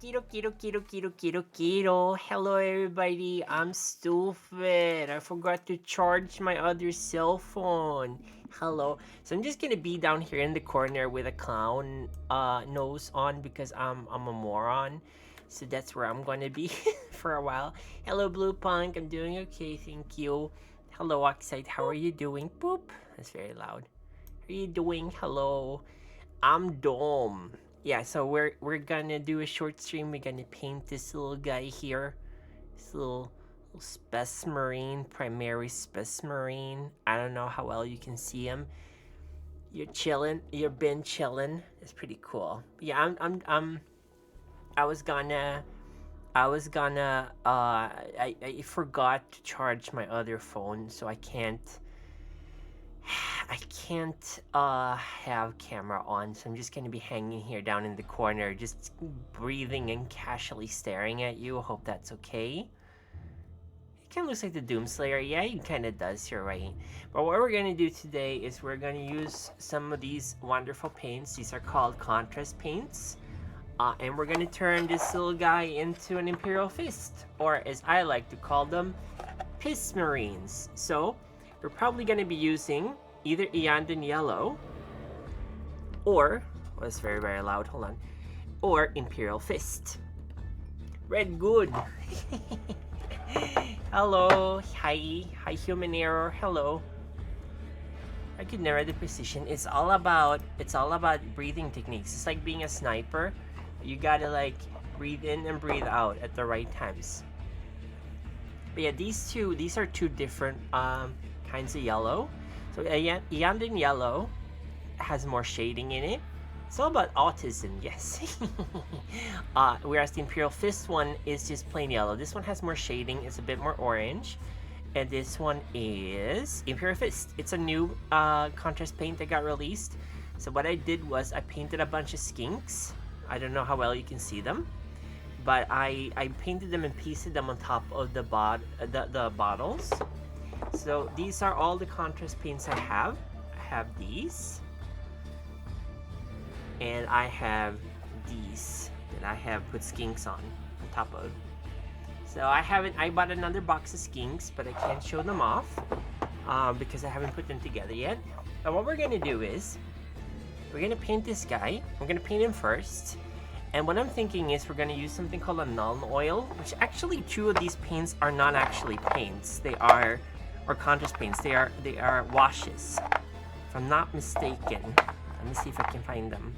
Kiro, kiro, kiro, kiro, kiro, kiro. Hello, everybody. I'm stupid. I forgot to charge my other cell phone. Hello. So I'm just gonna be down here in the corner with a clown nose on because I'm a moron. So that's where I'm gonna be for a while. Hello, Blue Punk. I'm doing okay, thank you. Hello, Oxide. How are you doing? Boop. That's very loud. How are you doing? Hello. I'm Dome. Yeah, so we're gonna do a short stream. We're gonna paint this little guy here. This little Spec Marine, primary Spec Marine. I don't know how well you can see him. You're chilling. You've been chilling. It's pretty cool. Yeah, I was gonna. I forgot to charge my other phone, so I can't have camera on, so I'm just gonna be hanging here down in the corner, just breathing and casually staring at you. Hope that's okay. It kind of looks like the Doomslayer. Yeah, it kind of does. You're right. But what we're gonna do today is we're gonna use some of these wonderful paints. These are called contrast paints. And we're gonna turn this little guy into an Imperial Fist, or as I like to call them, Piss Marines. So we're probably gonna be using either Iyanden Yellow or, oh, it's very, very loud, hold on, or Imperial Fist. Red Good. Hello, hi Human Error, hello. I could narrow the precision. It's all about breathing techniques. It's like being a sniper. You gotta like breathe in and breathe out at the right times. But yeah, these are two different kinds of yellow. So Iyanden Yellow has more shading in it. It's all about autism, yes. Whereas the Imperial Fist one is just plain yellow. This one has more shading. It's a bit more orange. And this one is Imperial Fist. It's a new contrast paint that got released. So what I did was I painted a bunch of skinks. I don't know how well you can see them. but I painted them and pasted them on top of the bottles. So these are all the contrast paints I have. I have these, and I have these that I have put skinks on top of. So I bought another box of skinks, but I can't show them off because I haven't put them together yet. And what we're gonna do is, we're gonna paint this guy. We're gonna paint him first. And what I'm thinking is we're gonna use something called a null oil, which actually 2 of these paints are not actually paints. They are, or contrast paints. They are washes, if I'm not mistaken. Let me see if I can find them.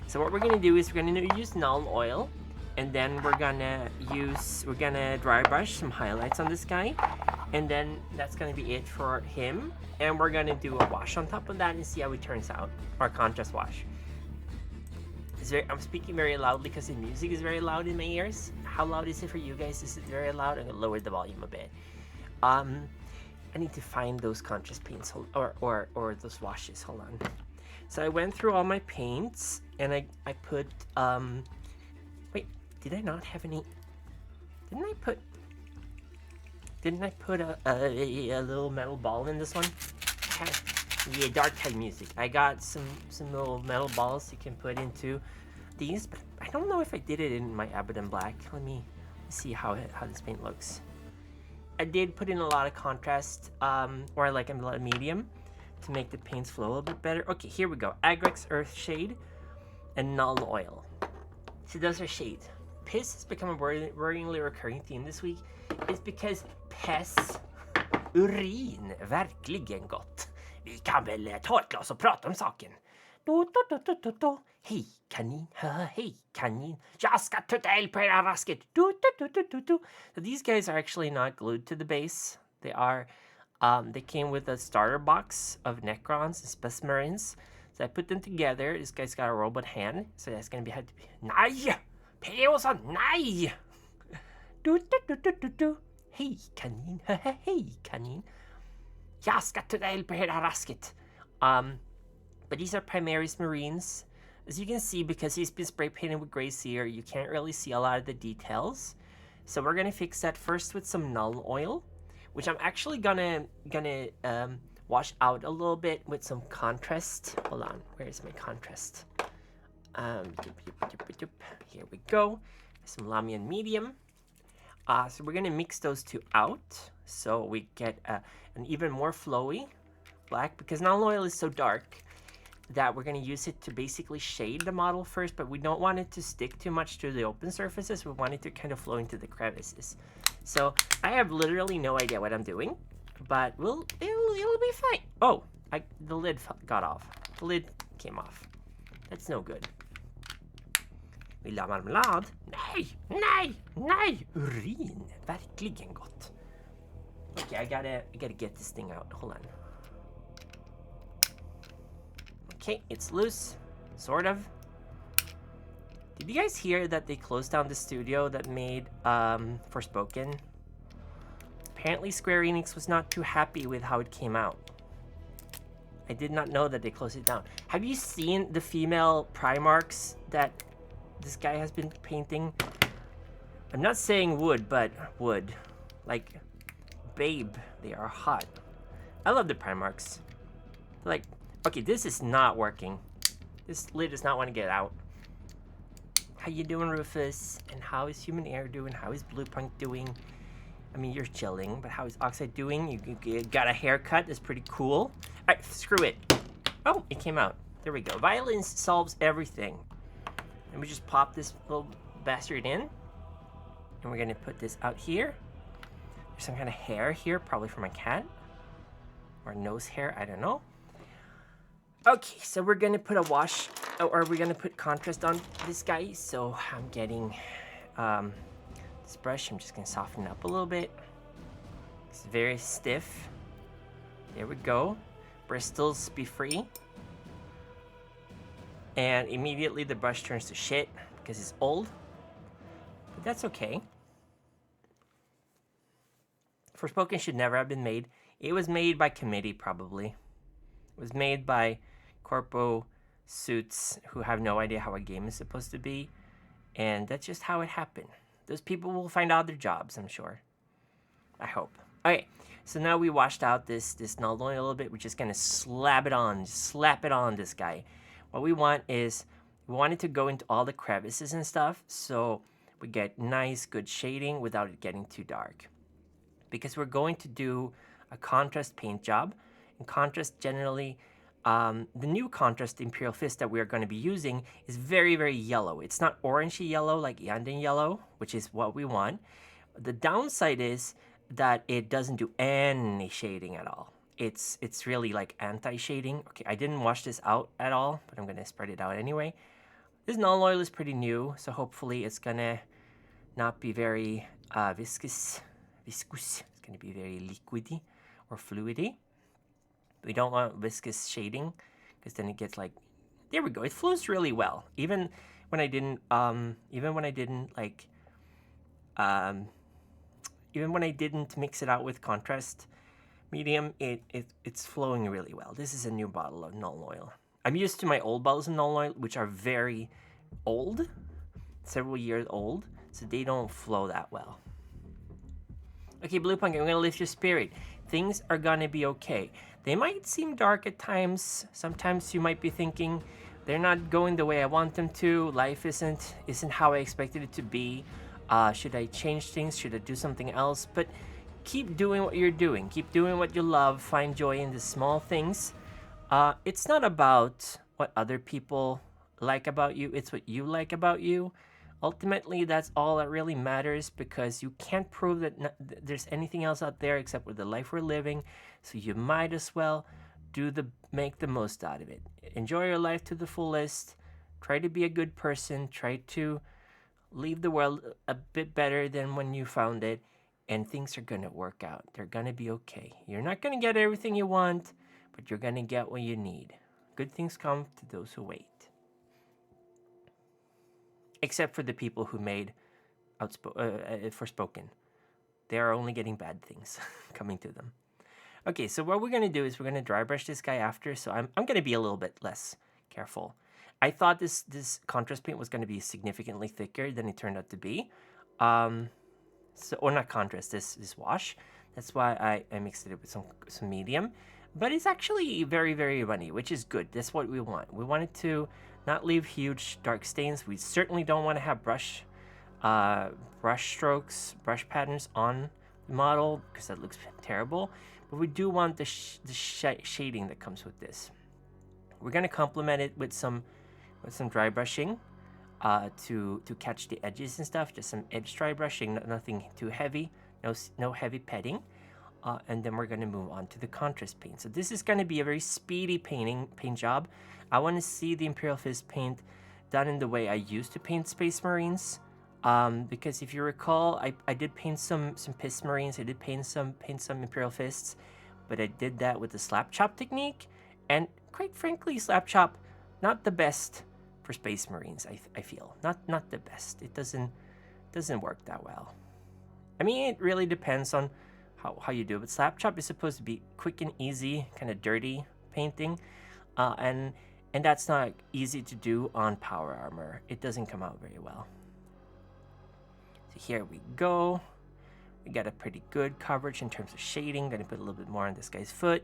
So what we're gonna do is we're gonna use null oil, and then we're gonna dry brush some highlights on this guy, and then that's gonna be it for him. And we're gonna do a wash on top of that and see how it turns out, our contrast wash. I'm speaking very loudly because the music is very loud in my ears. How loud is it for you guys? Is it very loud? I'm gonna lower the volume a bit. I need to find those contrast paints or those washes. Hold on. So I went through all my paints and I put wait, did I not have any? Didn't I put a little metal ball in this one? Yeah, dark type music. I got some little metal balls you can put into these, but I don't know if I did it in my Abaddon Black. Let me see how this paint looks. I did put in a lot of contrast, or like a lot of medium, to make the paints flow a little bit better. Okay, here we go. Agrex Earth Shade and Null Oil. So those are shades. Piss has become a worryingly recurring theme this week. It's because piss, urin, verkligen gott. Vi kan väl ta ett glas och prata om saken. Hej kanin, hej kanin. Jag ska tutta eld på era rasket. So these guys are actually not glued to the base. They are, they came with a starter box of Necrons and Space Marines. So I put them together. This guy's got a robot hand, so that's gonna be had to be. Nej! P.O.sa, nej! Hej kanin, hej kanin. Jag ska tutta eld på hela rasket. But these are Primaris Marines. As you can see, because he's been spray painted with gray sear, you can't really see a lot of the details. So we're gonna fix that first with some null oil, which I'm actually gonna wash out a little bit with some contrast. Hold on, where's my contrast? Here we go. Some Lamian medium. So we're gonna mix those two out, so we get an even more flowy black, because null oil is so dark that we're going to use it to basically shade the model first, but we don't want it to stick too much to the open surfaces. We want it to kind of flow into the crevices. So I have literally no idea what I'm doing, but it'll be fine. Oh, the lid got off. The lid came off. That's no good. Vill du ha marmelad? Nej, nej, nej! Urin, verkligen gott. Okay, I gotta get this thing out. Hold on. Okay, it's loose, sort of. Did you guys hear that they closed down the studio that made Forspoken? Apparently Square Enix was not too happy with how it came out. I did not know that they closed it down. Have you seen the female Primarchs that this guy has been painting? I'm not saying wood, but wood. Like, babe, they are hot. I love the Primarchs. Like, okay, this is not working. This lid does not want to get out. How you doing, Rufus? And how is Human Air doing? How is Bluepunk doing? I mean, you're chilling, but how is Oxide doing? You got a haircut. That's pretty cool. All right, screw it. Oh, it came out. There we go. Violence solves everything. Let me just pop this little bastard in. And we're going to put this out here. There's some kind of hair here, probably from a cat. Or nose hair, I don't know. Okay, so we're going to put a wash, or we're going to put contrast on this guy. So I'm getting this brush. I'm just going to soften it up a little bit. It's very stiff. There we go. Bristles be free. And immediately the brush turns to shit because it's old. But that's okay. Forspoken should never have been made. It was made by committee, probably. It was made by corpo suits who have no idea how a game is supposed to be. And that's just how it happened. Those people will find other jobs, I'm sure. I hope. Okay, so now we washed out this null oil a little bit. We're just gonna slap it on this guy. What we want is we want it to go into all the crevices and stuff, so we get nice, good shading without it getting too dark. Because we're going to do a contrast paint job. And contrast generally, the new contrast Imperial Fist that we're going to be using is very, very yellow. It's not orangey yellow like Yanden yellow, which is what we want. The downside is that it doesn't do any shading at all. It's really like anti-shading. Okay, I didn't wash this out at all, but I'm going to spread it out anyway. This null oil is pretty new, so hopefully it's going to not be very viscous. It's going to be very liquidy or fluidy. We don't want viscous shading because then it gets like, there we go. It flows really well. Even when I didn't mix it out with contrast medium, it's flowing really well. This is a new bottle of null oil. I'm used to my old bottles of null oil, which are very old, several years old, so they don't flow that well. Okay, Blue Punk, I'm gonna lift your spirit. Things are gonna be okay. They might seem dark at times. Sometimes you might be thinking they're not going the way I want them to. Life isn't how I expected it to be. Should I change things? Should I do something else? But keep doing what you're doing. Keep doing what you love. Find joy in the small things. It's not about what other people like about you. It's what you like about you. Ultimately, that's all that really matters, because you can't prove that there's anything else out there except with the life we're living. So you might as well make the most out of it. Enjoy your life to the fullest. Try to be a good person. Try to leave the world a bit better than when you found it, and things are gonna work out. They're gonna be okay. You're not gonna get everything you want, but you're gonna get what you need. Good things come to those who wait. Except for the people who made Forspoken. They are only getting bad things coming to them. Okay, so what we're going to do is we're going to dry brush this guy after, so I'm going to be a little bit less careful. I thought this contrast paint was going to be significantly thicker than it turned out to be. Or not contrast, this wash. That's why I mixed it with some medium. But it's actually very, very runny, which is good. That's what we want. We want it to not leave huge dark stains. We certainly don't want to have brush strokes, brush patterns on the model, because that looks terrible. But we do want the shading that comes with this. We're going to complement it with some dry brushing to catch the edges and stuff. Just some edge dry brushing, nothing too heavy, no heavy petting. And then we're going to move on to the contrast paint. So this is going to be a very speedy paint job. I want to see the Imperial Fist paint done in the way I used to paint Space Marines. Because if you recall, I did paint some Piss Marines. I did paint some Imperial Fists. But I did that with the slap chop technique. And quite frankly, slap chop, not the best for Space Marines, I feel. Not the best. It doesn't work that well. I mean, it really depends on how you do it. But slap chop is supposed to be quick and easy, kind of dirty painting, and that's not easy to do on power armor. It doesn't come out very well. So here we go. We got a pretty good coverage in terms of shading. Gonna put a little bit more on this guy's foot,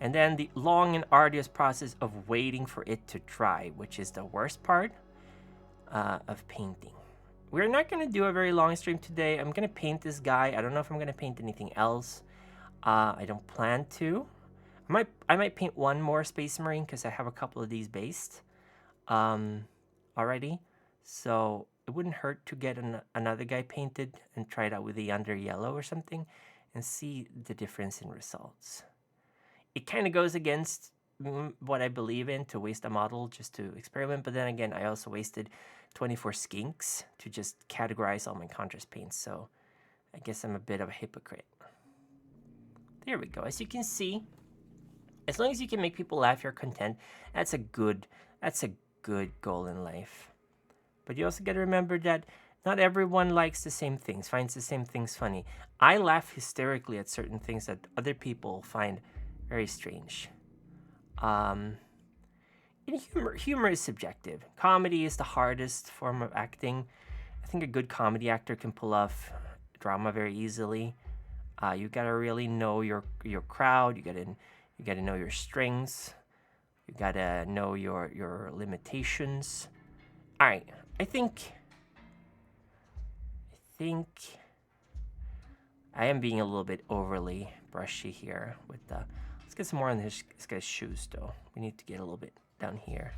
and then the long and arduous process of waiting for it to dry, which is the worst part of painting. We're not going to do a very long stream today. I'm going to paint this guy. I don't know if I'm going to paint anything else. I don't plan to. I might paint one more Space Marine because I have a couple of these based already. So it wouldn't hurt to get another guy painted and try it out with the under yellow or something and see the difference in results. It kind of goes against what I believe in, to waste a model just to experiment, but then again, I also wasted 24 skinks to just categorize all my contrast paints, so I guess I'm a bit of a hypocrite. There we go. As you can see, as long as you can make people laugh, you're content. That's a good goal in life. But you also got to remember that not everyone likes the same things, finds the same things funny. I laugh hysterically at certain things that other people find very strange. And humor is subjective. Comedy is the hardest form of acting, I think a good comedy actor can pull off drama very easily. You gotta really know your crowd. You gotta know your strengths. You gotta know your limitations. All right, I think I am being a little bit overly brushy here with the. Let's get some more on this guy's shoes, though. We need to get a little bit down here.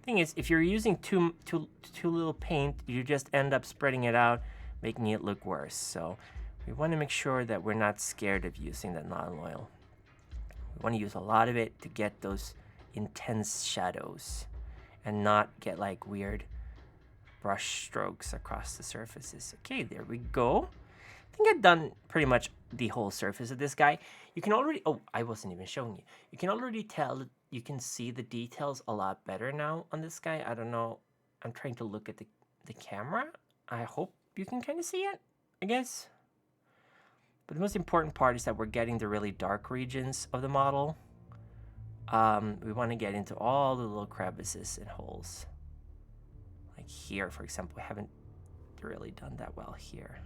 Thing is, if you're using too little paint, you just end up spreading it out, making it look worse. So we want to make sure that we're not scared of using that non-oil. We want to use a lot of it to get those intense shadows and not get like weird brush strokes across the surfaces. Okay, there we go. I think I've done pretty much the whole surface of this guy. You can already, oh, I wasn't even showing you. You can already tell, you can see the details a lot better now on this guy. I don't know. I'm trying to look at the camera. I hope you can kind of see it, I guess. But the most important part is that we're getting the really dark regions of the model. We want to get into all the little crevices and holes. Like here, for example, we haven't really done that well here.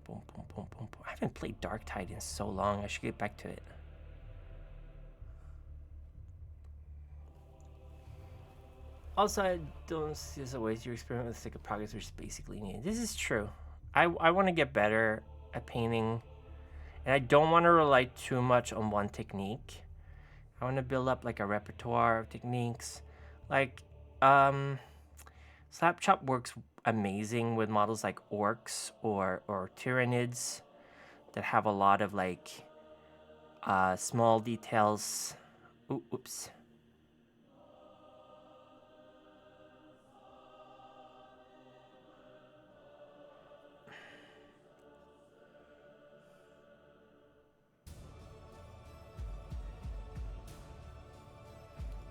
Boom, boom, boom, boom, boom. I haven't played Dark Tide in so long. I should get back to it. Also, I don't see this as a waste. Your experiment with stick of progress, which is basically needed. This is true. I want to get better at painting, and I don't want to rely too much on one technique. I want to build up like a repertoire of techniques. Like, Slap Chop works amazing with models like orcs or tyrannids that have a lot of like small details. Oops.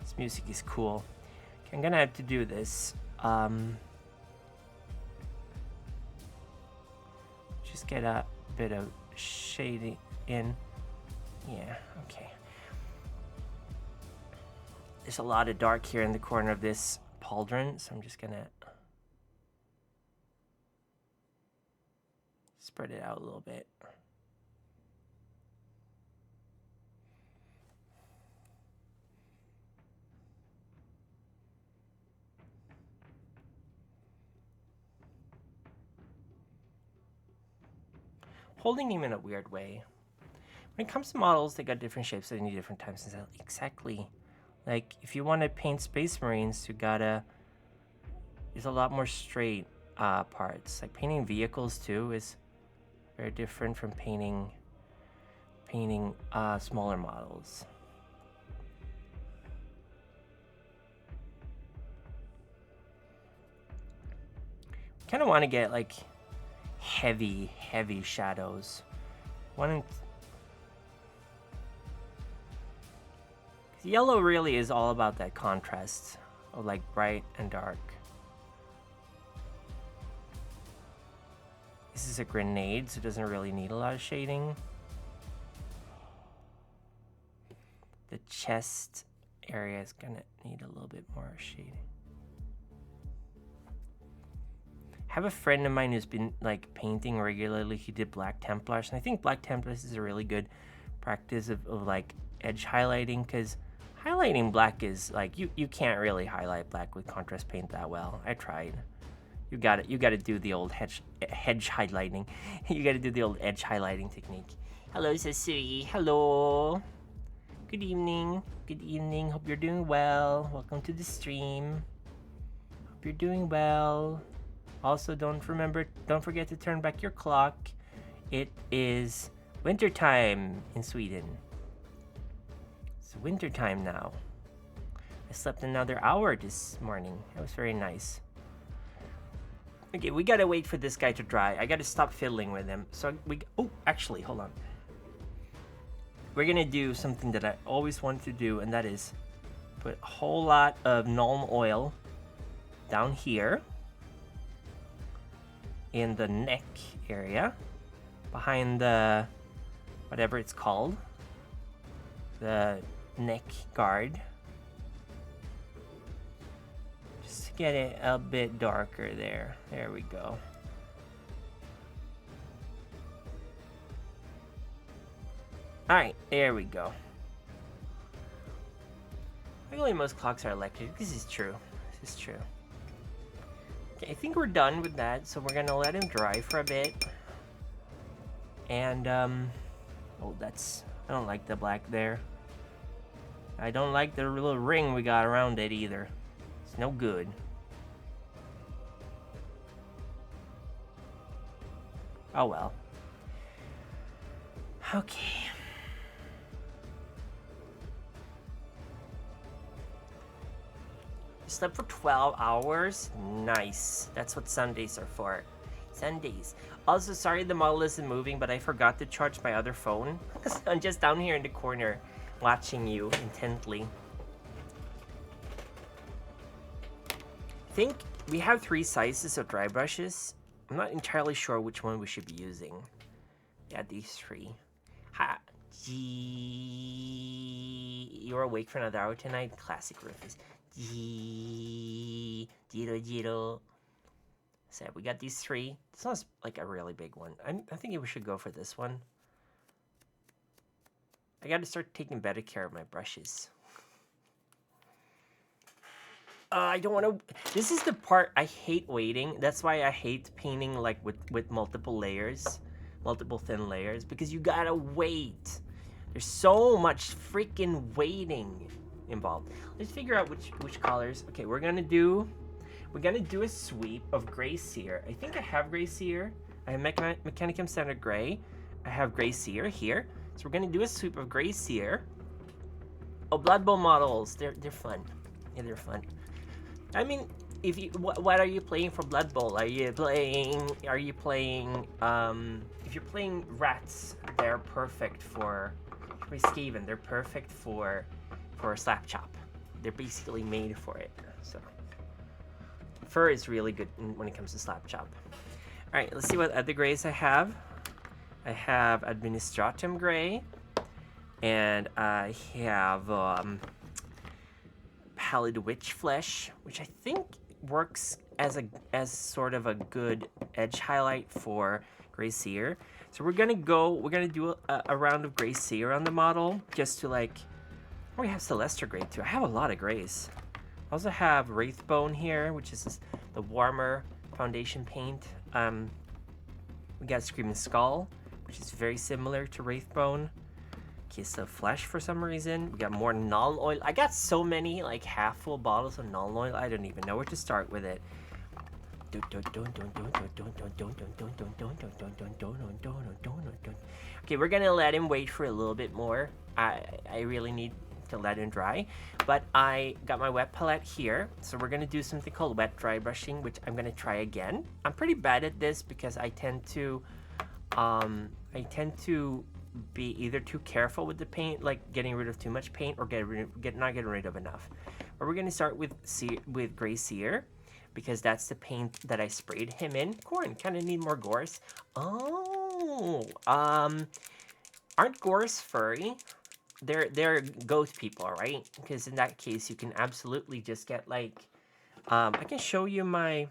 This music is cool. Okay, I'm gonna have to do this. Just get a bit of shading in. Yeah, okay. There's a lot of dark here in the corner of this pauldron, so I'm just gonna spread it out a little bit. Holding him in a weird way. When it comes to models, they got different shapes, so they need different times. Exactly. Like, if you want to paint Space Marines, you gotta... There's a lot more straight parts. Like, painting vehicles, too, is very different from painting smaller models. Kind of want to get, like, heavy shadows. Yellow really is all about that contrast of like bright and dark. This is a grenade, so it doesn't really need a lot of shading. The chest area is gonna need a little bit more shading. I have a friend of mine who's been like painting regularly. He did Black Templars, and I think Black Templars is a really good practice of like edge highlighting, because highlighting black is like you can't really highlight black with contrast paint that well. I tried. You got to do the old hedge highlighting. You got to do the old edge highlighting technique. Hello, Sasui. Hello. Good evening. Good evening. Hope you're doing well. Welcome to the stream. Hope you're doing well. Also, don't forget to turn back your clock. It is winter time in Sweden. It's winter time now. I slept another hour this morning. That was very nice. Okay, we gotta wait for this guy to dry. I gotta stop fiddling with him. So oh, actually, hold on. We're gonna do something that I always wanted to do, and that is put a whole lot of Nuln Oil down here in the neck area, behind the, whatever it's called, the neck guard. get it a bit darker there. There we go. Alright, there we go. Luckily most clocks are electric. This is true. This is true. Okay, I think we're done with that, so we're gonna let him dry for a bit. And, oh, that's... I don't like the black there. I don't like the little ring we got around it either. It's no good. Oh well. Okay. You slept for 12 hours? Nice. That's what Sundays are for. Sundays. Also, sorry the model isn't moving, but I forgot to charge my other phone. I'm just down here in the corner watching you intently. I think we have 3 sizes of dry brushes. I'm not entirely sure which one we should be using. Yeah, these 3. Ha. G. You're awake for another hour tonight? Classic Rufus. G. Jiro Jiro. So we got these 3. This one's like a really big one. I think we should go for this one. I gotta start taking better care of my brushes. I don't want to... This is the part I hate waiting. That's why I hate painting like with multiple layers. Multiple thin layers. Because you gotta wait. There's so much freaking waiting involved. Let's figure out which colors. Okay, we're gonna do a sweep of gray sear. I think I have gray sear. I have Mechanicum Standard Gray. I have gray sear here. So we're gonna do a sweep of gray sear. Oh, Blood Bowl models. They're fun. Yeah, they're fun. I mean, if you what are you playing for Blood Bowl? If you're playing rats, they're perfect for Skaven. They're perfect for slap chop. They're basically made for it. So fur is really good when it comes to slap chop. All right, let's see what other grays I have. I have Administratum Gray, and I have Pallid Witch Flesh, which I think works as sort of a good edge highlight for Gray Seer. So we're gonna do a round of Gray Seer on the model, just to like. Oh, we have Celestia Gray too. I have a lot of grays. I also have Wraithbone here, which is the warmer foundation paint. We got Screaming Skull, which is very similar to Wraithbone. Kiss of Flesh for some reason. We got more Null Oil. I got so many like half full bottles of Null Oil. I don't even know where to start with it. Okay, we're gonna let him wait for a little bit more. I really need to let him dry, but I got my wet palette here, so we're gonna do something called wet dry brushing, which I'm gonna try again. I'm pretty bad at this because I tend to be either too careful with the paint, like getting rid of too much paint, or not getting rid of enough. But we're gonna start with Gray Seer, because that's the paint that I sprayed him in. Corn, kind of need more gores. Oh, aren't gores furry? They're goat people, right? Because in that case, you can absolutely just get like, I can show you my.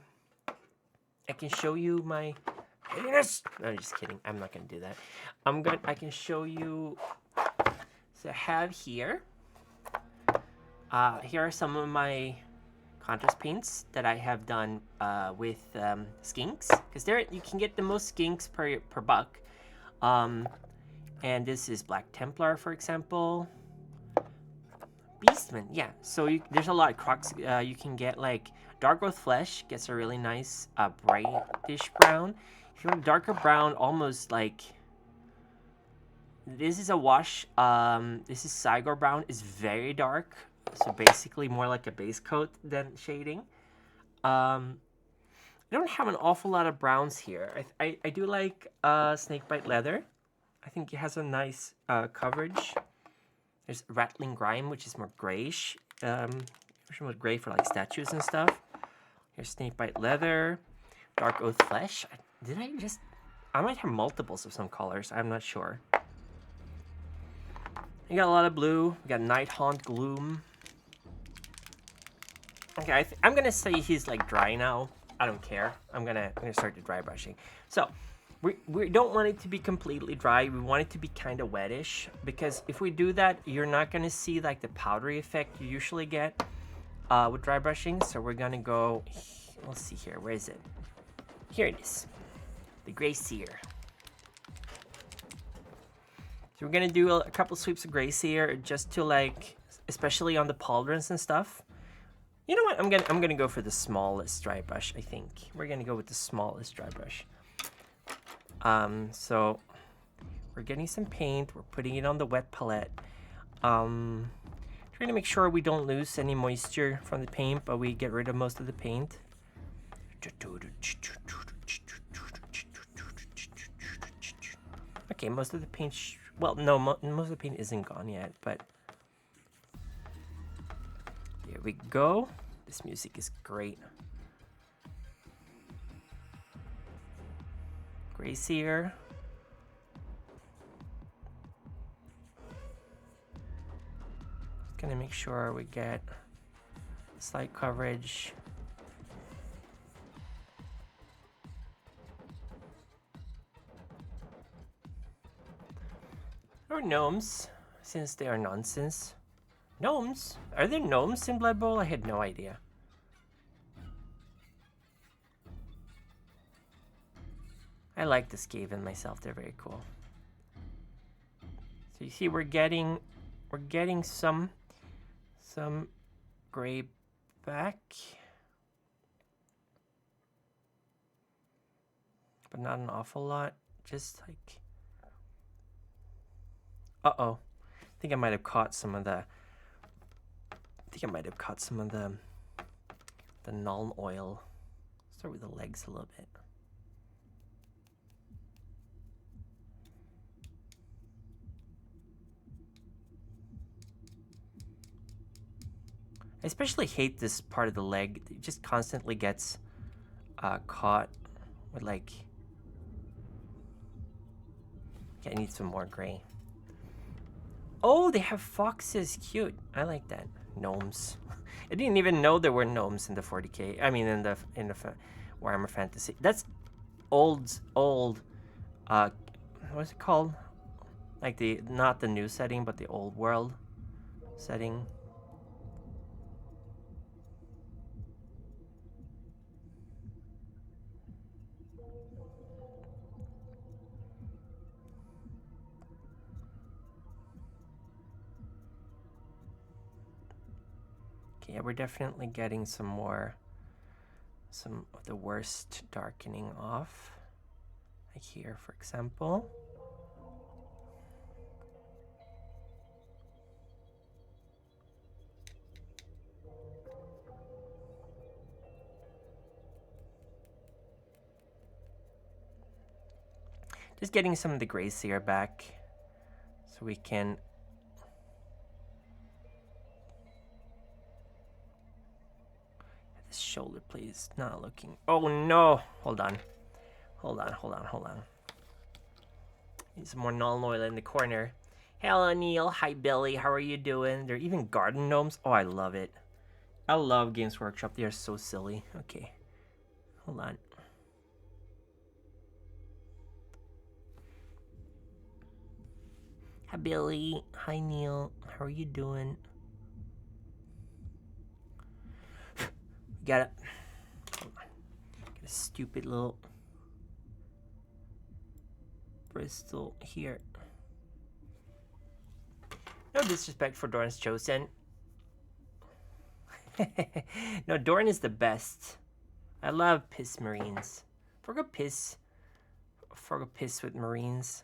Yes. No, just kidding. I'm not gonna do that. I can show you. So I have here. Here are some of my contrast paints that I have done with skinks, because you can get the most skinks per buck. And this is Black Templar, for example. Beastman, yeah. So there's a lot of crocs. You can get like Dark Growth Flesh gets a really nice brightish brown. If you want darker brown, almost like this is a wash. This is Cygor brown. It's very dark, so basically more like a base coat than shading. I don't have an awful lot of browns here. I do like Snakebite Leather. I think it has a nice coverage. There's Rattling Grime, which is more grayish. Which was gray for like statues and stuff. Here's Snakebite Leather, Dark Oath Flesh. I might have multiples of some colors. I'm not sure. You got a lot of blue. We got Night Haunt Gloom. Okay, I'm gonna say he's like dry now. I don't care. I'm gonna start the dry brushing. So we don't want it to be completely dry. We want it to be kind of wettish, because if we do that, you're not gonna see like the powdery effect you usually get with dry brushing. So we're gonna go. Let's see here. Where is it? Here it is. The gray sear. So we're gonna do a couple sweeps of gray sear just to like, especially on the pauldrons and stuff. You know what? I'm gonna go for the smallest dry brush. I think we're gonna go with the smallest dry brush. So we're getting some paint. We're putting it on the wet palette. Trying to make sure we don't lose any moisture from the paint, but we get rid of most of the paint. Okay, most of the paint. Well, no, most of the paint isn't gone yet, but. Here we go. This music is great. Gray sear. Gonna make sure we get slight coverage. Or gnomes, since they are nonsense. Gnomes? Are there gnomes in Blood Bowl? I had no idea. I like the Skaven myself. They're very cool. So you see, we're getting some gray back, but not an awful lot. Just like, uh-oh. I think I might have caught some of the. The null oil. Start with the legs a little bit. I especially hate this part of the leg. It just constantly gets caught with like. Okay, I need some more gray. Oh, they have foxes. Cute. I like that. Gnomes. I didn't even know there were gnomes in the 40K. I mean, in the Warhammer Fantasy. That's old. What's it called? Like not the new setting, but the old world setting. Okay, yeah, we're definitely getting some of the worst darkening off. Like here, for example. Just getting some of the gray sear back so we can. This shoulder, please. Not looking. Oh no! Hold on. Need some more null oil in the corner. Hello, Neil. Hi, Billy. How are you doing? There are even garden gnomes. Oh, I love it. I love Games Workshop. They are so silly. Okay. Hold on. Hi, Billy. Hi, Neil. How are you doing? Got it. Got a stupid little Bristol here. No disrespect for Doran's Chosen. No, Doran is the best. I love piss marines. Forgot piss with marines.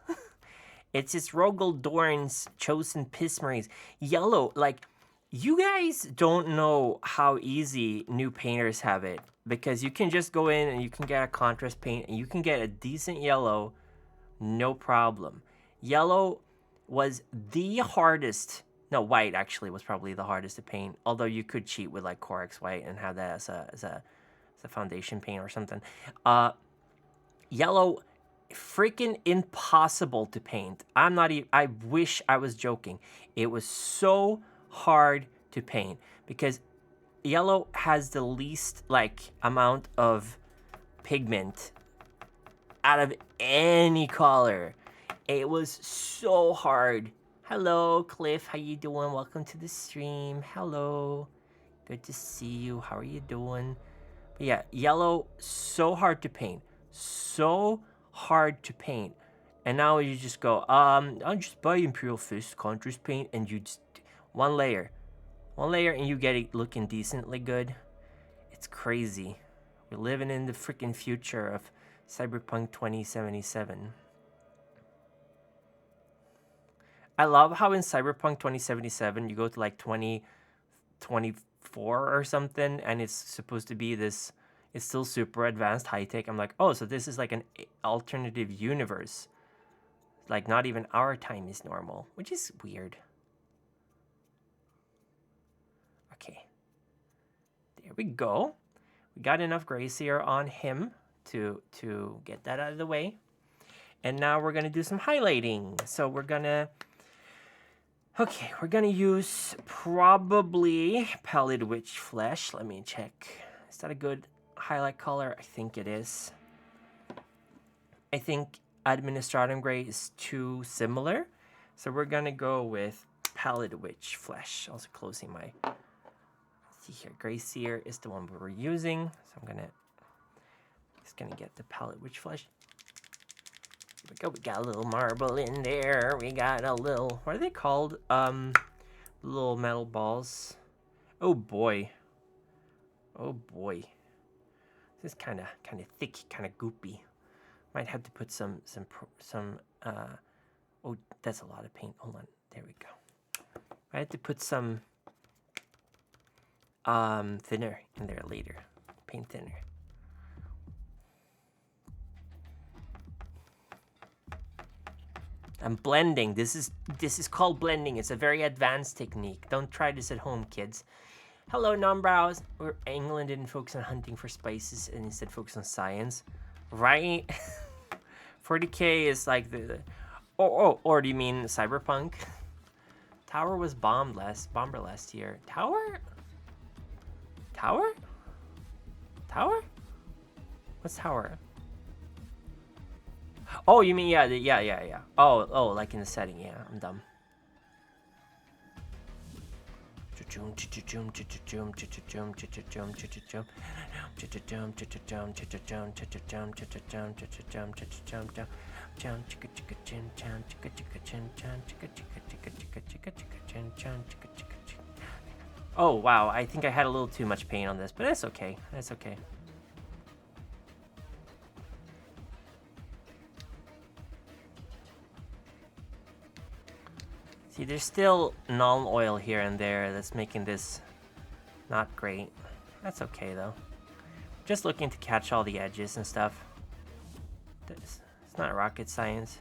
It's just Rogel Doran's Chosen piss marines. Yellow, like, you guys don't know how easy new painters have it, because you can just go in and you can get a contrast paint and you can get a decent yellow, no problem. Yellow was the hardest. No, white actually was probably the hardest to paint, although you could cheat with like Corex white and have that as a foundation paint or something. Yellow, freaking impossible to paint. I wish I was joking. It was so hard to paint because yellow has the least like amount of pigment out of any color. It was so hard. Hello, Cliff. How you doing? Welcome to the stream. Hello. Good to see you. How are you doing? But yeah, yellow, so hard to paint. So hard to paint. And now you just go, I'll just buy Imperial Fist contrast paint, and you just one layer. One layer and you get it looking decently good. It's crazy. We're living in the freaking future of Cyberpunk 2077. I love how in Cyberpunk 2077 you go to like 2024 or something, and it's supposed to be this. It's still super advanced, high tech. I'm like, oh, so this is like an alternative universe. Like not even our time is normal, which is weird. Okay, there we go. We got enough Gracier on him to get that out of the way. And now we're gonna do some highlighting. So we're gonna use probably Pallid Witch Flesh. Let me check. Is that a good highlight color? I think it is. I think Administratum Gray is too similar. So we're gonna go with Pallid Witch Flesh. Also closing my, let's see here, Gracier is the one we were using. So I'm just gonna get the Pallid Witch Flesh. Here we go, we got a little marble in there. We got a little, what are they called? Little metal balls. Oh boy. Oh boy. This is kind of thick, kind of goopy. Might have to put some oh, that's a lot of paint. Hold on. There we go. I have to put some thinner in there later. Paint thinner. I'm blending. This is called blending. It's a very advanced technique. Don't try this at home, kids. Hello, non-brows. England didn't focus on hunting for spices and instead focus on science. Right? 40k is like the or do you mean Cyberpunk? Tower was bombed last year. Tower? What's tower? Oh, you mean yeah. Oh, like in the setting. Yeah, I'm dumb. Oh wow, I think I had a little too much paint on this, but that's okay. That's okay. See, there's still null oil here and there that's making this not great. That's okay though. Just looking to catch all the edges and stuff. It's not rocket science.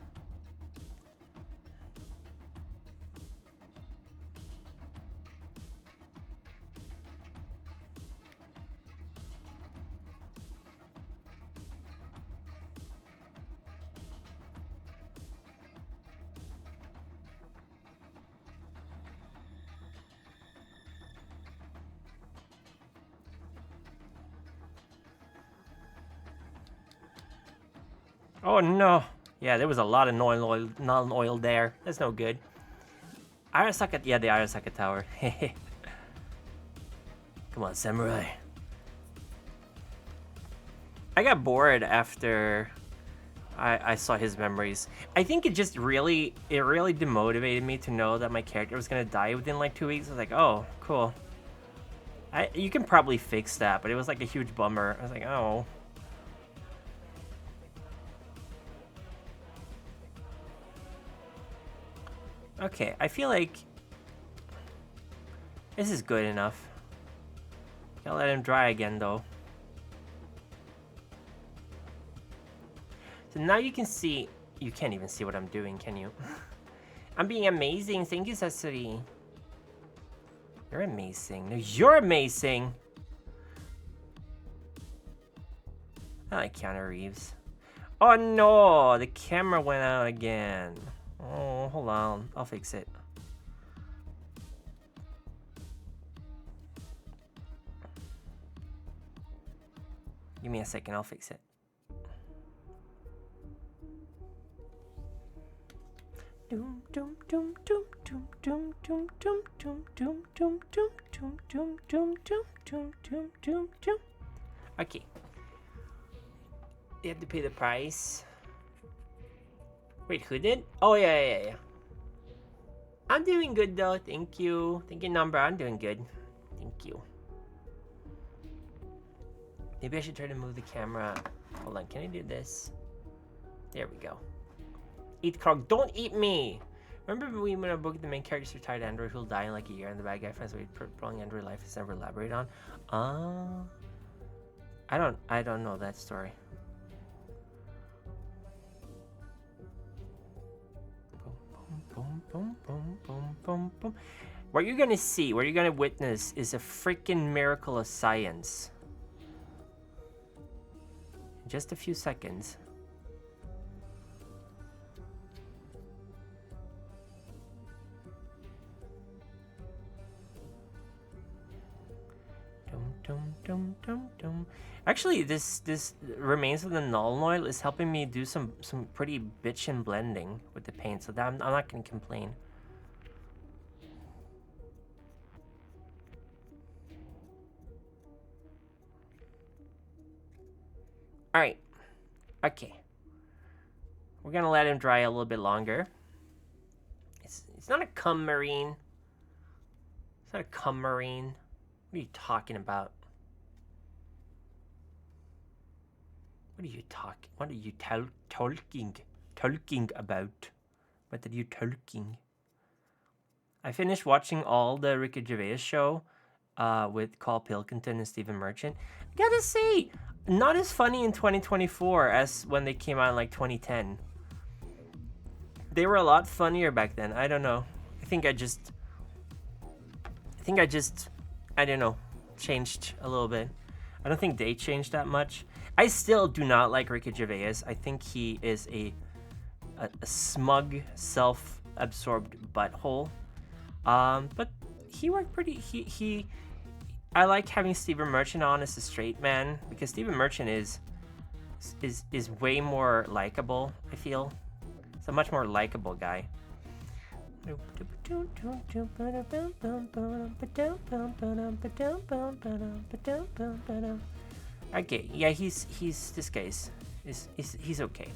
Oh no! Yeah, there was a lot of non-oil there. That's no good. Arasaka, yeah, the Arasaka Tower. Come on, samurai. I got bored after I saw his memories. I think it really demotivated me to know that my character was gonna die within like 2 weeks. I was like, oh, cool. You can probably fix that, but it was like a huge bummer. I was like, oh. Okay, I feel like this is good enough. Gotta let him dry again, though. So now you can see... You can't even see what I'm doing, can you? I'm being amazing. Thank you, Cecily. You're amazing. No, you're amazing! I like Keanu Reeves. Oh no! The camera went out again. Oh, hold on. I'll fix it. Give me a second, I'll fix it. Okay. You have to pay the price. Wait, who did? Oh, yeah. I'm doing good though, thank you. Thank you, number. I'm doing good. Thank you. Maybe I should try to move the camera. Hold on, can I do this? There we go. Eat Krog, don't eat me! Remember when I booked the main character's retired android who'll die in like a year and the bad guy finds a way to prolong android life is never elaborated on? I don't know that story. Boom. What you're gonna see, what you're gonna witness is a freaking miracle of science. In just a few seconds. Dum. Actually, this remains of the Null Oil is helping me do some pretty bitchin' blending with the paint, so that I'm not gonna complain. All right, okay. We're gonna let him dry a little bit longer. It's not a cum marine. It's not a cum marine. What are you talking about? What are you talking? What are you talking about? What are you talking? I finished watching all the Ricky Gervais show with Carl Pilkington and Stephen Merchant. I gotta say, not as funny in 2024 as when they came out in like 2010. They were a lot funnier back then. I don't know. I think I just, I don't know, changed a little bit. I don't think they changed that much. I still do not like Ricky Gervais. I think he is a smug, self-absorbed butthole. But he worked pretty. I like having Stephen Merchant on as a straight man because Stephen Merchant is way more likable. I feel he's a much more likable guy. Okay, yeah, he's this guy's he's okay.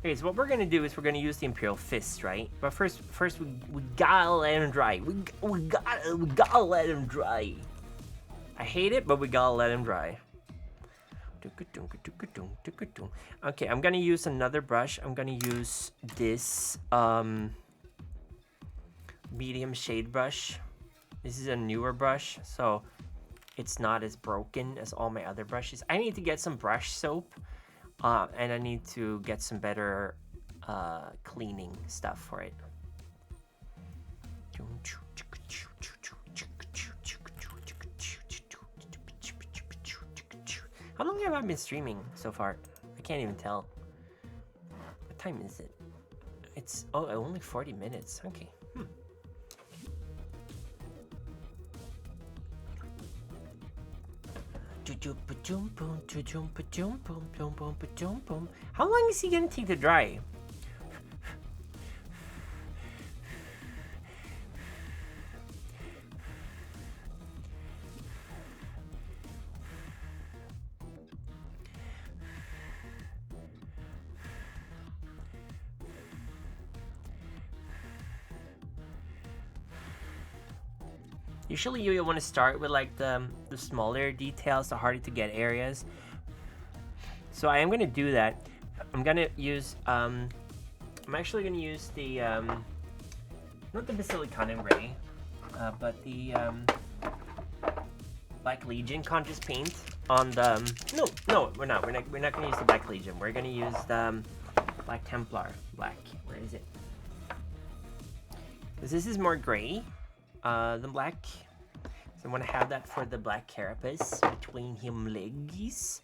Okay, so what we're gonna do is we're gonna use the Imperial Fist, right? But first we gotta let him dry. We gotta let him dry. I hate it, but we gotta let him dry. Okay, I'm gonna use another brush. I'm gonna use this medium shade brush. This is a newer brush, so it's not as broken as all my other brushes. I need to get some brush soap, and I need to get some better cleaning stuff for it. How long have I been streaming so far? I can't even tell. What time is it? It's only 40 minutes. Okay. How long is he gonna take to dry? Usually you want to start with like the smaller details, the harder to get areas. So I am going to do that. I'm going to use, I'm actually going to use the, not the Basilicanum Gray, but the Black Legion Conscious Paint on the, no, we're not going to use the Black Legion. We're going to use the Black Templar Black. Where is it? Because this is more gray than black. So I want to have that for the black carapace between him legs,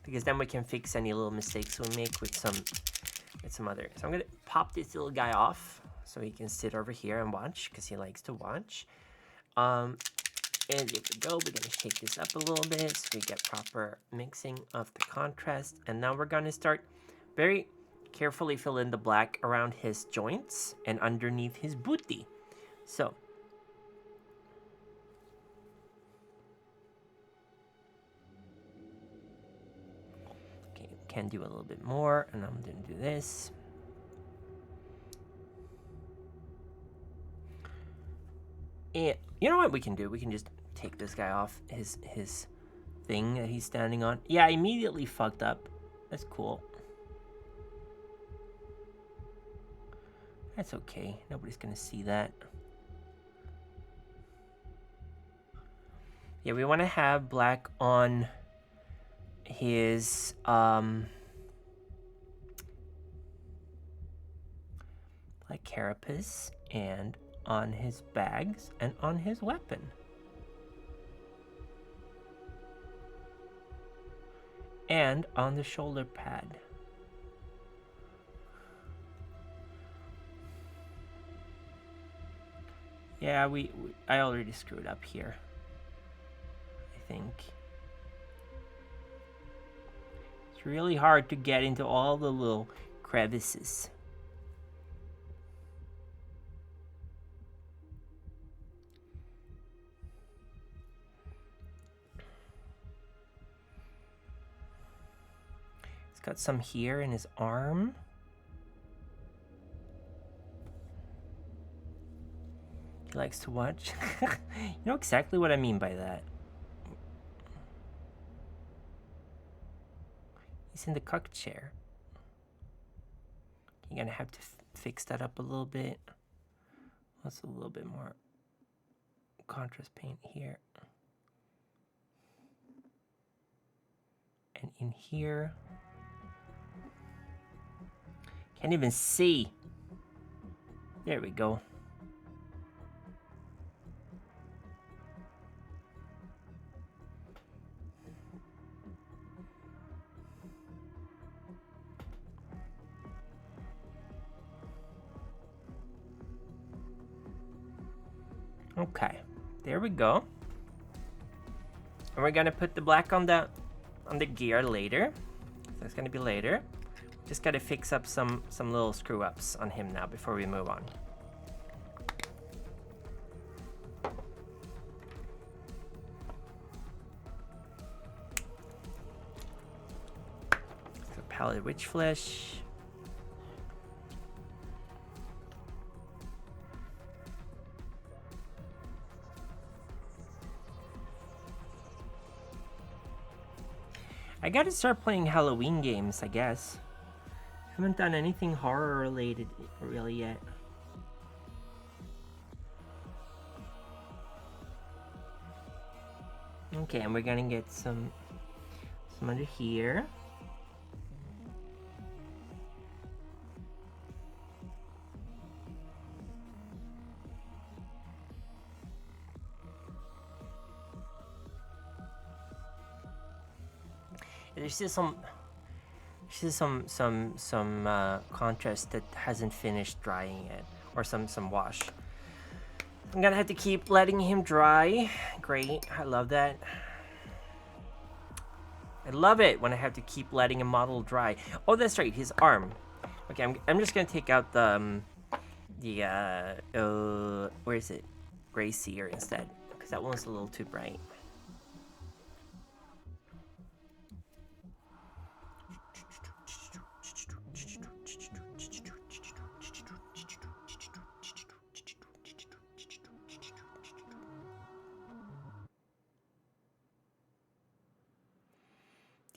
because then we can fix any little mistakes we make with some other. So I'm gonna pop this little guy off so he can sit over here and watch, because he likes to watch. And there we go. We're going to shake this up a little bit so we get proper mixing of the contrast. And now we're going to start very carefully fill in the black around his joints and underneath his booty. So, okay, can do a little bit more, and I'm going to do this. And you know what we can do? We can just take this guy off his thing that he's standing on. Yeah, I immediately fucked up. That's cool. That's okay. Nobody's gonna see that. Yeah, we want to have black on his like carapace and on his bags and on his weapon. And on the shoulder pad. Yeah, I already screwed up here. I think. It's really hard to get into all the little crevices. He's got some here in his arm. He likes to watch. You know exactly what I mean by that. He's in the cuck chair. You're gonna have to fix that up a little bit. Let's a little bit more contrast paint here. And in here. Can't even see. There we go. Okay, there we go. And we're gonna put the black on the gear later. So it's gonna be later. Just gotta fix up some little screw ups on him now before we move on. So pallid witch flesh. I gotta start playing Halloween games, I guess. Haven't done anything horror related really yet. Okay, and we're gonna get some under here. There's still some contrast that hasn't finished drying yet, or some wash. I'm gonna have to keep letting him dry. Great, I love that. I love it when I have to keep letting a model dry. Oh, that's right, his arm. Okay, I'm just gonna take out the where is it? Gray seer instead, because that one's a little too bright.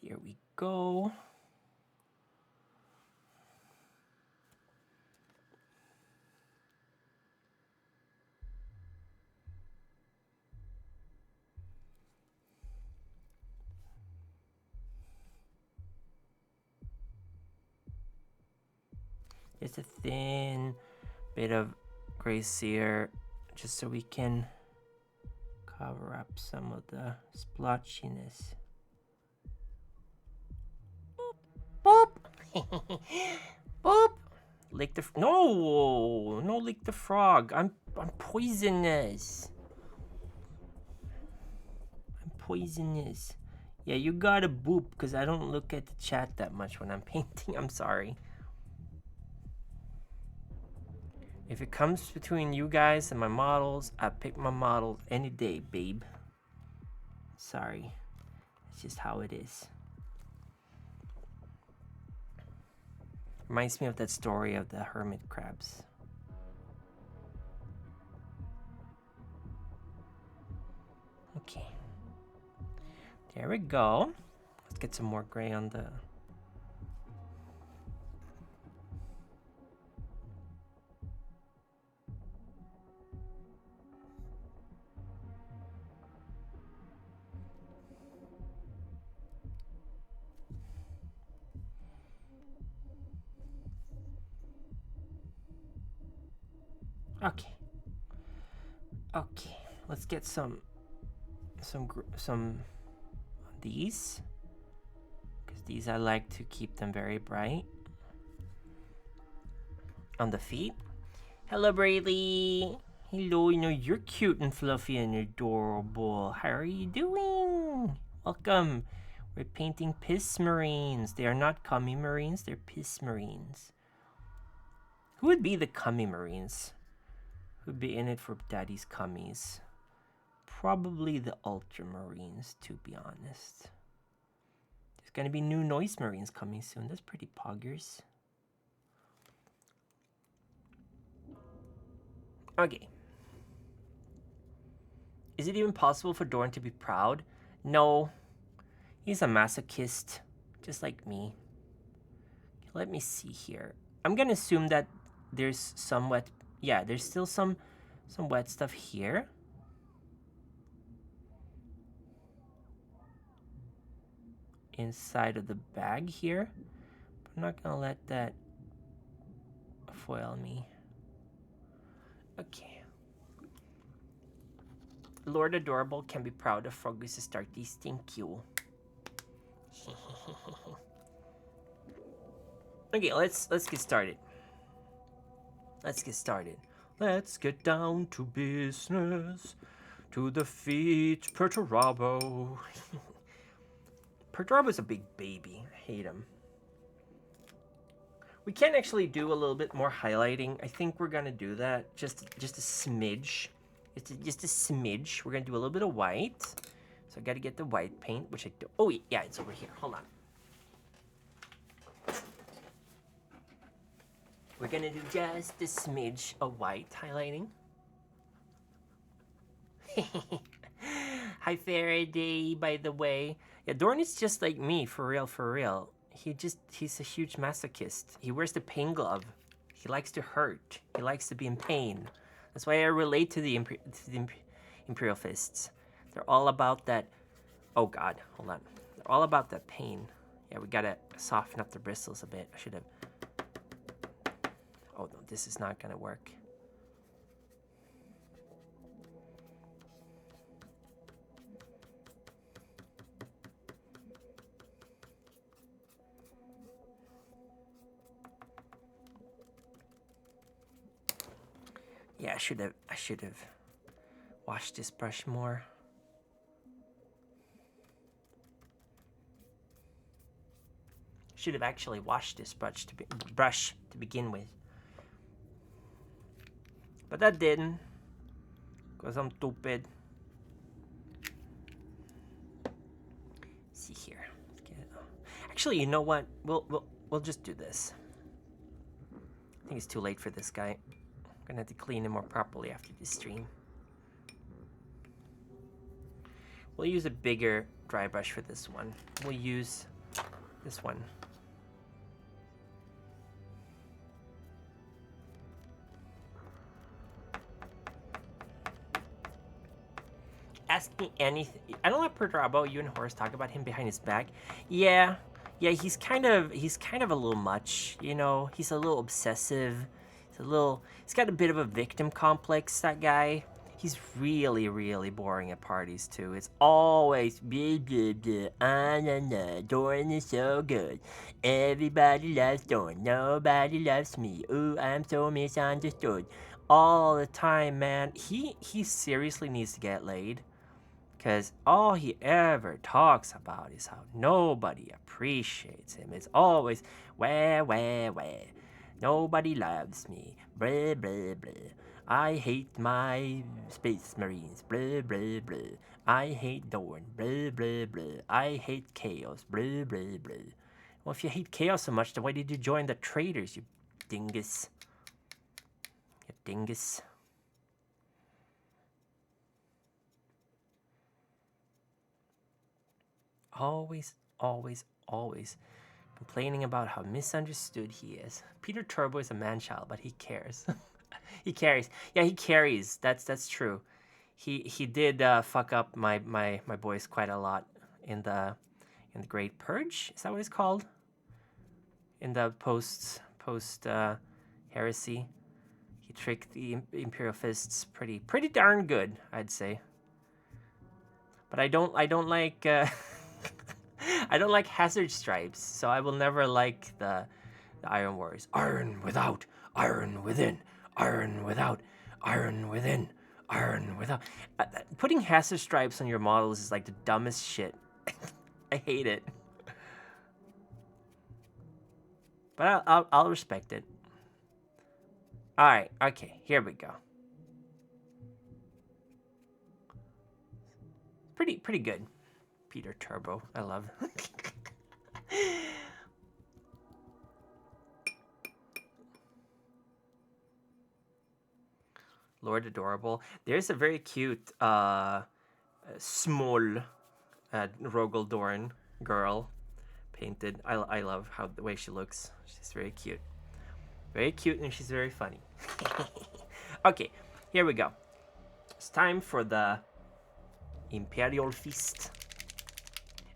Here we go. Just a thin bit of gray sear, just so we can cover up some of the splotchiness. Boop. Boop. Lick the no, lick the frog. I'm poisonous. poisonous. Yeah, you gotta boop, because I don't look at the chat that much when I'm painting. I'm sorry. If it comes between you guys and my models, I pick my models any day, babe. Sorry. It's just how it is. Reminds me of that story of the hermit crabs. Okay. There we go. Let's get some more gray on the... Okay. Okay. Let's get some these, because these I like to keep them very bright. On the feet. Hello, Braylee. Hello, you know, you're cute and fluffy and adorable. How are you doing? Welcome. We're painting piss marines. They are not cummy marines, they're piss marines. Who would be the cummy marines? Who'd be in it for daddy's cummies? Probably the ultramarines, to be honest. There's gonna be new noise marines coming soon. That's pretty poggers. Okay. Is it even possible for Doran to be proud? No. He's a masochist, just like me. Let me see here. I'm gonna assume that there's some wet... Yeah, there's still some wet stuff here. Inside of the bag here. But I'm not gonna let that foil me. Okay. Lord Adorable can be proud of Frogus's Starties. Thank you. Okay, let's get started. Let's get started. Let's get down to business. To the feet, Perturabo. Perturabo's a big baby. I hate him. We can actually do a little bit more highlighting. I think we're gonna do that. Just a smidge. Just a smidge. We're gonna do a little bit of white. So I gotta get the white paint, which I do. Oh yeah, it's over here. Hold on. We're gonna do just a smidge of white highlighting. Hi Faraday, by the way. Yeah, Dorn is just like me, for real, for real. He's a huge masochist. He wears the pain glove. He likes to hurt. He likes to be in pain. That's why I relate to the Imperial Fists. They're all about that... Oh god, hold on. They're all about that pain. Yeah, we gotta soften up the bristles a bit. I should have... Oh no, this is not gonna work. Yeah, I should have washed this brush more. Should have actually washed this brush to begin with. But that didn't, because I'm stupid. Let's see here. Let's get it. Actually, you know what? We'll just do this. I think it's too late for this guy. I'm gonna have to clean him more properly after this stream. We'll use a bigger dry brush for this one. We'll use this one. Ask me anything. I don't let Perturabo, you and Horace talk about him behind his back. Yeah, he's kind of a little much, you know. He's a little obsessive. He's got a bit of a victim complex, that guy. He's really, really boring at parties, too. It's always, blah, blah, blah, nah, Doran is so good. Everybody loves Doran. Nobody loves me. Ooh, I'm so misunderstood. All the time, man. He seriously needs to get laid. Because all he ever talks about is how nobody appreciates him. It's always, wah, wah, wah. Nobody loves me. Blah, blah, blah. I hate my space marines. Blah, blah, blah. I hate Dorn. Blah, blah, blah. I hate chaos. Blah, blah, blah. Well, if you hate chaos so much, then why did you join the traitors, you dingus? You dingus. Always, always, always complaining about how misunderstood he is. Peter Turbo is a man-child, but he cares. He carries. Yeah, he carries. That's true. He did fuck up my boys quite a lot in the Great Purge. Is that what it's called? In the post heresy, he tricked the Imperial Fists pretty darn good, I'd say. But I don't like I don't like hazard stripes, so I will never like the Iron Warriors. Iron without, iron within, iron without, iron within, iron without. Putting hazard stripes on your models is like the dumbest shit. I hate it. But I'll respect it. All right, okay, here we go. Pretty good. Peter Turbo, I love. Lord Adorable. There's a very cute small Rogel Dorn girl painted. I love how the way she looks. She's very cute. Very cute, and she's very funny. Okay, here we go. It's time for the Imperial Feast.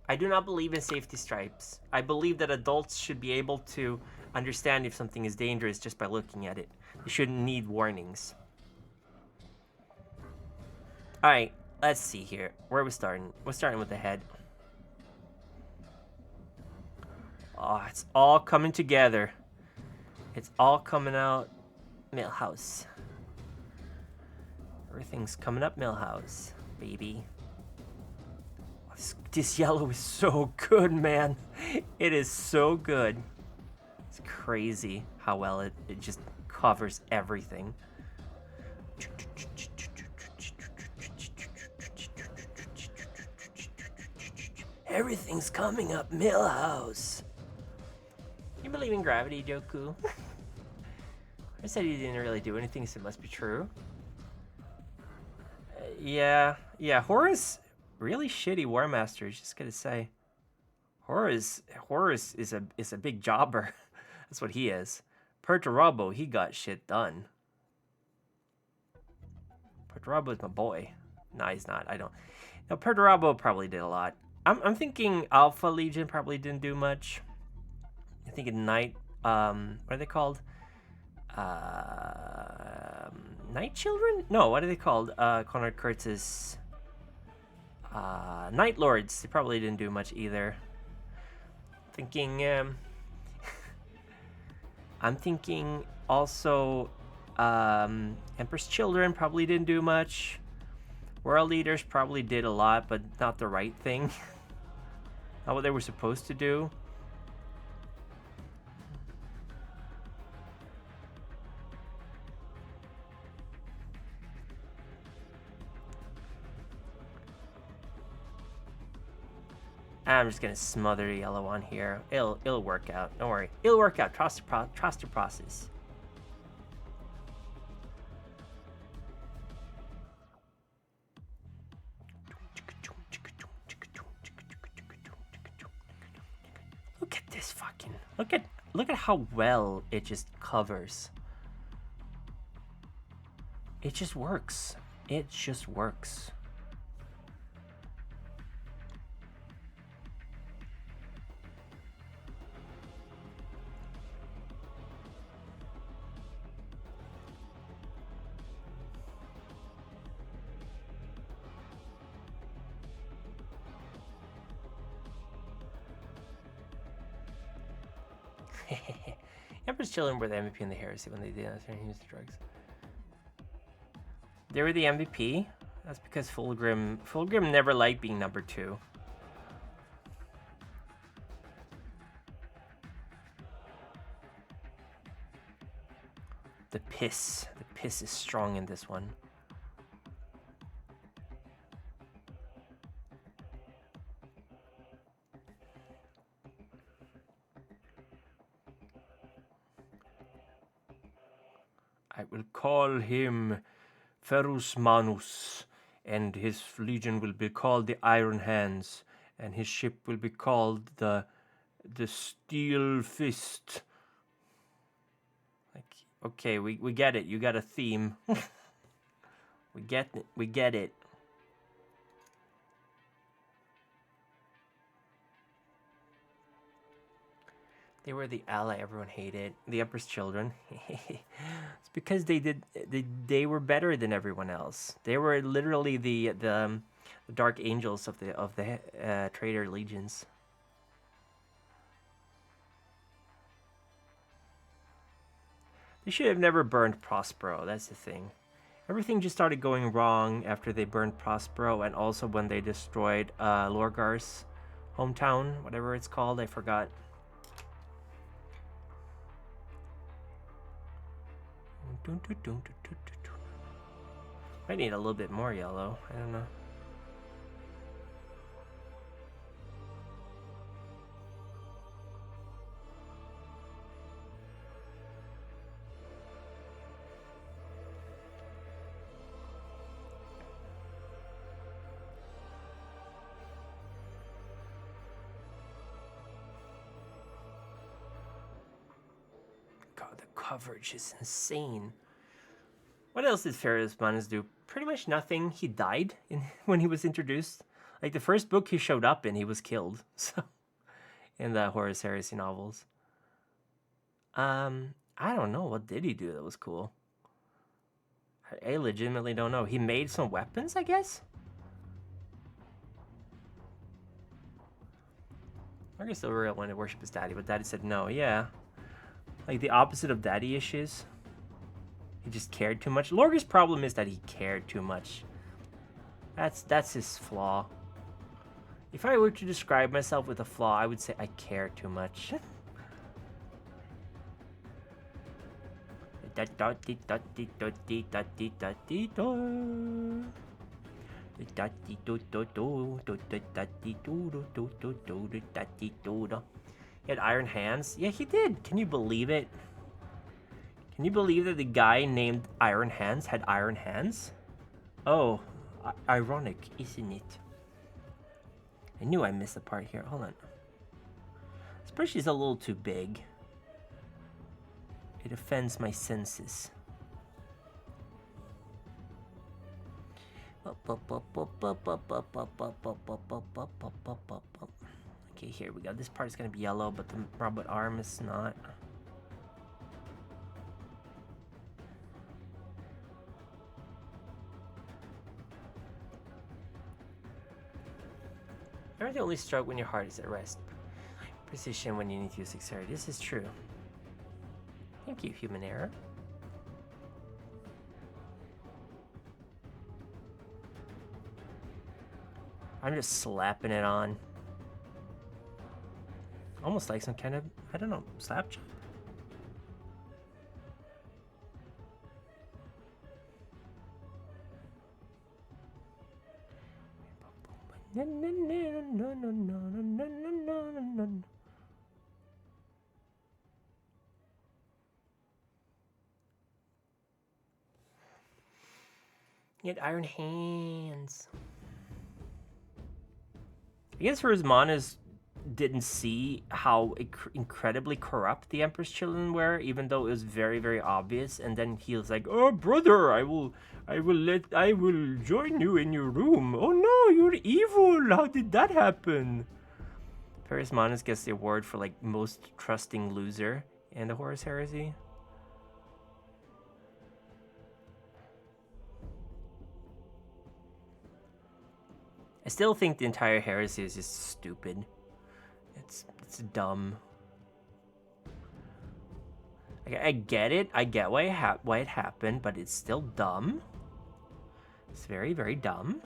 I do not believe in safety stripes. I believe that adults should be able to understand if something is dangerous just by looking at it. They shouldn't need warnings. Alright, let's see here. Where are we starting? We're starting with the head. Oh, it's all coming together. It's all coming out. Millhouse. Everything's coming up Millhouse, baby. This yellow is so good, man. It is so good. It's crazy how well it just covers everything. Everything's coming up Millhouse. You believe in gravity, Joku? I said he didn't really do anything, so it must be true. Yeah, Horus, really shitty War Master. Just gonna say, Horus is a big jobber. That's what he is. Perturabo, he got shit done. Perturabo is my boy. No, he's not. I don't. No, Perturabo probably did a lot. I'm thinking Alpha Legion probably didn't do much. I think Night. What are they called? Night Children? No, what are they called? Conrad Kurtz's Night Lords. They probably didn't do much either. Thinking I'm thinking also Emperor's Children probably didn't do much. World Leaders probably did a lot, but not the right thing. Not what they were supposed to do. I'm just gonna smother the yellow on here. It'll work out. Don't worry. It'll work out. Trust the process. Look at this fucking. Look at how well it just covers. It just works. It just works. Emperor's Children were the MVP in the Heresy when they did use the drugs. They were the MVP? That's because Fulgrim never liked being number 2. The piss is strong in this one. I will call him Ferus Manus, and his legion will be called the Iron Hands, and his ship will be called the Steel Fist. Like, okay, we get it. You got a theme. We get it. They were the ally everyone hated. The Emperor's children. It's because they were better than everyone else. They were literally the dark angels of the traitor legions. They should have never burned Prospero. That's the thing. Everything just started going wrong after they burned Prospero, and also when they destroyed Lorgar's hometown, whatever it's called. I forgot. Might need a little bit more yellow. I don't know. God, the coverage is insane. What else did Ferus Manus do? Pretty much nothing. He died when he was introduced. Like the first book he showed up in, he was killed. So, in the Horus Heresy novels. I don't know. What did he do that was cool? I legitimately don't know. He made some weapons, I guess? Marcus still really wanted to worship his daddy, but daddy said no. Yeah. Like the opposite of daddy issues. He just cared too much. Lorgar's problem is that he cared too much. That's his flaw. If I were to describe myself with a flaw, I would say I care too much. He had iron hands? Yeah, he did. Can you believe it? Can you believe that the guy named Iron Hands had iron hands? Oh, ironic, isn't it? I knew I missed a part here. Hold on. This is a little too big. It offends my senses. Okay, here we go. This part is gonna be yellow, but the robot arm is not. Everything only stroke when your heart is at rest. Precision when you need to use dexterity. This is true. Thank you, human error. I'm just slapping it on. Almost like some kind of, I don't know, slap job. He had iron hands. I guess Rosmanas didn't see how incredibly corrupt the Emperor's children were, even though it was very, very obvious. And then he was like, "Oh, brother, I will join you in your room. Oh no, you're evil. How did that happen?" Ferus Manus gets the award for like most trusting loser in the Horus Heresy. I still think the entire heresy is just stupid. It's dumb. I get it. I get why it happened, but it's still dumb. It's very, very dumb.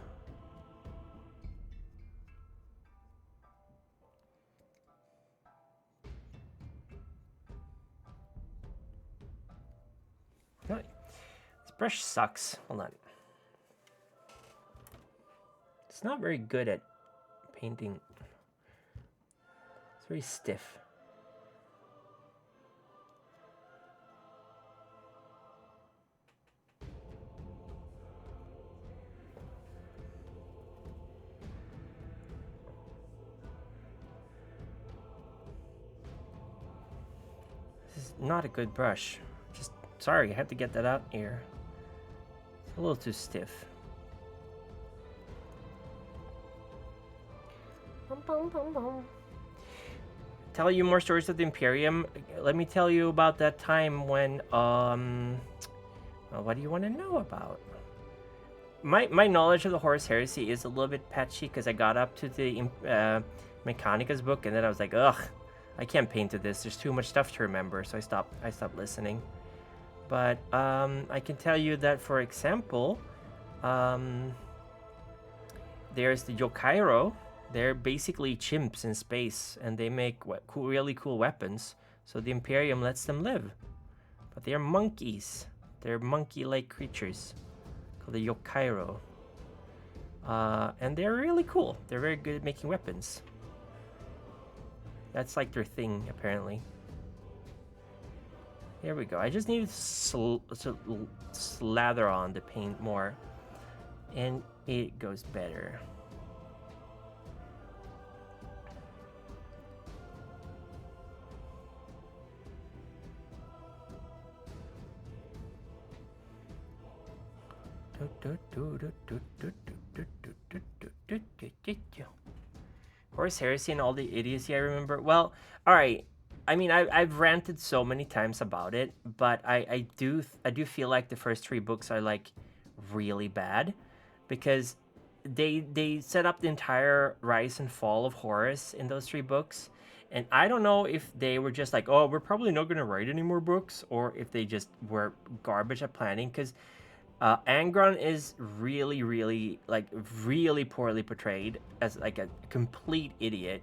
No, this brush sucks. Hold on. It's not very good at painting. It's very stiff. This is not a good brush. Just sorry, I had to get that out here. It's a little too stiff. Tell you more stories of the Imperium. Let me tell you about that time when well, what do you want to know about? My knowledge of the Horus Heresy is a little bit patchy because I got up to the Mechanicus book and then I was like, ugh, I can't paint to this. There's too much stuff to remember, so I stopped listening. But I can tell you that, for example, there's the Yokairo. They're basically chimps in space, and they make really cool weapons. So the Imperium lets them live. But they're monkeys. They're monkey-like creatures called the Yokairo. And they're really cool. They're very good at making weapons. That's like their thing, apparently. Here we go. I just need to slather on the paint more, and it goes better. Horus Heresy and all the idiocy I remember. Well, all right. I mean, I've ranted so many times about it, but I do feel like the first 3 books are like really bad, because they set up the entire rise and fall of Horus in those 3 books, and I don't know if they were just like, oh, we're probably not going to write any more books, or if they just were garbage at planning, because Angron is really, really, like, really poorly portrayed as like a complete idiot.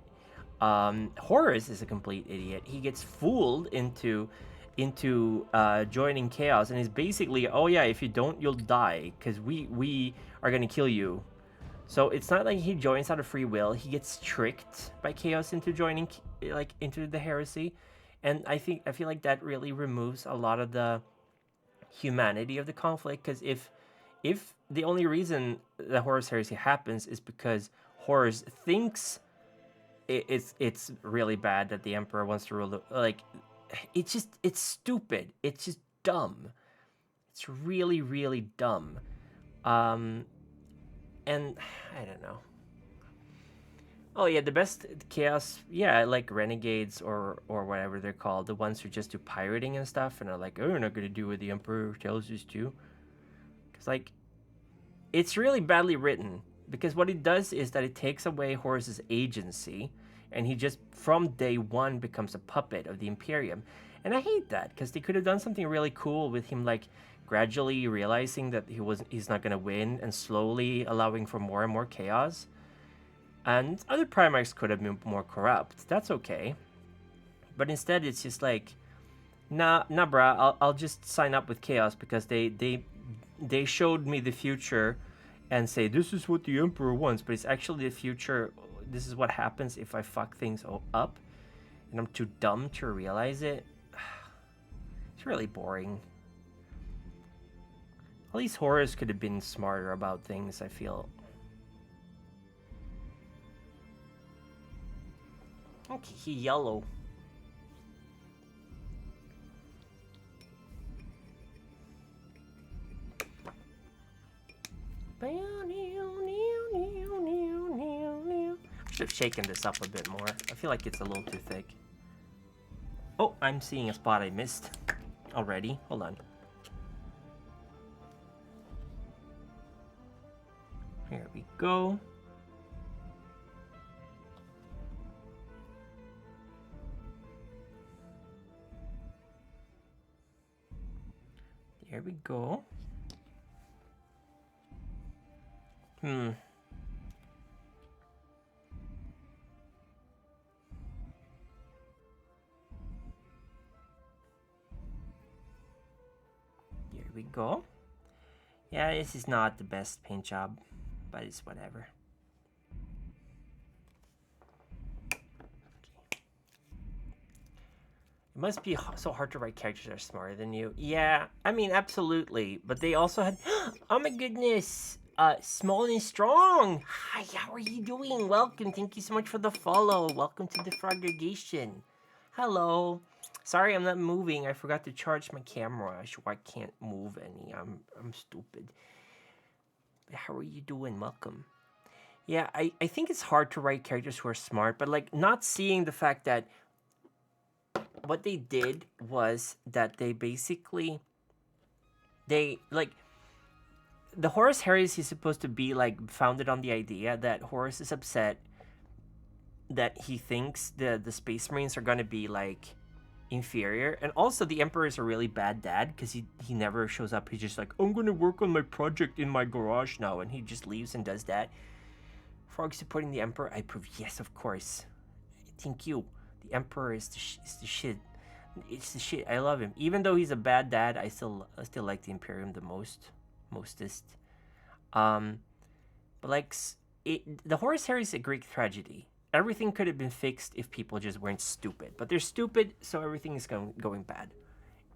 Horus is a complete idiot. He gets fooled into joining Chaos, and is basically, oh yeah, if you don't, you'll die, because we are gonna kill you. So it's not like he joins out of free will. He gets tricked by Chaos into joining, like, into the heresy, and I feel like that really removes a lot of the humanity of the conflict, because if the only reason the Horus Heresy happens is because Horus thinks it's really bad that the Emperor wants to rule the, like, it's stupid. It's just dumb. It's really, really dumb. And I don't know. Oh yeah, the best Chaos, yeah, like renegades or whatever they're called, the ones who just do pirating and stuff and are like, oh, we're not gonna do what the Emperor tells us to. Because, like, it's really badly written, because what it does is that it takes away Horus's agency, and he just from day one becomes a puppet of the Imperium. And I hate that, because they could have done something really cool with him, like gradually realizing that he's not gonna win, and slowly allowing for more and more chaos. And other Primarchs could have been more corrupt. That's okay. But instead, it's just like, nah, bruh. I'll just sign up with Chaos because they showed me the future, and say this is what the Emperor wants. But it's actually the future. This is what happens if I fuck things up, and I'm too dumb to realize it. It's really boring. At least Horus could have been smarter about things, I feel. Okay, he yellow. I should have shaken this up a bit more. I feel like it's a little too thick. Oh, I'm seeing a spot I missed already. Hold on. Here we go. There we go. Hmm. Here we go. Yeah, this is not the best paint job, but it's whatever. It must be so hard to write characters that are smarter than you. Yeah, I mean, absolutely. But they also had, oh my goodness, Small and Strong. Hi, how are you doing? Welcome. Thank you so much for the follow. Welcome to the Frogregation. Hello. Sorry, I'm not moving. I forgot to charge my camera. So I can't move any. I'm stupid. How are you doing? Welcome. Yeah, I think it's hard to write characters who are smart, but like not seeing the fact that what they did was that they basically they like the Horus Heresy is supposed to be like founded on the idea that Horus is upset that he thinks the Space Marines are gonna be like inferior, and also the Emperor is a really bad dad because he never shows up. He's just like, I'm gonna work on my project in my garage now, and he just leaves and does that. Frog supporting the Emperor, I approve. Yes, of course. Thank you. The Emperor is the shit. It's the shit. I love him. Even though he's a bad dad, I still like the Imperium the mostest. But like the Horus Heresy is a Greek tragedy. Everything could have been fixed if people just weren't stupid. But they're stupid, so everything is going bad.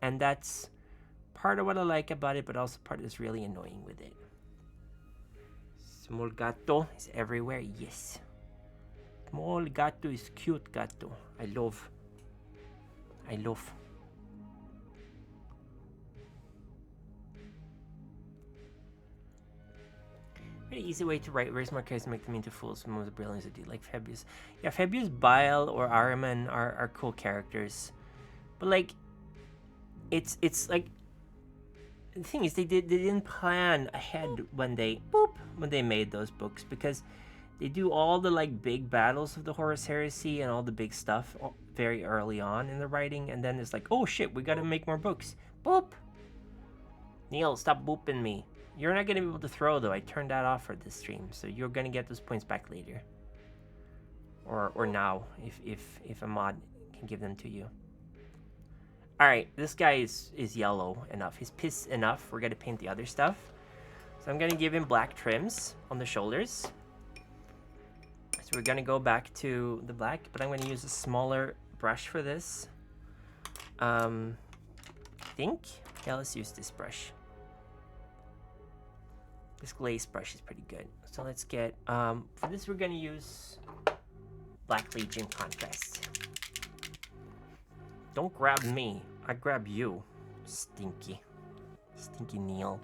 And that's part of what I like about it, but also part that's really annoying with it. Small gato is everywhere, yes. Small gato is cute gato. I love. Very easy way to write raise more characters, make them into fools. Some of the brilliance do, like Fabius. Yeah, Fabius, Bile, or Ahriman are cool characters, but like, it's like the thing is they didn't plan ahead when they made those books, because they do all the like big battles of the Horus Heresy and all the big stuff very early on in the writing, and then it's like, oh shit, we gotta make more books. Boop. Neil, stop booping me. You're not gonna be able to throw though. I turned that off for this stream, so you're gonna get those points back later, or now if a mod can give them to you. All right, this guy is yellow enough. He's pissed enough. We're gonna paint the other stuff. So I'm gonna give him black trims on the shoulders. So we're gonna go back to the black, but I'm gonna use a smaller brush for this. I think. Yeah, let's use this brush. This glaze brush is pretty good. So let's get, for this we're gonna use Black Legion Contrast. Don't grab me, I grab you, Stinky Neil.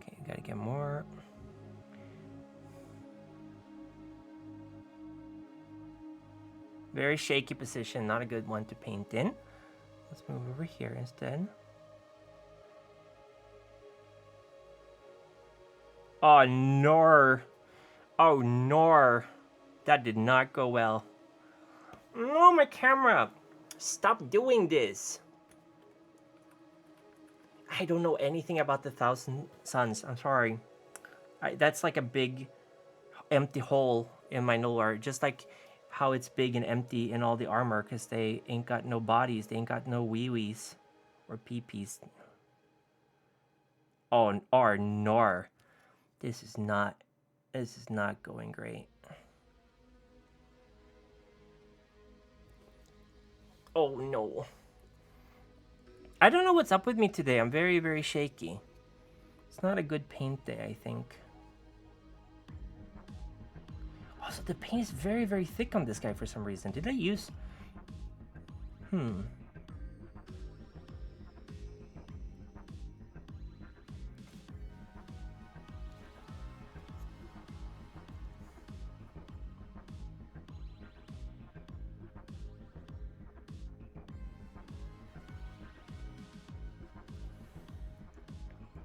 Okay, gotta get more. Very shaky position, not a good one to paint in. Let's move over here instead. Oh, nor. Oh, nor. That did not go well. No, my camera. Stop doing this. I don't know anything about the Thousand Suns. I'm sorry. That's like a big empty hole in my lore. Just like how it's big and empty in all the armor, because they ain't got no bodies. They ain't got no wee-wees or pee-pees. Oh, or nor. This is not going great. Oh no. I don't know what's up with me today. I'm very, very shaky. It's not a good paint day, I think. Also, the paint is very, very thick on this guy for some reason. Did I use...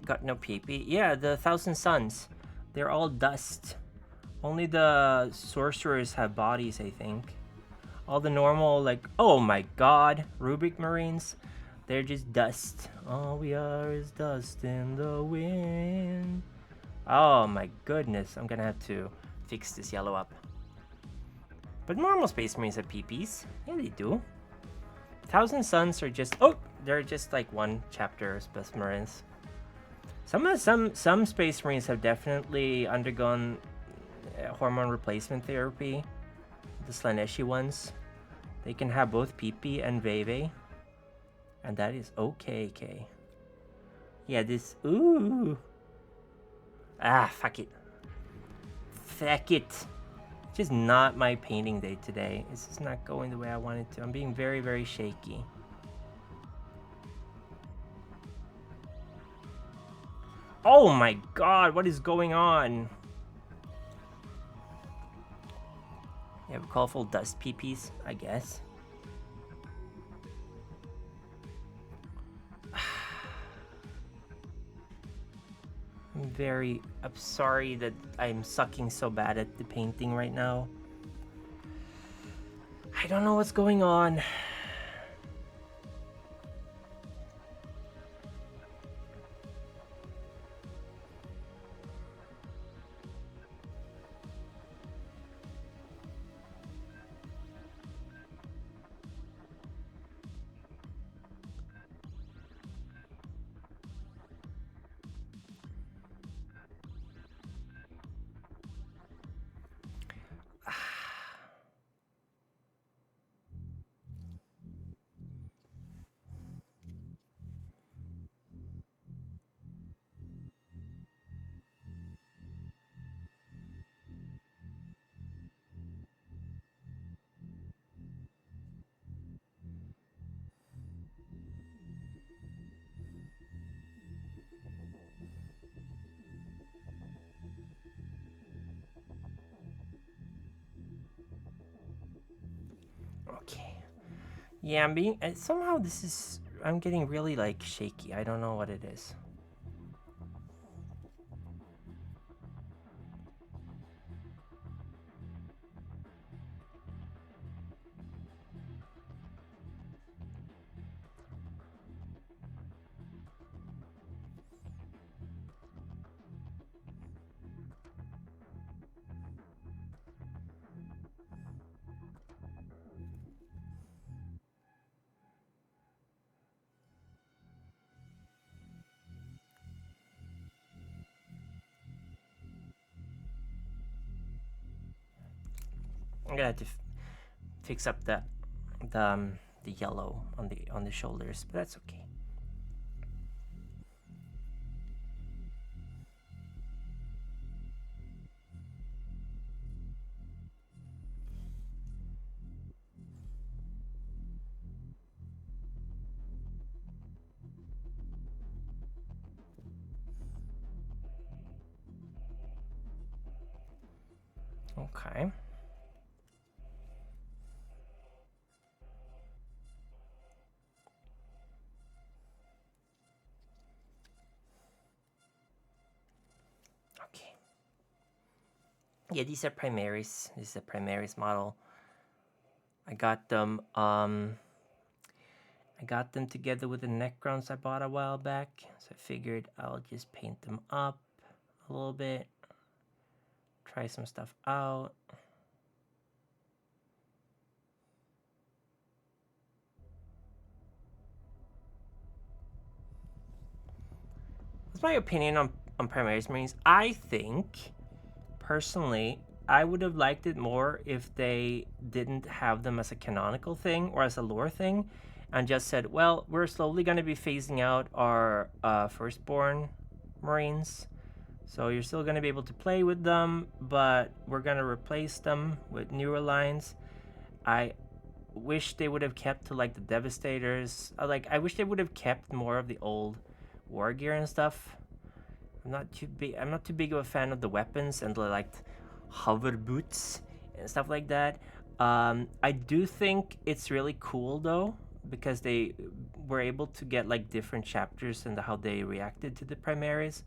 Got no PP. Yeah, the Thousand Suns. They're all dust. Only the sorcerers have bodies, I think. All the normal, like, oh my god, Rubik Marines, they're just dust. All we are is dust in the wind. Oh my goodness, I'm gonna have to fix this yellow up. But normal Space Marines have PPs. Yeah, they do. Thousand Suns are just, oh, they're just like one chapter of Space Marines. Some Space Marines have definitely undergone hormone replacement therapy. The Slaneshi ones. They can have both PP and Veve. And that is okay, K. Yeah, this... Ooh. Ah, fuck it. Fuck it. It's just not my painting day today. It's just not going the way I wanted to. I'm being very, very shaky. Oh my god, what is going on? You have colorful dust PPs, I guess. I'm sorry that I'm sucking so bad at the painting right now. I don't know what's going on. Okay. Yeah, I'm being... somehow this is... I'm getting really, like, shaky. I don't know what it is. I'm gonna have to fix up the yellow on the shoulders, but that's okay. Okay. Okay. Yeah, these are primaries. This is a primaries model. I got them together with the Necrons I bought a while back, so I figured I'll just paint them up a little bit, try some stuff out. That's my opinion on Primaries Marines. I think, personally, I would have liked it more if they didn't have them as a canonical thing or as a lore thing, and just said, well, we're slowly going to be phasing out our firstborn Marines. So you're still going to be able to play with them, but we're going to replace them with newer lines. I wish they would have kept to like the Devastators. I wish they would have kept more of the old war gear and stuff. I'm not too big of a fan of the weapons and the like hover boots and stuff like that. I do think it's really cool though, because they were able to get like different chapters and how they reacted to the primaries.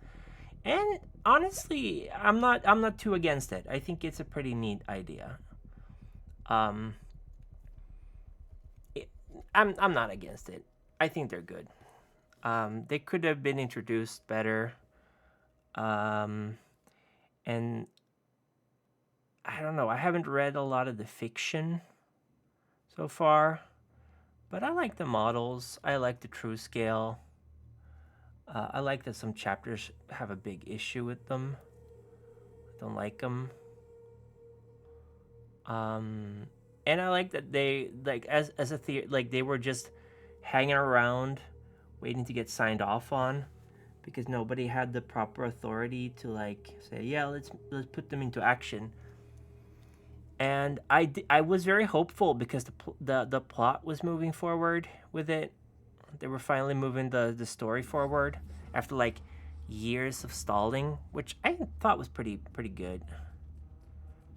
And honestly, I'm not too against it. I think it's a pretty neat idea. Um, it, I'm not against it. I think they're good. They could have been introduced better. Um, and I don't know. I haven't read a lot of the fiction so far, but I like the models. I like the true scale. I like that some chapters have a big issue with them. I don't like them. Um, and I like that they like as a theory, like they were just hanging around, waiting to get signed off on, because nobody had the proper authority to like say, yeah, let's put them into action. And I was very hopeful because the plot was moving forward with it. They were finally moving the story forward after like years of stalling, which I thought was pretty good.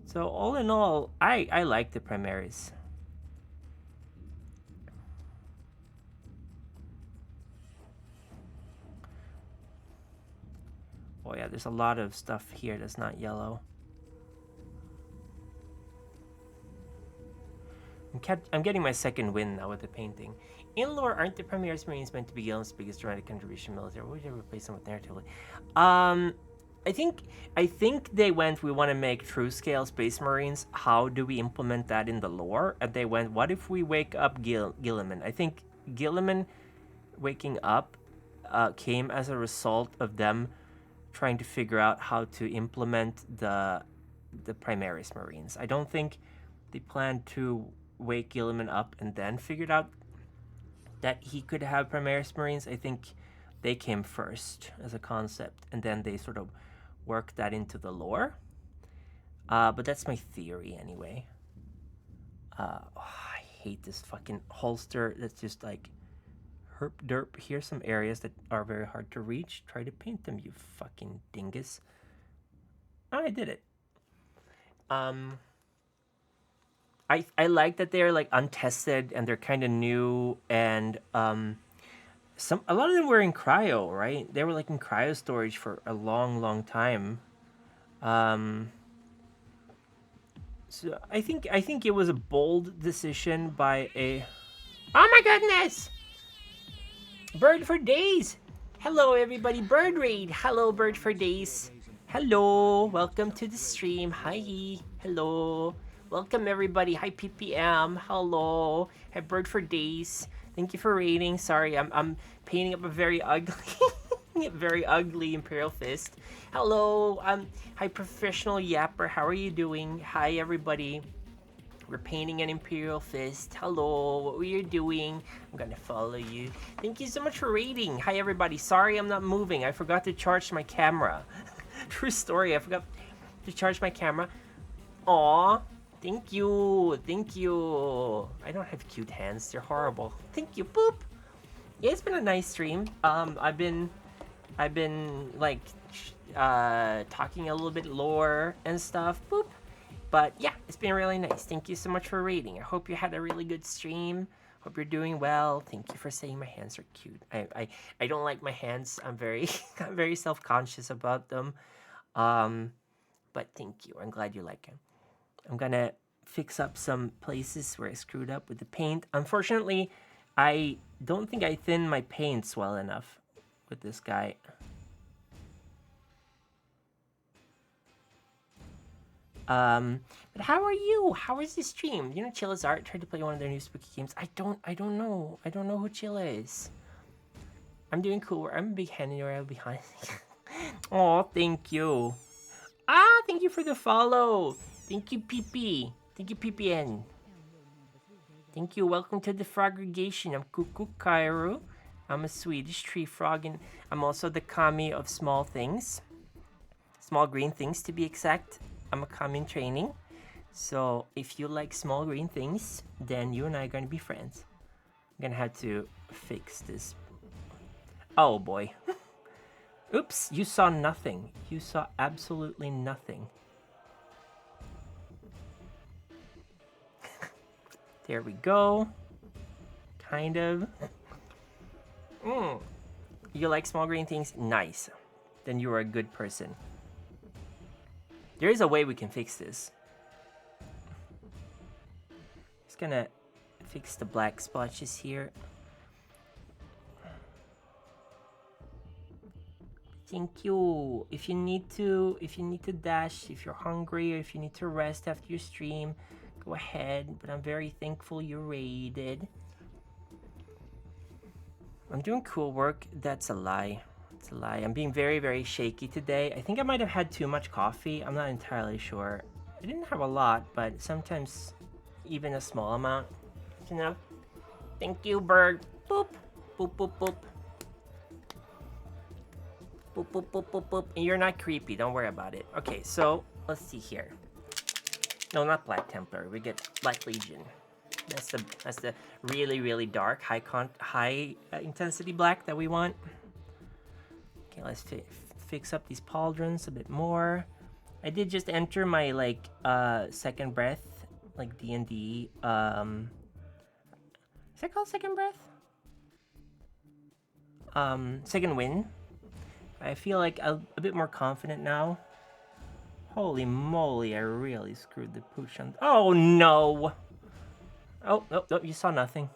So all in all, I like the primaries. Oh yeah, there's a lot of stuff here that's not yellow. I'm getting my second win now with the painting. In lore, aren't the Primaris Marines meant to be Gillen's biggest dramatic contribution military? Would you replace them with narratively? Um, I think I think they went. We want to make true scale Space Marines. How do we implement that in the lore? And they went. What if we wake up Gilliman? I think Gilliman waking up came as a result of them trying to figure out how to implement the Primaris Marines. I don't think they planned to wake Gilliman up and then figured out that he could have Primaris Marines. I think they came first as a concept, and then they sort of worked that into the lore. But that's my theory anyway. I hate this fucking holster that's just like herp derp. Here's some areas that are very hard to reach. Try to paint them, you fucking dingus. Oh, I did it. Um, I like that they're like untested and they're kind of new, and a lot of them were in cryo, right? They were like in cryo storage for a long time. Um, so I think it was a bold decision by a. Oh my goodness! Bird for days. Hello everybody, Bird Raid. Hello Bird for days. Hello, welcome to the stream. Hi, hello. Welcome everybody. Hi PPM. Hello. Hi Bird for days. Thank you for raiding. Sorry, I'm painting up a very ugly, very ugly Imperial Fist. Hello. Hi Professional Yapper. How are you doing? Hi everybody. We're painting an Imperial Fist. Hello, what were you doing? I'm gonna follow you. Thank you so much for raiding. Hi everybody. Sorry I'm not moving. I forgot to charge my camera. True story. I forgot to charge my camera. Aw. Thank you. Thank you. I don't have cute hands. They're horrible. Thank you. Boop. Yeah, it's been a nice stream. I've been like talking a little bit lore and stuff. Boop. But yeah, it's been really nice. Thank you so much for raiding. I hope you had a really good stream. Hope you're doing well. Thank you for saying my hands are cute. I don't like my hands. I'm very I'm very self-conscious about them. Um, but thank you. I'm glad you like them. I'm gonna fix up some places where I screwed up with the paint. Unfortunately, I don't think I thinned my paints well enough with this guy. But how are you? How is the stream? You know, Chilla's Art tried to play one of their new spooky games. I don't know. I don't know who Chilla is. I'm doing cool. I'm a big hand around behind. Oh, thank you. Ah, thank you for the follow. Thank you, PP. Thank you, PPN. Thank you. Welcome to the Frogregation. I'm Kuku Kairu. I'm a Swedish tree frog, and I'm also the kami of small things. Small green things, to be exact. I'm a kami in training. So if you like small green things, then you and I are going to be friends. I'm going to have to fix this. Oh boy. Oops, you saw nothing. You saw absolutely nothing. There we go. Kind of. You like small green things? Nice. then you are a good person. There is a way we can fix this. Just gonna fix the black splotches here. Thank you. If you need to dash, if you're hungry, or if you need to rest after your stream, go ahead. But I'm very thankful you raided. I'm doing cool work. That's a lie. It's a lie. I'm being very, very shaky today. I think I might have had too much coffee. I'm not entirely sure. I didn't have a lot, but sometimes even a small amount is enough. Thank you, bird. Boop. Boop, boop, boop. Boop, boop, boop, boop, boop. And you're not creepy. Don't worry about it. Okay, so let's see here. No, not Black Templar. We get Black Legion. That's the really, really dark, high intensity black that we want. Okay, let's fix up these pauldrons a bit more. I did just enter my like second breath, like D&D. Is that called second breath? Second wind. I feel like I'm a bit more confident now. Holy moly, I really screwed the pooch on. Oh no! Oh, no, no, you saw nothing.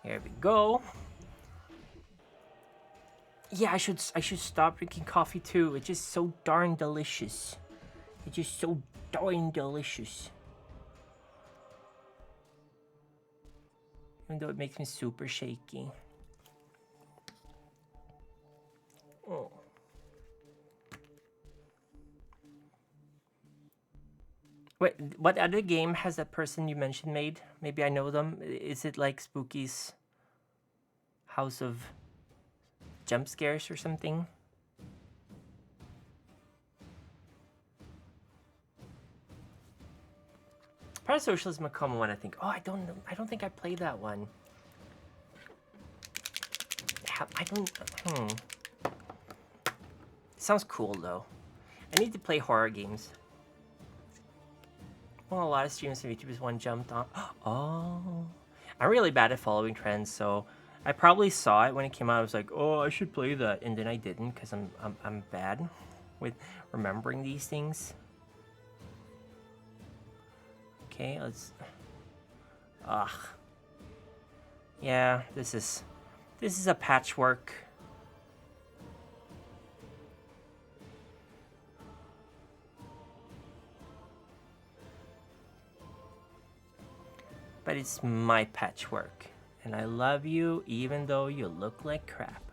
Here we go. Yeah, I should stop drinking coffee too. It's just so darn delicious. It's just so darn delicious. Even though it makes me super shaky. Oh. Wait, what other game has that person you mentioned made? Maybe I know them. Is it like Spooky's House of Jump Scares or something? Parasocial is my common one, I think. Oh, I don't know. I don't think I played that one. I don't. Sounds cool though. I need to play horror games. Well, a lot of streamers and YouTubers one jumped on. Oh, I'm really bad at following trends, so I probably saw it when it came out. I was like, oh, I should play that, and then I didn't because I'm bad with remembering these things. Okay, let's. Ugh. Yeah, this is a patchwork. But it's my patchwork, and I love you even though you look like crap.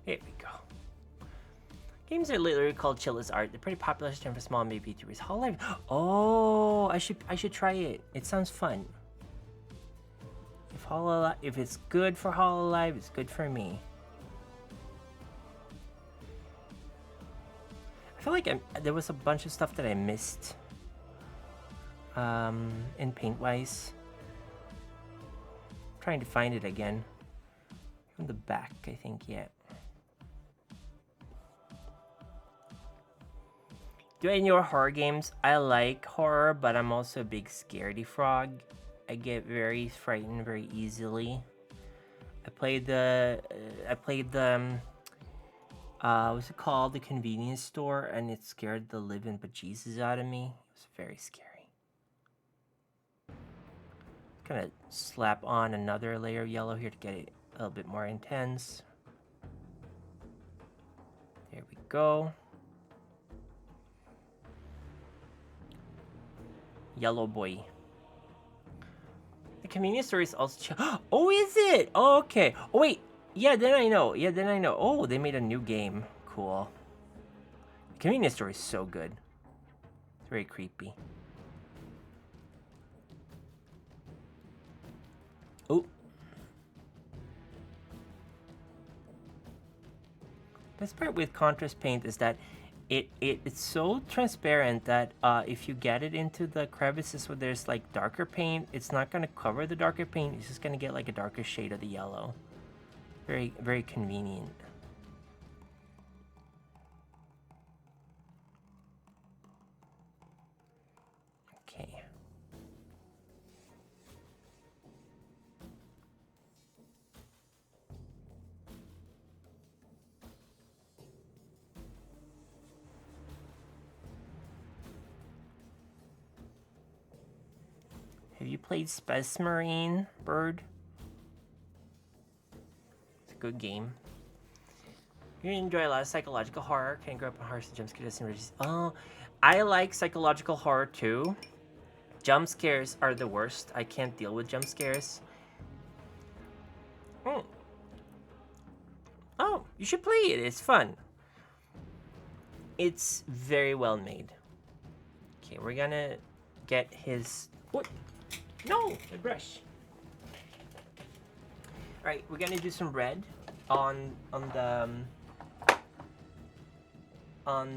Here we go. Games are literally called chill as art. They're pretty popular term for small maybe YouTubers. Hololive. Oh, I should try it. It sounds fun. If it's good for Hololive, it's good for me. I feel like there was a bunch of stuff that I missed in Paintwise. I'm trying to find it again. From the back, I think, yeah. Do I enjoy horror games? I like horror, but I'm also a big scaredy frog. I get very frightened very easily. I played the what's it called? The convenience store, and it scared the living bejesus out of me. It was very scary. Gonna slap on another layer of yellow here to get it a little bit more intense. There we go. Yellow boy. The convenience store is also oh, is it? Oh, okay. Oh, wait. Yeah, then I know. Oh, they made a new game. Cool. The convenience store is so good. It's very creepy. Oh. Best part with contrast paint is that it's so transparent that if you get it into the crevices where there's like darker paint, it's not going to cover the darker paint. It's just going to get like a darker shade of the yellow. Very, very convenient. played Space Marine Bird? It's a good game. You enjoy a lot of psychological horror. Can grow up in horror, jump scares and ridges. Oh, I like psychological horror too. Jump scares are the worst. I can't deal with jump scares. Oh, you should play it. It's fun. It's very well made. Okay, we're gonna get his... What? No, my brush. All right, we're gonna do some red on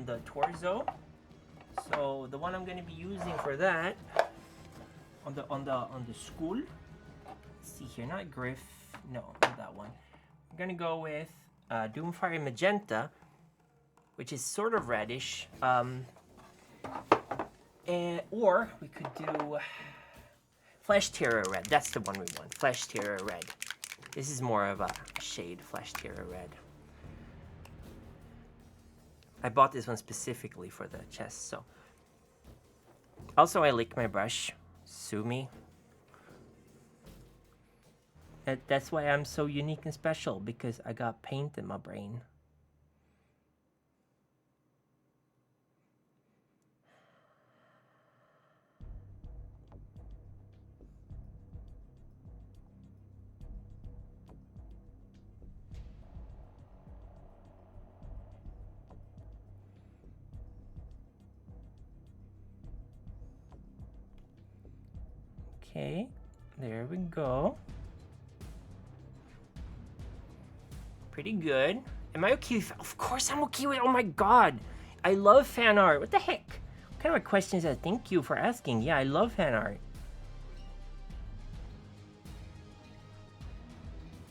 the torso. So the one I'm gonna be using for that on the skull. Let's see here, not Griff. No, not that one. I'm gonna go with Doomfire Magenta, which is sort of reddish. Or we could do Flesh Terror Red. That's the one we want. Flesh Terror Red. This is more of a shade, Flesh Terror Red. I bought this one specifically for the chest, so. Also, I lick my brush. Sue me. That's why I'm so unique and special, because I got paint in my brain. Okay, there we go. Pretty good. Am I okay with... Of course I'm okay with... Oh my god. I love fan art. What the heck? What kind of a question is that? Thank you for asking. Yeah, I love fan art.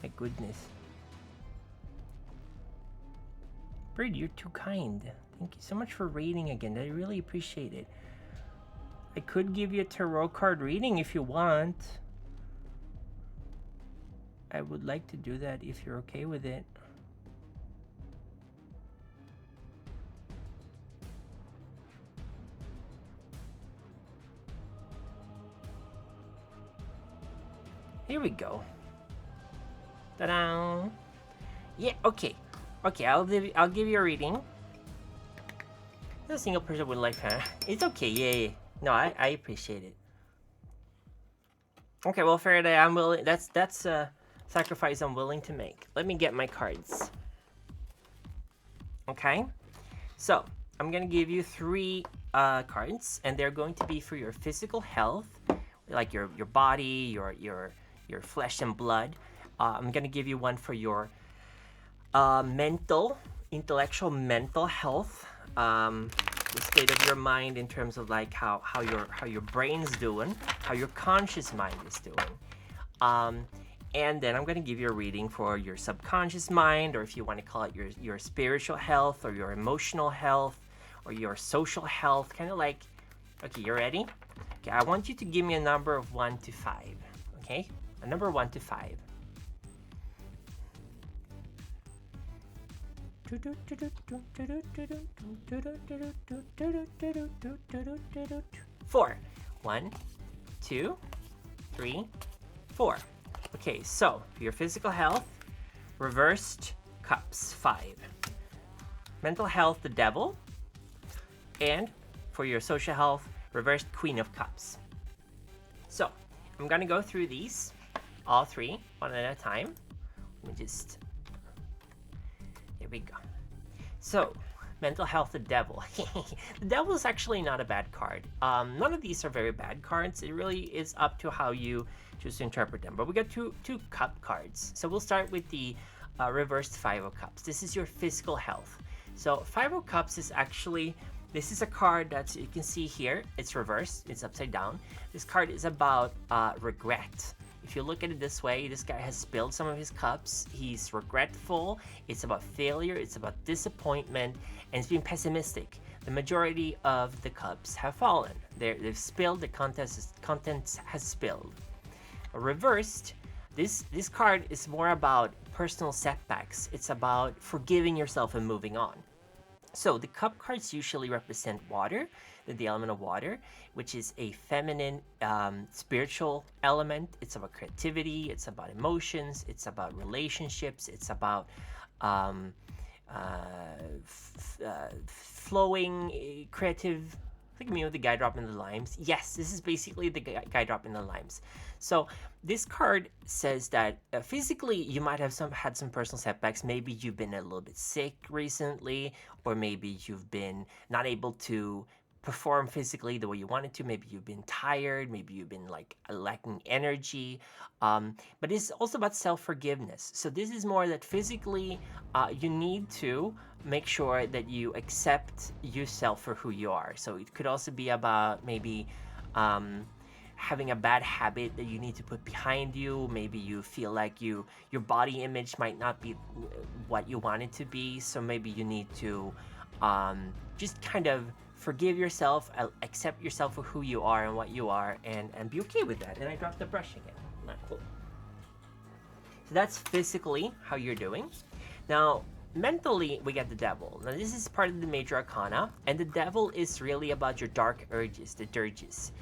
My goodness. Bird, you're too kind. Thank you so much for rating again. I really appreciate it. I could give you a tarot card reading if you want. I would like to do that if you're okay with it. Here we go. Ta-da! Yeah, okay. Okay, I'll give you a reading. A single person would like her. It's okay, yeah. No, I appreciate it. Okay, well, Faraday, I'm willing. That's a sacrifice I'm willing to make. Let me get my cards. Okay, so I'm gonna give you 3 cards, and they're going to be for your physical health, like your body, your flesh and blood. I'm gonna give you one for your intellectual mental health. The state of your mind in terms of like how your brain's doing, how your conscious mind is doing. And then I'm going to give you a reading for your subconscious mind, or if you want to call it your spiritual health, or your emotional health, or your social health, kind of like, okay, you ready? Okay, I want you to give me a number of 1 to 5, okay? A number 1 to 5. 4. 1, 2, 3, 4. Okay, so for your physical health, reversed cups, 5. Mental health, the devil. And for your social health, reversed queen of cups. So I'm gonna go through these, all 3, one at a time. Let me just... There we go. So, mental health, the devil. The devil is actually not a bad card. None of these are very bad cards. It really is up to how you choose to interpret them. But we got two cup cards. So we'll start with the reversed 5 of cups. This is your physical health. So 5 of cups is actually, this is a card that you can see here. It's reversed. It's upside down. This card is about regret. If you look at it this way, this guy has spilled some of his cups. He's regretful. It's about failure. It's about disappointment. And it's being pessimistic. The majority of the cups have fallen. They've spilled. The contents has spilled. Reversed, this card is more about personal setbacks. It's about forgiving yourself and moving on. So the cup cards usually represent water, the element of water, which is a feminine spiritual element. It's about creativity, it's about emotions, it's about relationships, it's about um, flowing, creative. Look at me with the guy dropping the limes. Yes, this is basically the guy dropping the limes. So this card says that physically you might have had some personal setbacks. Maybe you've been a little bit sick recently, or maybe you've been not able to perform physically the way you wanted to. Maybe you've been tired. Maybe you've been like lacking energy. But it's also about self forgiveness. So this is more that physically you need to make sure that you accept yourself for who you are. So it could also be about maybe having a bad habit that you need to put behind you. Maybe you feel like your body image might not be what you want it to be. So maybe you need to just kind of forgive yourself, accept yourself for who you are and what you are, and be okay with that. And I dropped the brush again. Not cool. So that's physically how you're doing. Now, mentally, we get the devil. Now, this is part of the major arcana, and the devil is really about your dark urges, the dirges.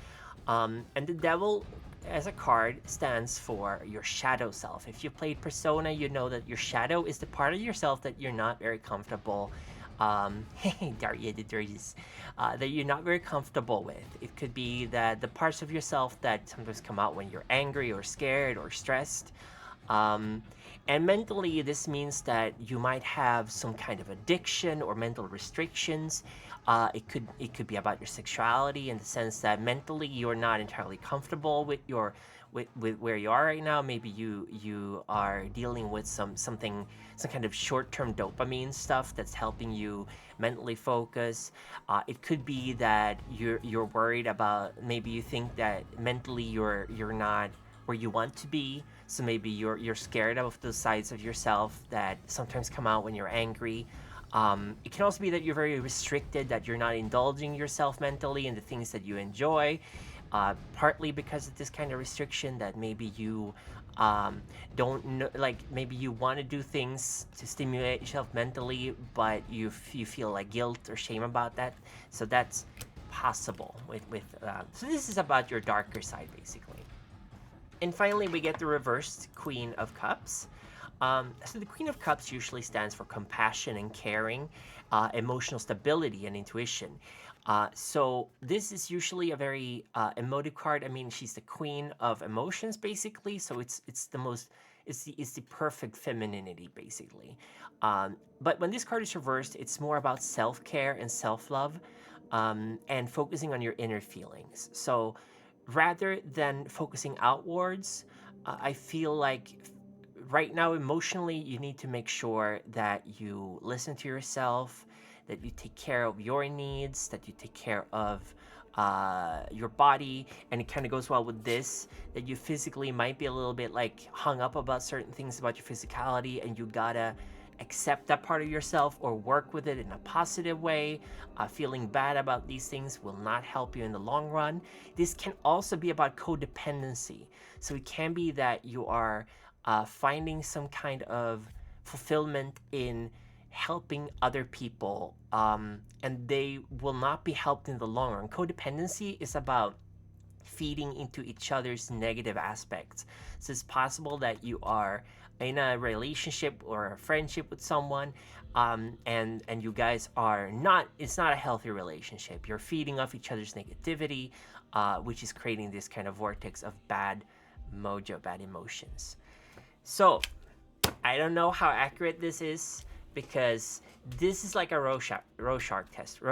And the devil, as a card, stands for your shadow self. If you played Persona, you know that your shadow is the part of yourself that you're not very comfortable. The dirges, that you're not very comfortable with. It could be that the parts of yourself that sometimes come out when you're angry or scared or stressed. Um, and mentally, this means that you might have some kind of addiction or mental restrictions. It could be about your sexuality in the sense that mentally you're not entirely comfortable with with where you are right now. Maybe you are dealing with some kind of short-term dopamine stuff that's helping you mentally focus. It could be that you're worried about, maybe you think that mentally you're not where you want to be, so maybe you're scared of those sides of yourself that sometimes come out when you're angry. It can also be that you're very restricted, that you're not indulging yourself mentally in the things that you enjoy, partly because of this kind of restriction, that maybe you don't know, like maybe you want to do things to stimulate yourself mentally, but you feel like guilt or shame about that. So that's possible so this is about your darker side, basically. And finally, we get the reversed Queen of Cups. So the Queen of Cups usually stands for compassion and caring, emotional stability and intuition. So this is usually a very emotive card. I mean, she's the queen of emotions, basically. So it's the most it's the perfect femininity, basically. But when this card is reversed, it's more about self care and self love, and focusing on your inner feelings. So rather than focusing outwards, I feel like right now emotionally you need to make sure that you listen to yourself, that you take care of your needs, that you take care of your body. And it kind of goes well with this, that you physically might be a little bit like hung up about certain things about your physicality, and you gotta accept that part of yourself or work with it in a positive way. Feeling bad about these things will not help you in the long run. This can also be about codependency. So it can be that you are finding some kind of fulfillment in helping other people, and they will not be helped in the long run. Codependency is about feeding into each other's negative aspects. So it's possible that you are in a relationship or a friendship with someone, and you guys are not. It's not a healthy relationship. You're feeding off each other's negativity, which is creating this kind of vortex of bad mojo, bad emotions. So I don't know how accurate this is, because this is like a Rorschach test,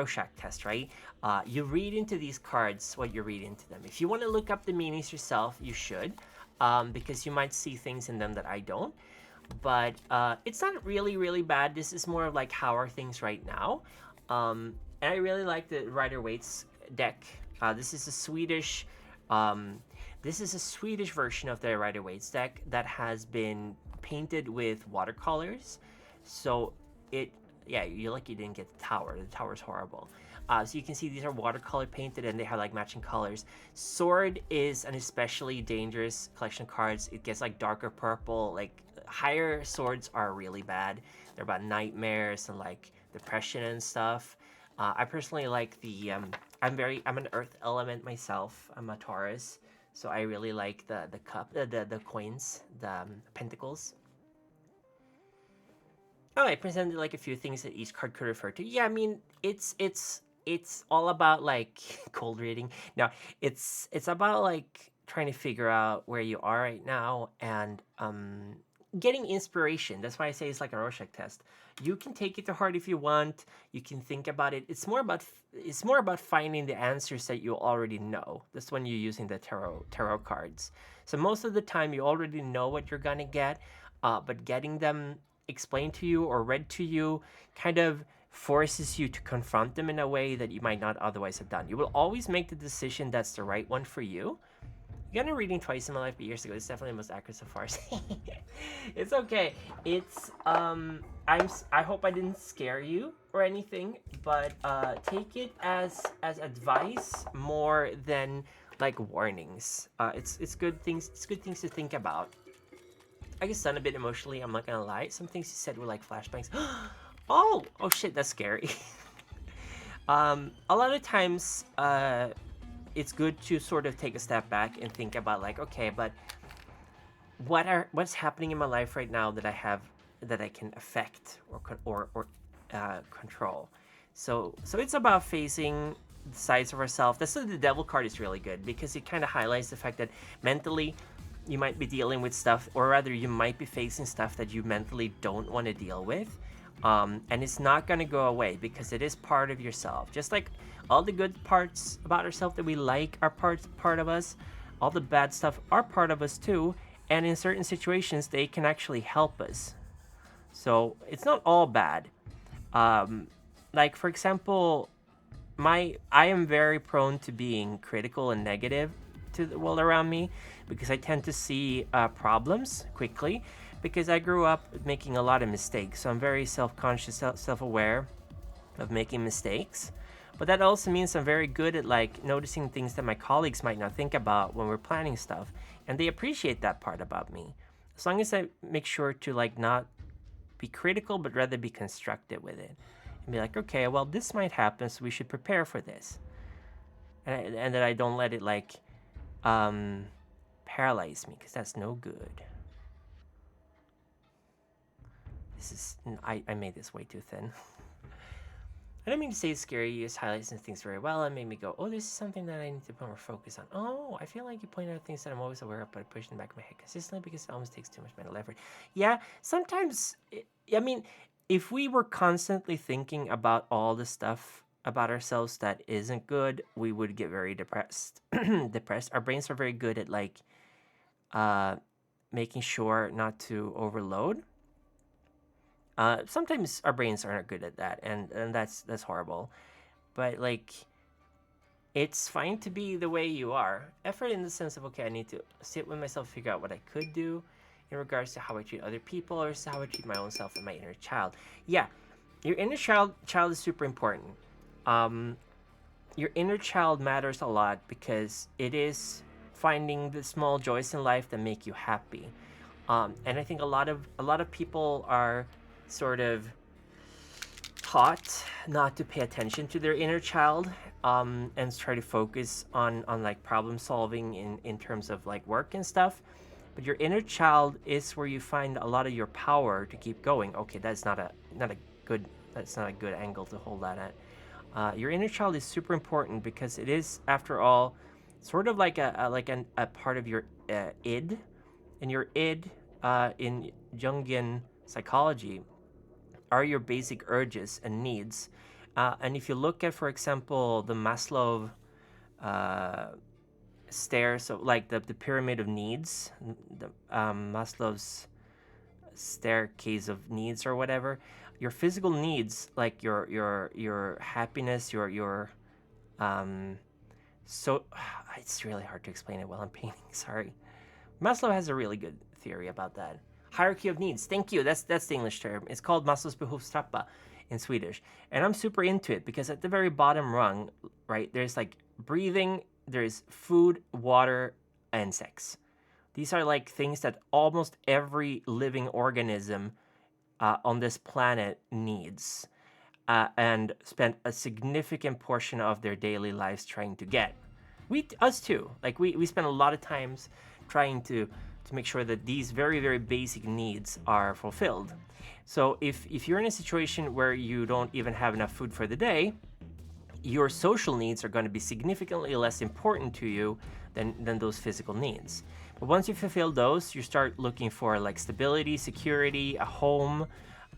right? You read into these cards what you read into them. If you want to look up the meanings yourself, you should, because you might see things in them that I don't. But it's not really bad. This is more of like, how are things right now? And I really like the Rider Waite's deck. This is a Swedish. This is a Swedish version of the Rider Waite's deck that has been painted with watercolors. So yeah, you're lucky you didn't get the tower. The tower's horrible. So you can see these are watercolor painted, and they have like matching colors. Sword is an especially dangerous collection of cards. It gets like darker purple, like higher swords are really bad. They're about nightmares and like depression and stuff. I personally like the I'm an earth element myself. I'm a Taurus, so I really like the cup the coins, the pentacles. Oh, I presented like a few things that each card could refer to. Yeah, I mean it's all about like cold reading. No, it's about like trying to figure out where you are right now and getting inspiration. That's why I say it's like a Rorschach test. You can take it to heart if you want. You can think about it. It's more about finding the answers that you already know. That's when you're using the tarot cards. So most of the time you already know what you're gonna get, but getting them explained to you or read to you kind of forces you to confront them in a way that you might not otherwise have done. You will always make the decision that's the right one for you. I got a reading twice in my life, but years ago. It's definitely the most accurate so far. It's okay. It's I hope I didn't scare you or anything, but take it as advice more than like warnings. It's good things. It's good things to think about. I get stunned a bit emotionally. I'm not gonna lie. Some things you said were like flashbangs. Oh shit, that's scary. A lot of times, it's good to sort of take a step back and think about like, okay, but what's happening in my life right now that I have that I can affect or control. So it's about facing the sides of ourselves. That's why the devil card is really good because it kind of highlights the fact that mentally you might be dealing with stuff, or rather you might be facing stuff that you mentally don't want to deal with. And it's not going to go away because it is part of yourself. Just like all the good parts about ourselves that we like are part of us, all the bad stuff are part of us too. And in certain situations, they can actually help us. So it's not all bad. Um, like for example, I am very prone to being critical and negative to the world around me because I tend to see problems quickly because I grew up making a lot of mistakes. So I'm very self-conscious, self-aware of making mistakes. But that also means I'm very good at like noticing things that my colleagues might not think about when we're planning stuff, and they appreciate that part about me. As long as I make sure to like not be critical but rather be constructive with it and be like, okay, well this might happen, so we should prepare for this, and that I don't let it like um, paralyze me because that's no good. This is I made this way too thin. I don't mean to say it's scary. You just highlight some things very well and made me go, oh, this is something that I need to put more focus on. Oh, I feel like you point out things that I'm always aware of, but I push in the back of my head consistently because it almost takes too much mental effort. Yeah, sometimes, I mean, if we were constantly thinking about all the stuff about ourselves that isn't good, we would get very depressed. Depressed. Our brains are very good at like uh, making sure not to overload. Sometimes our brains aren't good at that, and that's horrible. But like, it's fine to be the way you are. Effort in the sense of okay, I need to sit with myself, figure out what I could do in regards to how I treat other people or how I treat my own self and my inner child. Yeah, your inner child is super important. Um, your inner child matters a lot because it is finding the small joys in life that make you happy. And I think a lot of people are sort of taught not to pay attention to their inner child, and try to focus on like problem solving in terms of like work and stuff. But your inner child is where you find a lot of your power to keep going. Okay, that's not a good angle to hold that at. Your inner child is super important because it is, after all, sort of like a part of your id, and your id in Jungian psychology are your basic urges and needs. And if you look at, for example, the Maslow uh, stairs, so like the pyramid of needs, the Maslow's staircase of needs or whatever, your physical needs, like your happiness, your um, so it's really hard to explain it while I'm painting. Sorry. Maslow has a really good theory about that. Hierarchy of needs. Thank you. That's the English term. It's called Maslow's behovstrappa in Swedish. And I'm super into it because at the very bottom rung, right, there's like breathing, there's food, water, and sex. These are like things that almost every living organism on this planet needs, and spend a significant portion of their daily lives trying to get. Us too. Like we spend a lot of times trying to make sure that these very very basic needs are fulfilled. So if you're in a situation where you don't even have enough food for the day, your social needs are going to be significantly less important to you than those physical needs. But once you fulfill those, you start looking for like stability, security, a home,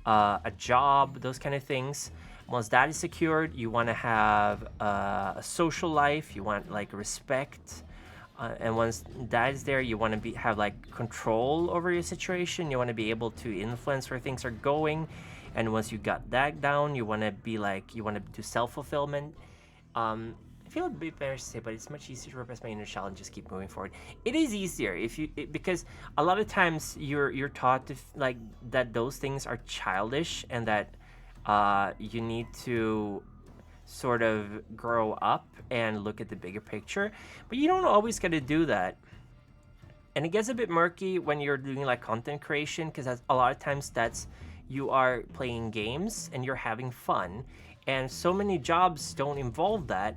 a job, those kind of things. Once that is secured, you want to have a social life. You want like respect, and once that is there, you want to have like control over your situation. You want to be able to influence where things are going, and once you got that down, you want to be like you want to do self-fulfillment. I feel a bit embarrassed to say, but it's much easier to repress my inner child and just keep moving forward. It is easier if because a lot of times you're taught to like that those things are childish and that you need to sort of grow up and look at the bigger picture, but you don't always get to do that. And it gets a bit murky when you're doing like content creation, because a lot of times that's you are playing games and you're having fun, and so many jobs don't involve that.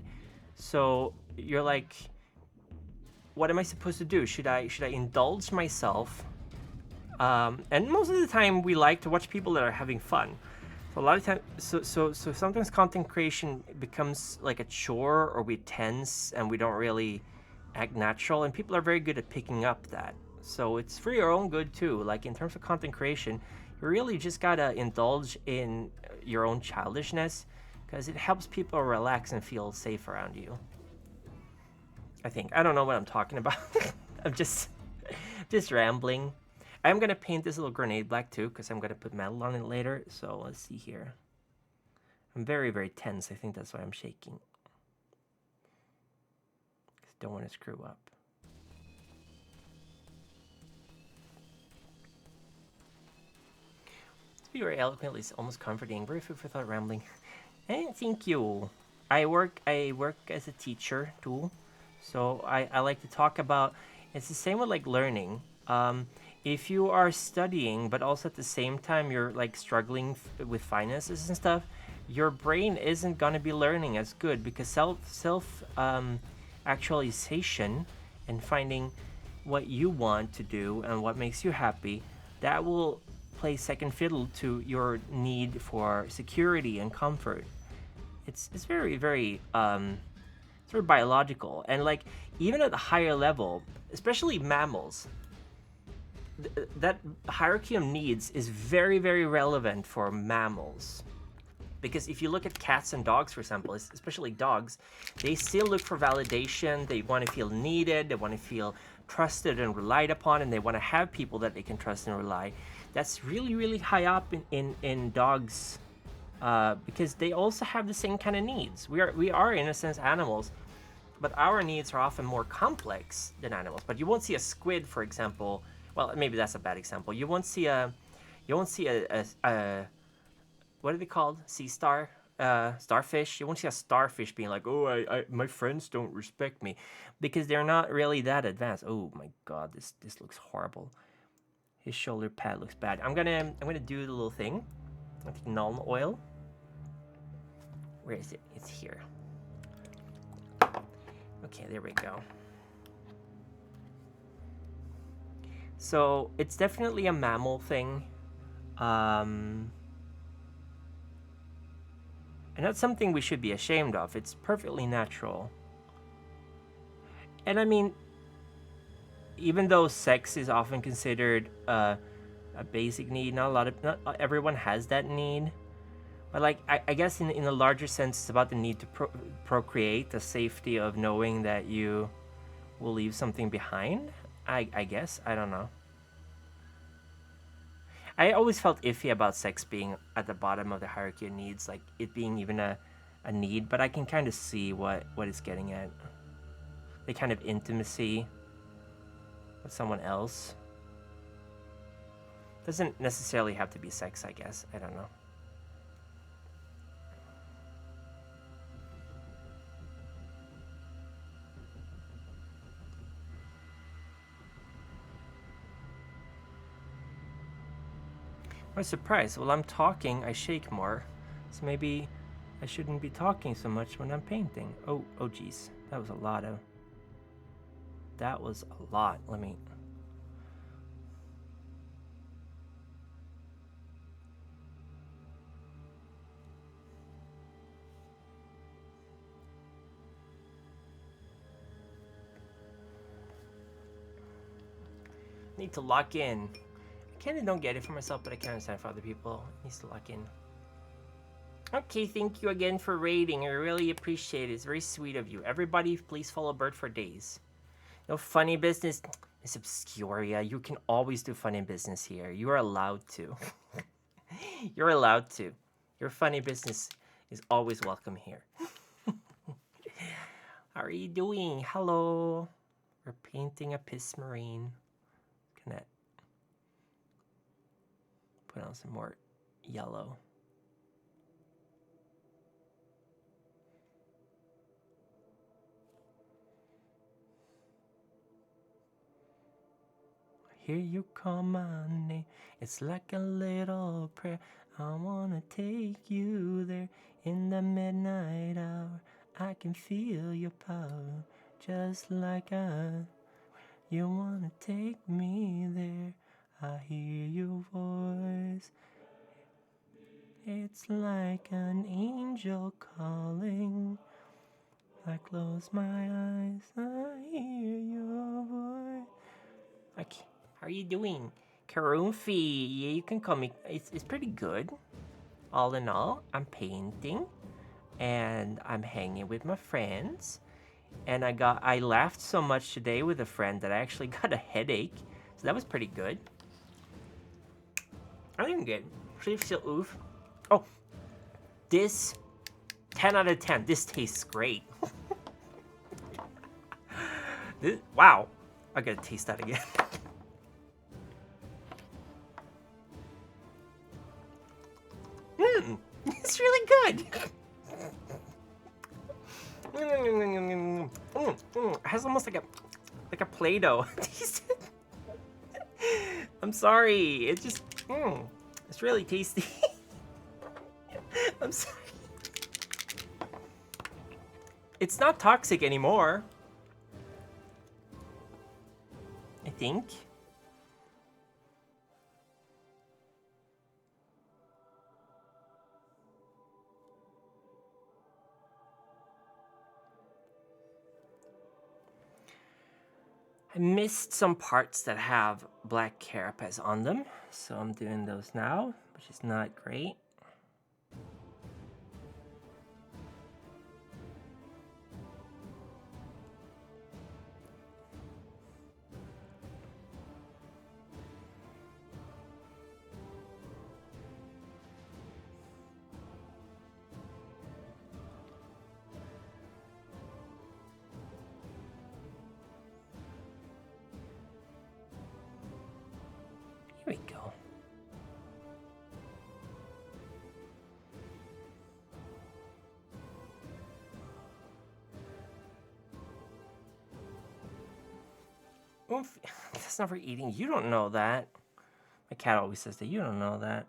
So you're like, what am I supposed to do? Should I indulge myself? And most of the time we like to watch people that are having fun. So a lot of times, so sometimes content creation becomes like a chore, or we tense and we don't really act natural, and people are very good at picking up that. So it's for your own good too. Like in terms of content creation, you really just gotta indulge in your own childishness, because it helps people relax and feel safe around you. I think I don't know what I'm talking about. I'm just rambling. I'm gonna paint this little grenade black too, because I'm gonna put metal on it later. So let's see here. I'm very, very tense. I think that's why I'm shaking. Don't want to screw up. Speak very eloquently, it's almost comforting. Very food for thought rambling. Thank you. I work as a teacher too, so I like to talk about. It's the same with like learning. If you are studying, but also at the same time you're like struggling with finances and stuff, your brain isn't gonna be learning as good, because self actualization and finding what you want to do and what makes you happy, that will play second fiddle to your need for security and comfort. It's very very sort of biological, and like even at the higher level, especially mammals, that hierarchy of needs is very very relevant for mammals. Because if you look at cats and dogs, for example, especially dogs, they still look for validation. They want to feel needed, they want to feel trusted and relied upon, and they want to have people that they can trust and rely. That's really really high up in dogs, because they also have the same kind of needs. We are in a sense animals, but our needs are often more complex than animals. But you won't see a squid, for example. Well, maybe that's a bad example. You won't see a what are they called? Sea star? Starfish. You won't see a starfish being like, "Oh, my friends don't respect me," because they're not really that advanced. Oh my God, this looks horrible. His shoulder pad looks bad. I'm gonna do the little thing. I take null oil. Where is it? It's here. Okay, there we go. So it's definitely a mammal thing. And that's something we should be ashamed of. It's perfectly natural. And I mean, even though sex is often considered a basic need, not everyone has that need. But like, I guess in a larger sense, it's about the need to procreate, the safety of knowing that you will leave something behind. I guess, I don't know. I always felt iffy about sex being at the bottom of the hierarchy of needs, like it being even a need, but I can kind of see what it's getting at. The kind of intimacy with someone else. Doesn't necessarily have to be sex, I guess. I don't know. I'm surprised. While I'm talking, I shake more. So maybe I shouldn't be talking so much when I'm painting. Oh geez. That was a lot. Let me... Need to lock in. I kind of don't get it for myself, but I can understand for other people. Needs to lock in. Okay, thank you again for rating. I really appreciate it. It's very sweet of you. Everybody, please follow Bird for days. No funny business. Miss Obscuria, you can always do funny business here. You are allowed to. You're allowed to. Your funny business is always welcome here. How are you doing? Hello. We're painting a piss marine. Gonna put on some more yellow. Here you come my name. It's like a little prayer. I wanna take you there in the midnight hour. I can feel your power just like you wanna take me there. I hear your voice. It's like an angel calling. I close my eyes, I hear your voice. Okay, how are you doing? Karumfi, yeah, you can call me. It's pretty good. All in all, I'm painting and I'm hanging with my friends. And I laughed so much today with a friend that I actually got a headache. So that was pretty good. I think good. Still oof. Oh, this 10 out of 10. This tastes great. Wow. I gotta taste that again. It's really good. It has almost like a Play-Doh. I'm sorry. It's just it's really tasty. I'm sorry. It's not toxic anymore. I think. I missed some parts that have black carapace on them, so I'm doing those now, which is not great. Here we go. Oof. That's not for eating. You don't know that. My cat always says that. You don't know that.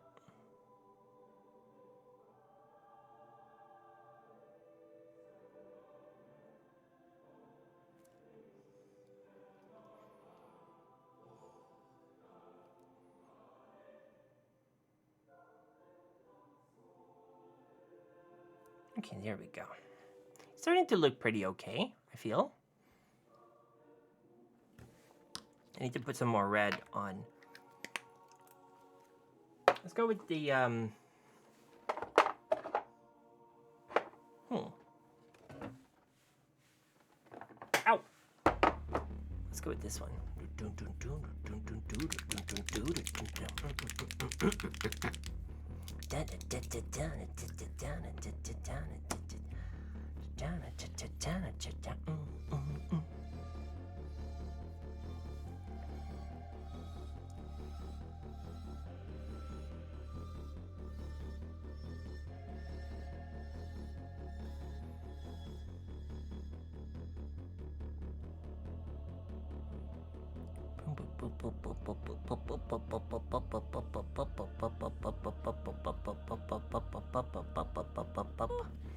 Okay, there we go. Starting to look pretty okay, I feel. I need to put some more red on. Let's go with the Ow! Let's go with this one.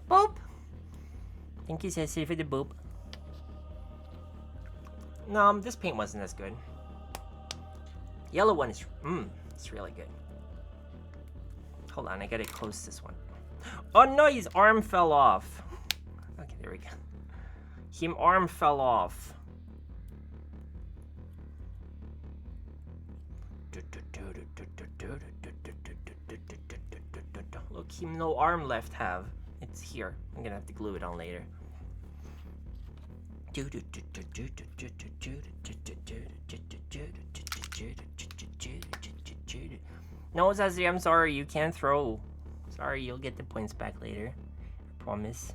Boop. Thank you, Ceci, for the boop. No, this paint wasn't as good. Yellow one is, it's really good. Hold on, I gotta close this one. Oh no, his arm fell off. Okay, there we go. His arm fell off. Look, him no arm left have. It's here. I'm gonna have to glue it on later. No, Zazie, I'm sorry. You can't throw. Sorry, you'll get the points back later. I promise.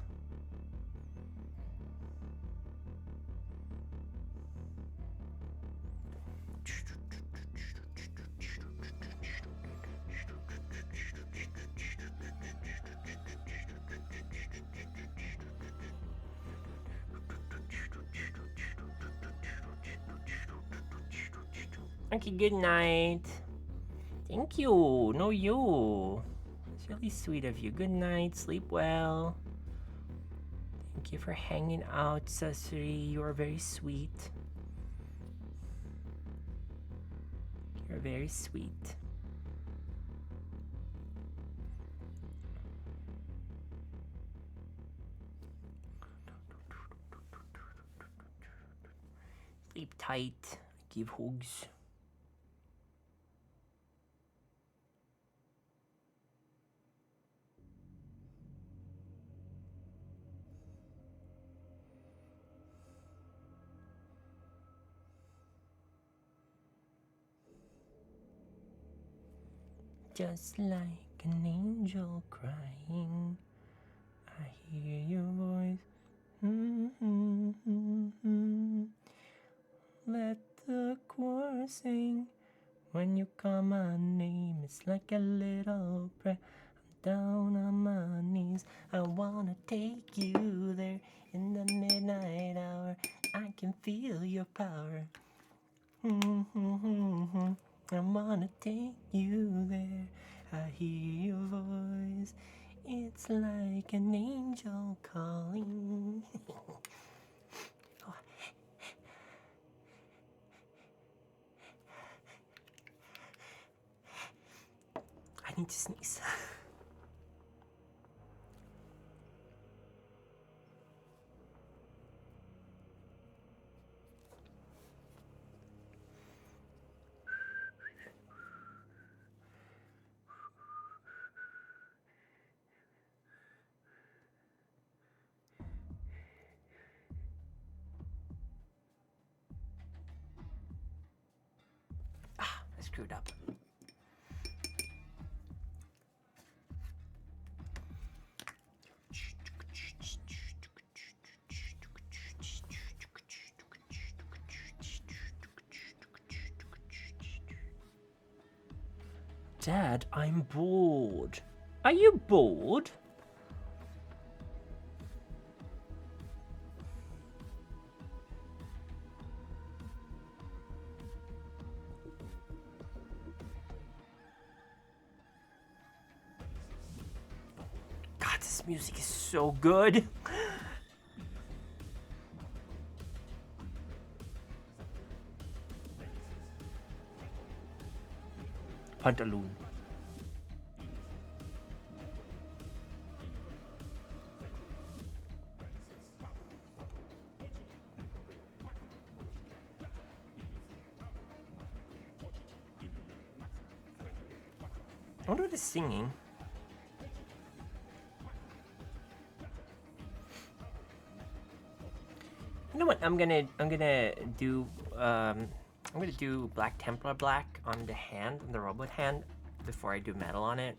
Okay, good night. Thank you. No, you. It's really sweet of you. Good night. Sleep well. Thank you for hanging out, Sasori. You are very sweet. You're very sweet. Sleep tight. Give hugs. Just like an angel crying, I hear your voice. Let the choir sing. When you call my name, it's like a little prayer. I'm down on my knees. I wanna take you there in the midnight hour. I can feel your power. I wanna take you there. I hear your voice. It's like an angel calling. I need to sneeze. I screwed up. Dad, I'm bored. Are you bored? God, this music is so good. Pantaloon. I wonder what is singing. You know what? I'm gonna do Black Templar Black on the hand, on the robot hand, before I do metal on it.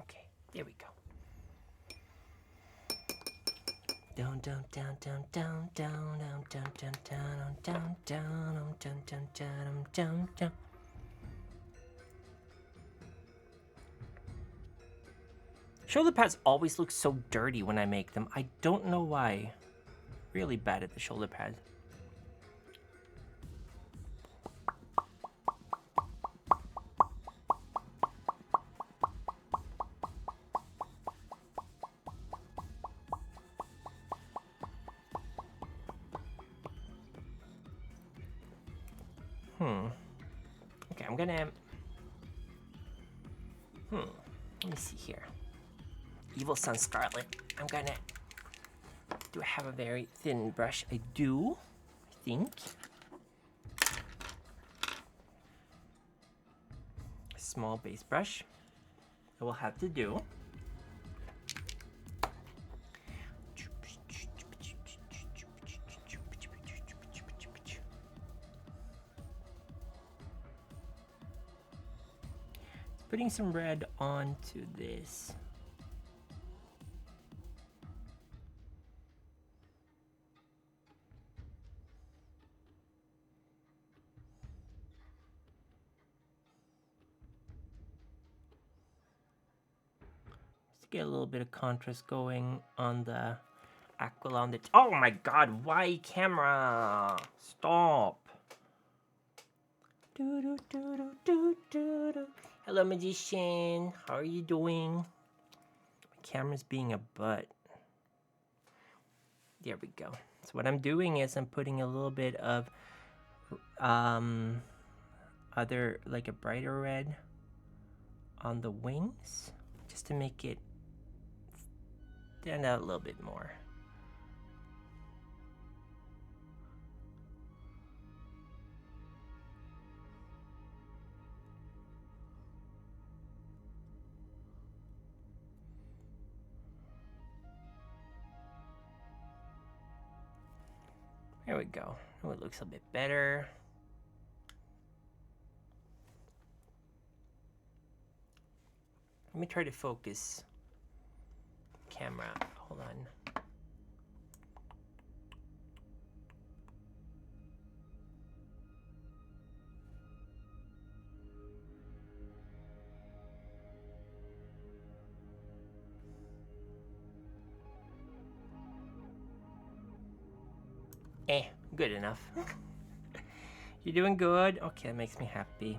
Okay, there we go. Down, down, down, down, down, down, down, down, down, down, down, down, down, down, down, down, down. Shoulder pads always look so dirty when I make them. I don't know why. Really bad at the shoulder pads. Okay, I'm gonna... Let me see here. Evil Sun Scarlet. I'm gonna... Do I have a very thin brush? I do, I think. A small base brush. I will have to do. Putting some red onto this. Just to get a little bit of contrast going on the aqua. Oh my god, why camera? Stop. Hello, magician. How are you doing? My camera's being a butt. There we go. So what I'm doing is I'm putting a little bit of other, like a brighter red on the wings, just to make it stand out a little bit more. There we go. Oh, it looks a bit better. Let me try to focus camera. Hold on. Good enough. You're doing good? Okay, that makes me happy.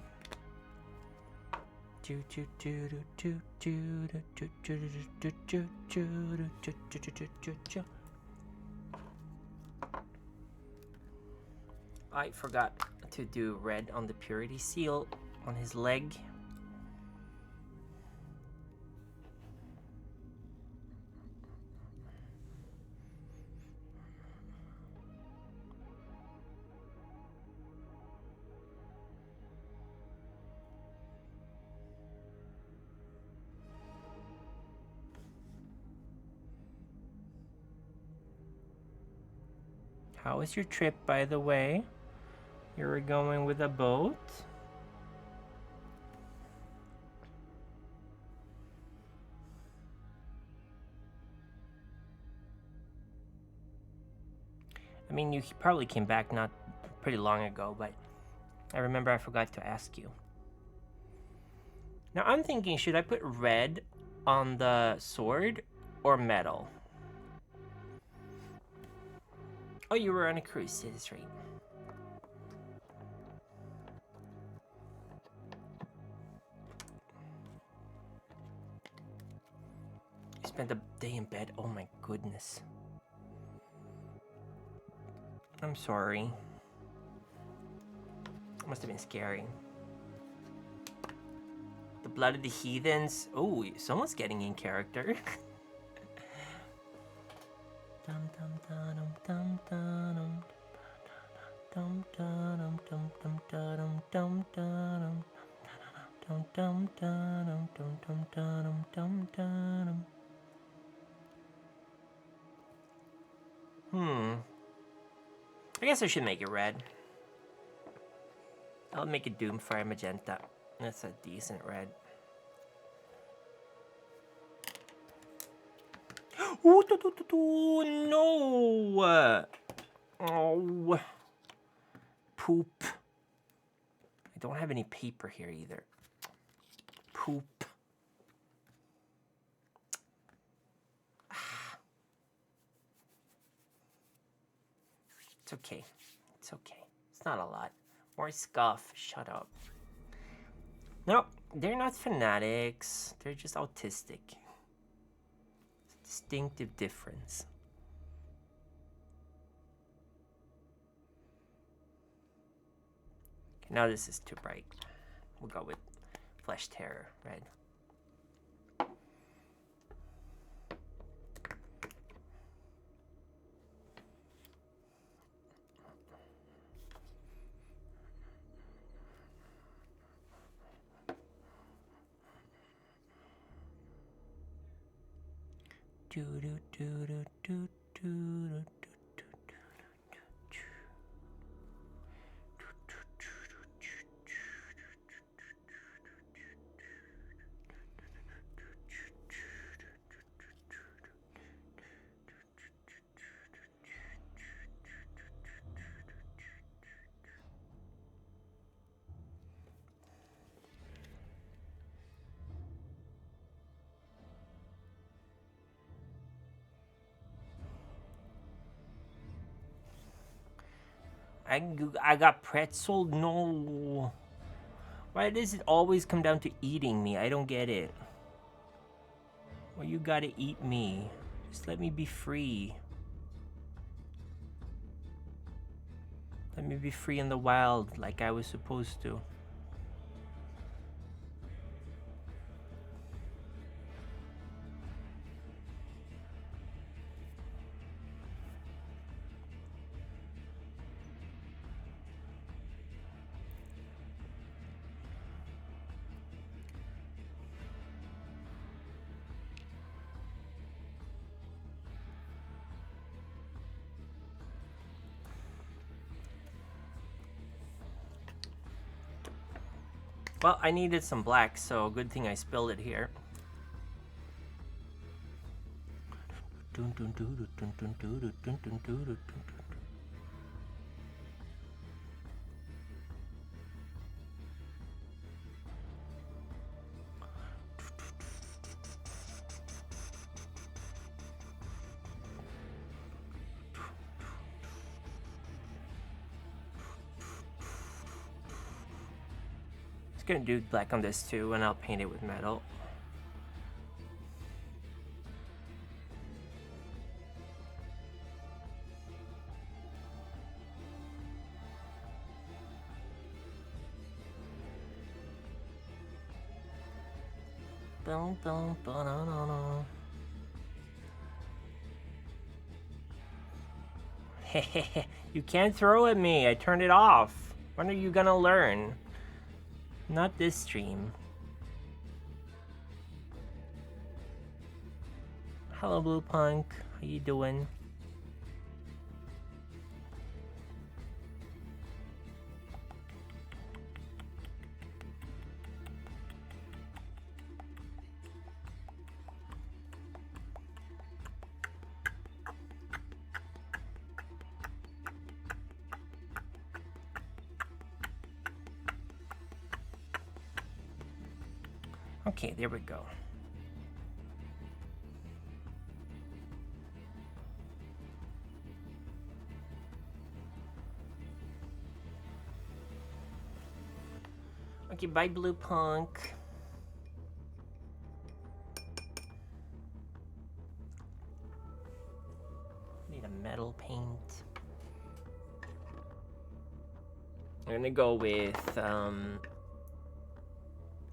I forgot to do red on the purity seal on his leg. How was your trip, by the way? You were going with a boat? I mean, you probably came back not pretty long ago, but I remember I forgot to ask you. Now I'm thinking, should I put red on the sword or metal? Oh, you were on a cruise, that's right. You spent a day in bed? Oh my goodness. I'm sorry. Must have been scary. The blood of the heathens. Oh, someone's getting in character. I guess I should make it red. I'll make it Doomfire magenta. That's a decent red. Ooh, no! Oh. Poop. I don't have any paper here either. Poop. It's okay. It's okay. It's not a lot. More scuff. Shut up. No, they're not fanatics. They're just autistic. It's a distinctive difference. Okay, now this is too bright. We'll go with Flesh Terror red. Do do do do do do do. I got pretzel? No. Why does it always come down to eating me? I don't get it. Well, you gotta eat me. Just let me be free. Let me be free in the wild like I was supposed to. Well, I needed some black, so good thing I spilled it here. Gonna do black on this too, and I'll paint it with metal. You can't throw at me. I turned it off. When are you gonna learn? Not this stream. Hello, Blue Punk. How you doing? Okay, there we go. Okay, bye, blue punk. Need a metal paint. I'm gonna go with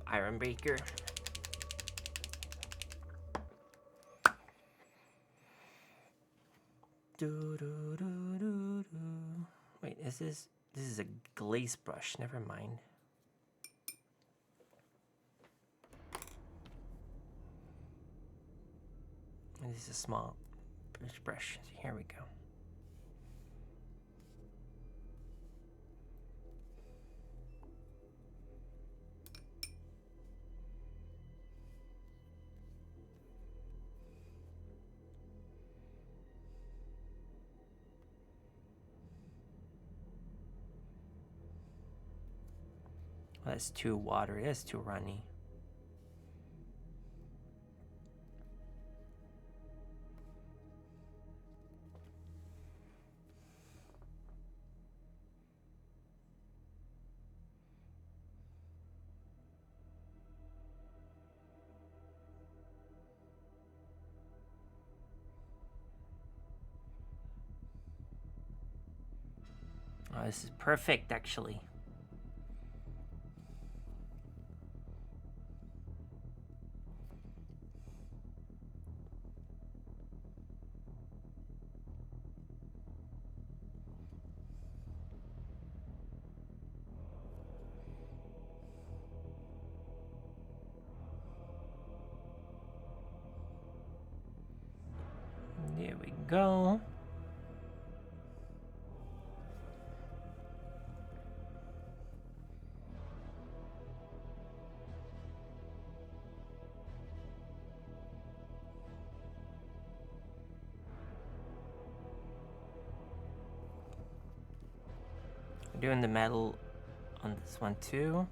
Iron Breaker. Wait, this is a glaze brush. Never mind. And this is a small brush. So here we go. Well, that's too watery. That's too runny. Oh, this is perfect, actually. There we go. We're doing the metal on this one too.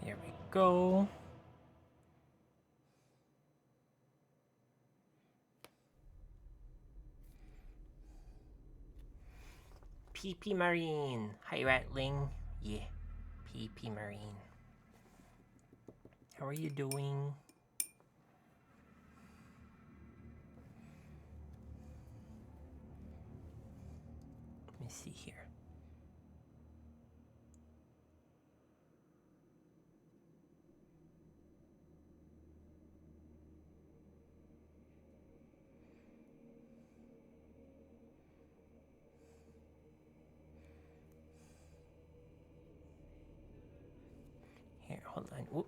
There we go. PP Marine. Hi, Ratling. Yeah, PP Marine. How are you doing? Let me see here. Here, hold on. Whoop.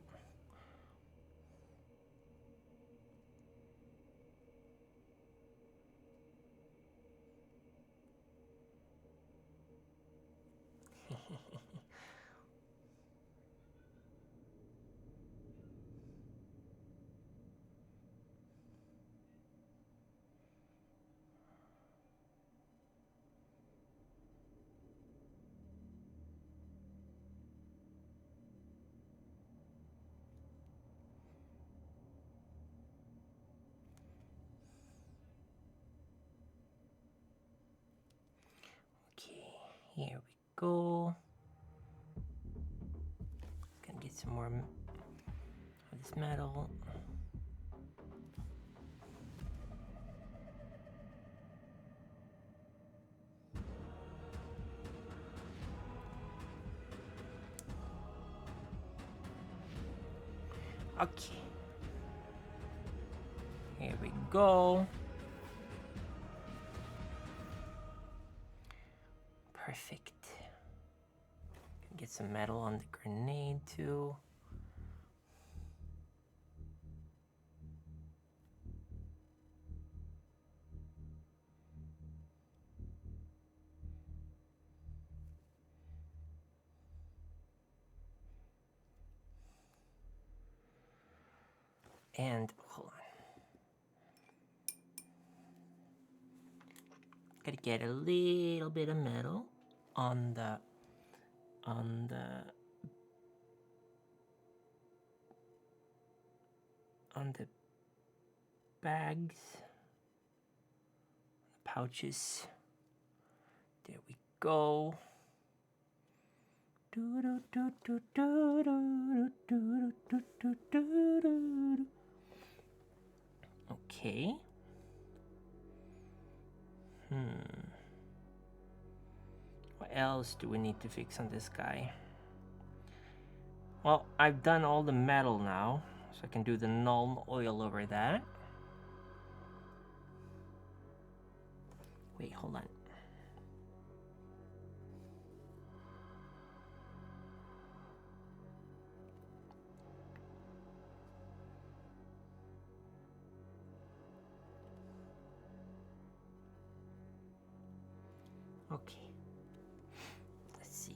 Okay, here we go. Gonna get some more of this metal. Okay. Here we go. Perfect. Get some metal on the grenade too. And hold on. Gotta get a little bit of metal on the bags, pouches. There we go. Okay. What else do we need to fix on this guy? Well, I've done all the metal now, so I can do the null oil over that. Wait, hold on. Okay. Let's see.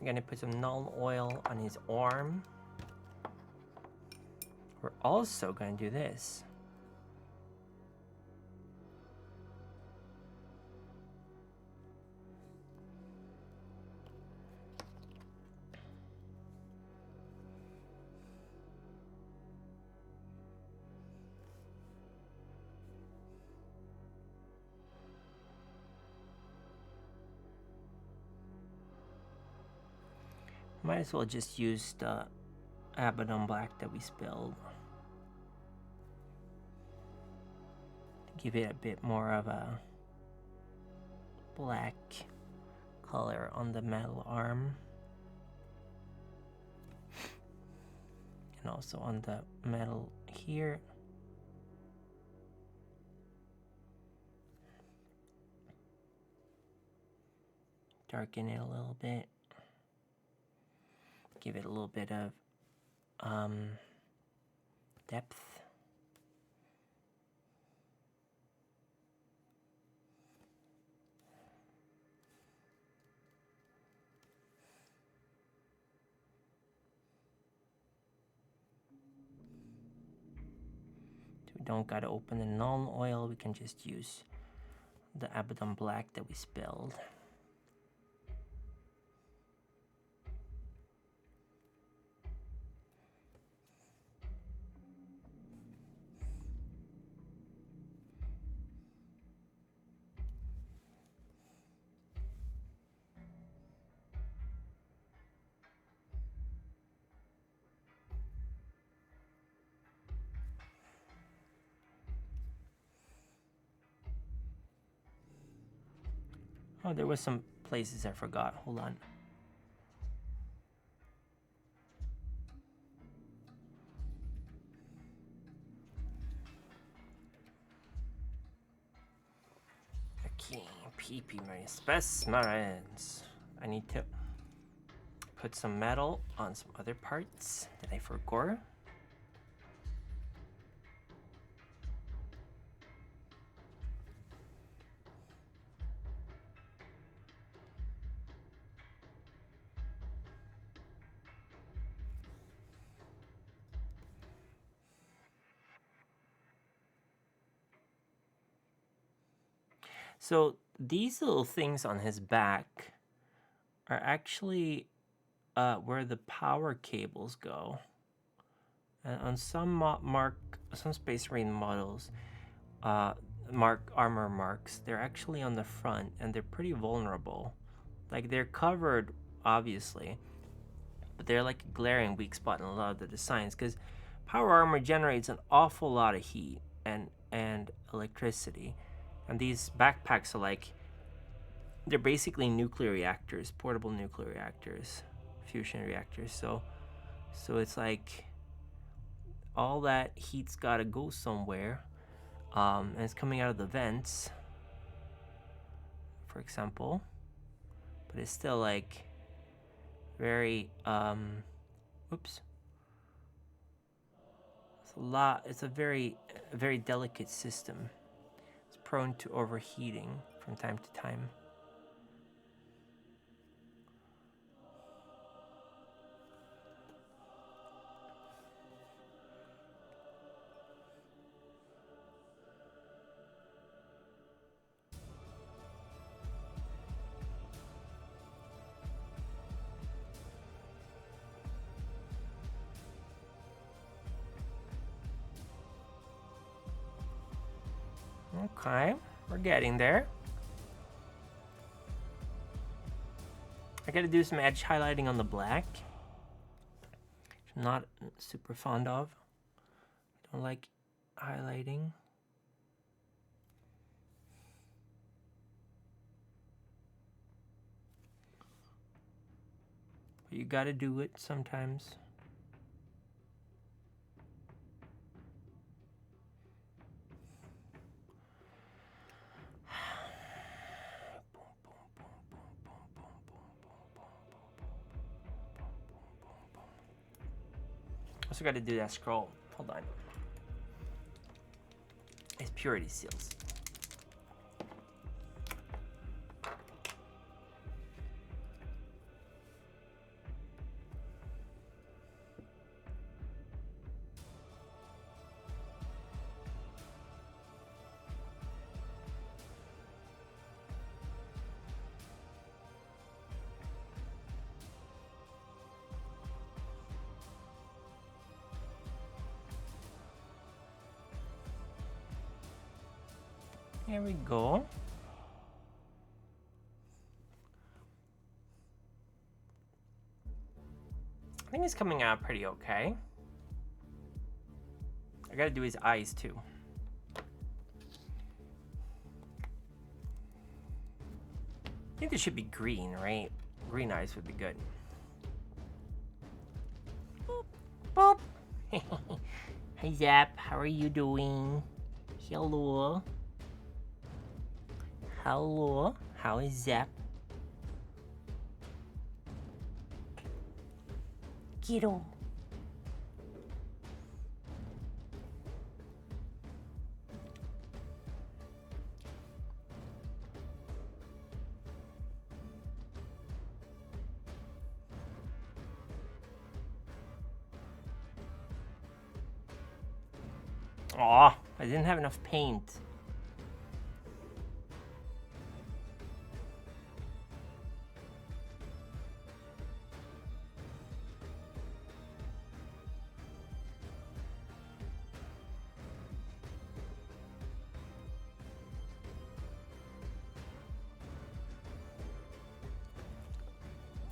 I'm gonna put some null oil on his arm. We're also gonna do this. Might as well just use the Abaddon black that we spilled. Give it a bit more of a black color on the metal arm. And also on the metal here. Darken it a little bit. Give it a little bit of depth. So we don't gotta open the null oil, we can just use the Abaddon black that we spilled. Oh, there was some places I forgot. Hold on. Okay, PP my specimens. I need to put some metal on some other parts that I forgot. So these little things on his back are actually where the power cables go. And on some Space Marine models, armor marks, they're actually on the front and they're pretty vulnerable. Like they're covered, obviously, but they're like a glaring weak spot in a lot of the designs because power armor generates an awful lot of heat and electricity, and these backpacks are like, they're basically nuclear reactors, portable nuclear reactors. fusion reactors. So it's like all that heat's gotta go somewhere, and it's coming out of the vents, for example. But it's still like very oops. It's a very delicate system. It's prone to overheating from time to time. Okay, we're getting there. I gotta do some edge highlighting on the black, which I'm not super fond of. I don't like highlighting. But you gotta do it sometimes. Also got to do that scroll. Hold on. It's purity seals. Here we go. I think it's coming out pretty okay. I gotta do his eyes too. I think this should be green, right? Green eyes would be good. Boop. Boop. Hi Zap, how are you doing? Hello. Hello, how is Zap? Kiddo. Aw, I didn't have enough paint.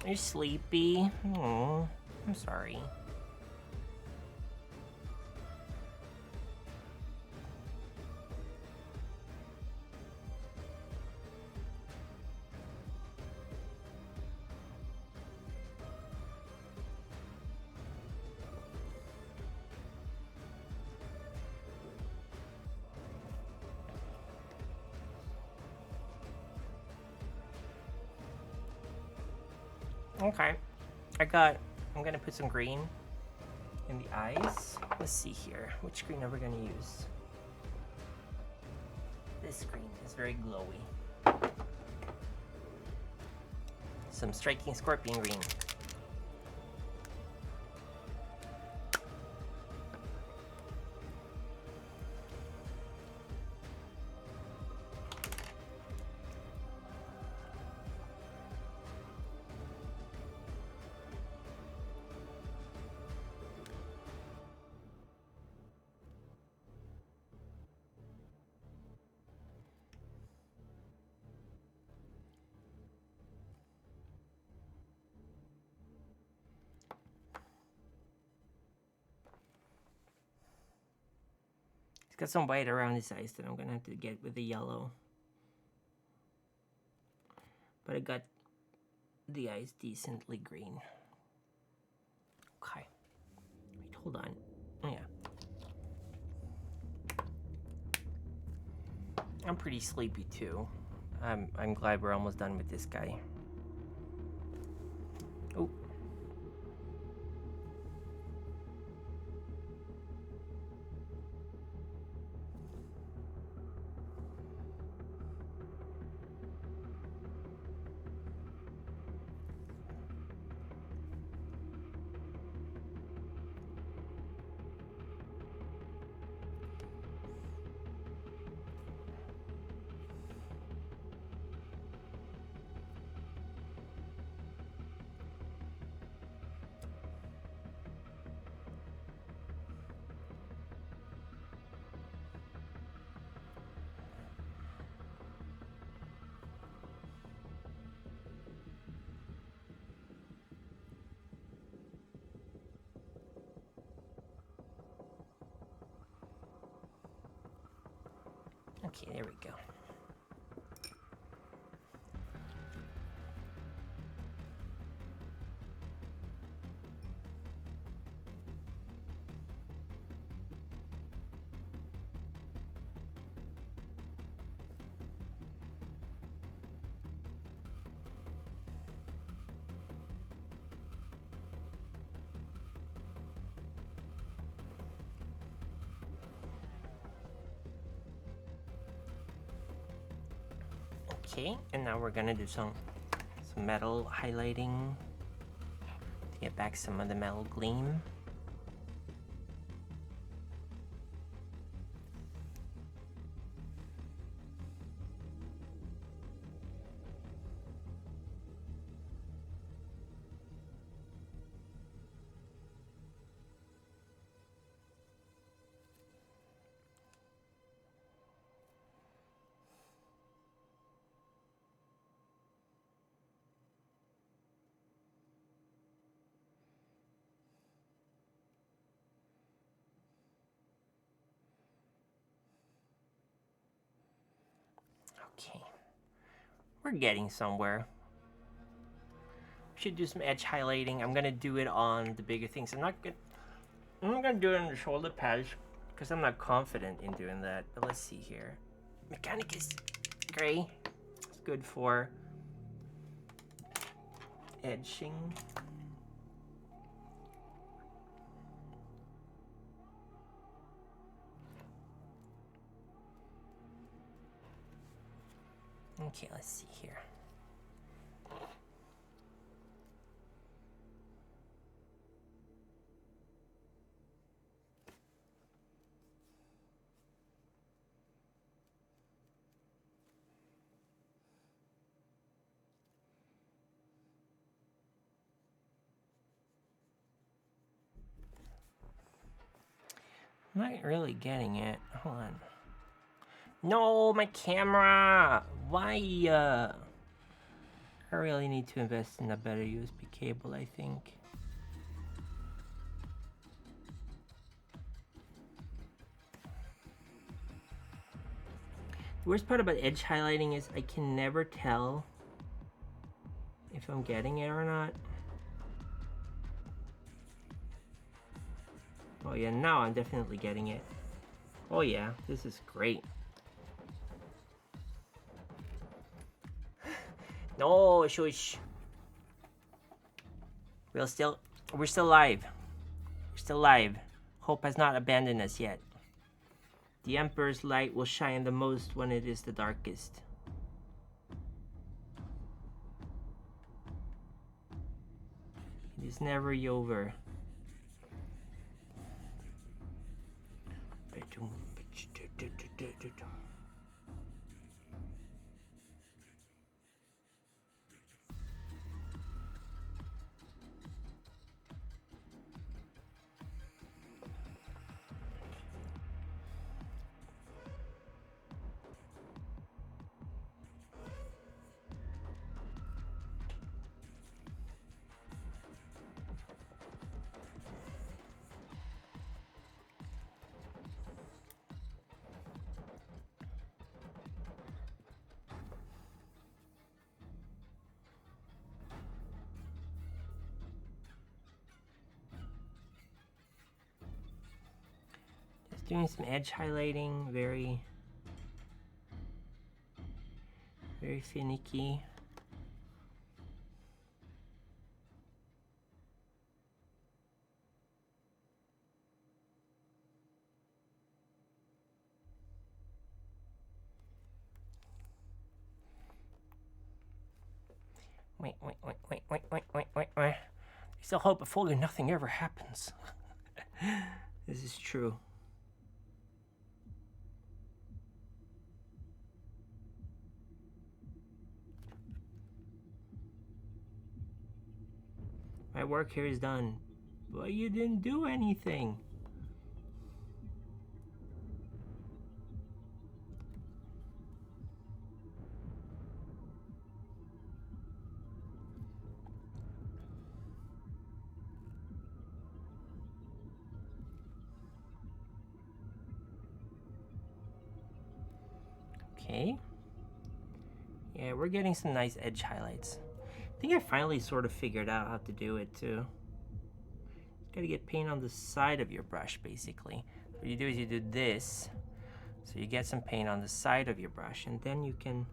Are you sleepy? Oh, I'm sorry. Okay, I'm gonna put some green in the eyes. Let's see here, which green are we gonna use? This green is very glowy. Some striking scorpion green. It's got some white around his eyes that I'm gonna have to get with the yellow. But I got the eyes decently green. Okay. Wait, hold on. Oh, yeah. I'm pretty sleepy too. I'm glad we're almost done with this guy. Oh. Okay, there we go. Okay, and now we're gonna do some metal highlighting to get back some of the metal gleam. Okay, we're getting somewhere. Should do some edge highlighting. I'm gonna do it on the bigger things. I'm not gonna do it on the shoulder pads because I'm not confident in doing that. But let's see here. Mechanicus gray. It's good for edging. Okay, let's see here. I'm not really getting it. Hold on. No, my camera! Why? I really need to invest in a better USB cable, I think. The worst part about edge highlighting is I can never tell if I'm getting it or not. Oh yeah, now I'm definitely getting it. Oh yeah, this is great. No, shush. We're still live. We're still live. Hope has not abandoned us yet. The Emperor's light will shine the most when it is the darkest. It is never over. doing some edge highlighting, very finicky. Wait. I still hope before nothing ever happens. This is true. My work here is done, but you didn't do anything. Okay. Yeah, we're getting some nice edge highlights. I think I finally sort of figured out how to do it too. Just gotta get paint on the side of your brush, basically. What you do is you do this, so you get some paint on the side of your brush, and then you can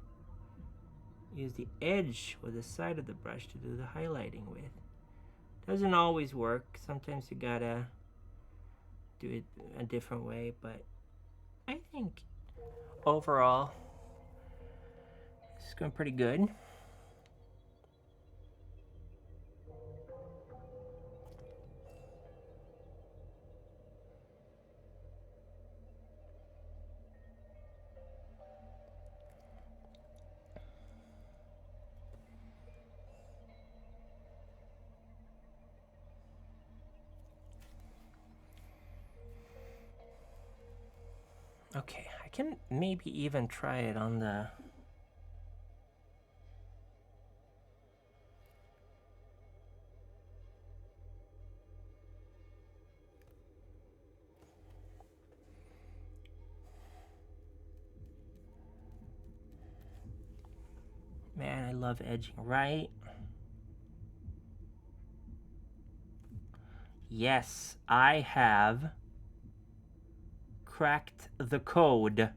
use the edge or the side of the brush to do the highlighting with. Doesn't always work. Sometimes you gotta do it a different way, but I think overall it's going pretty good. Okay, I can maybe even try it on the... Man, I love edging, right? Yes, I have cracked the code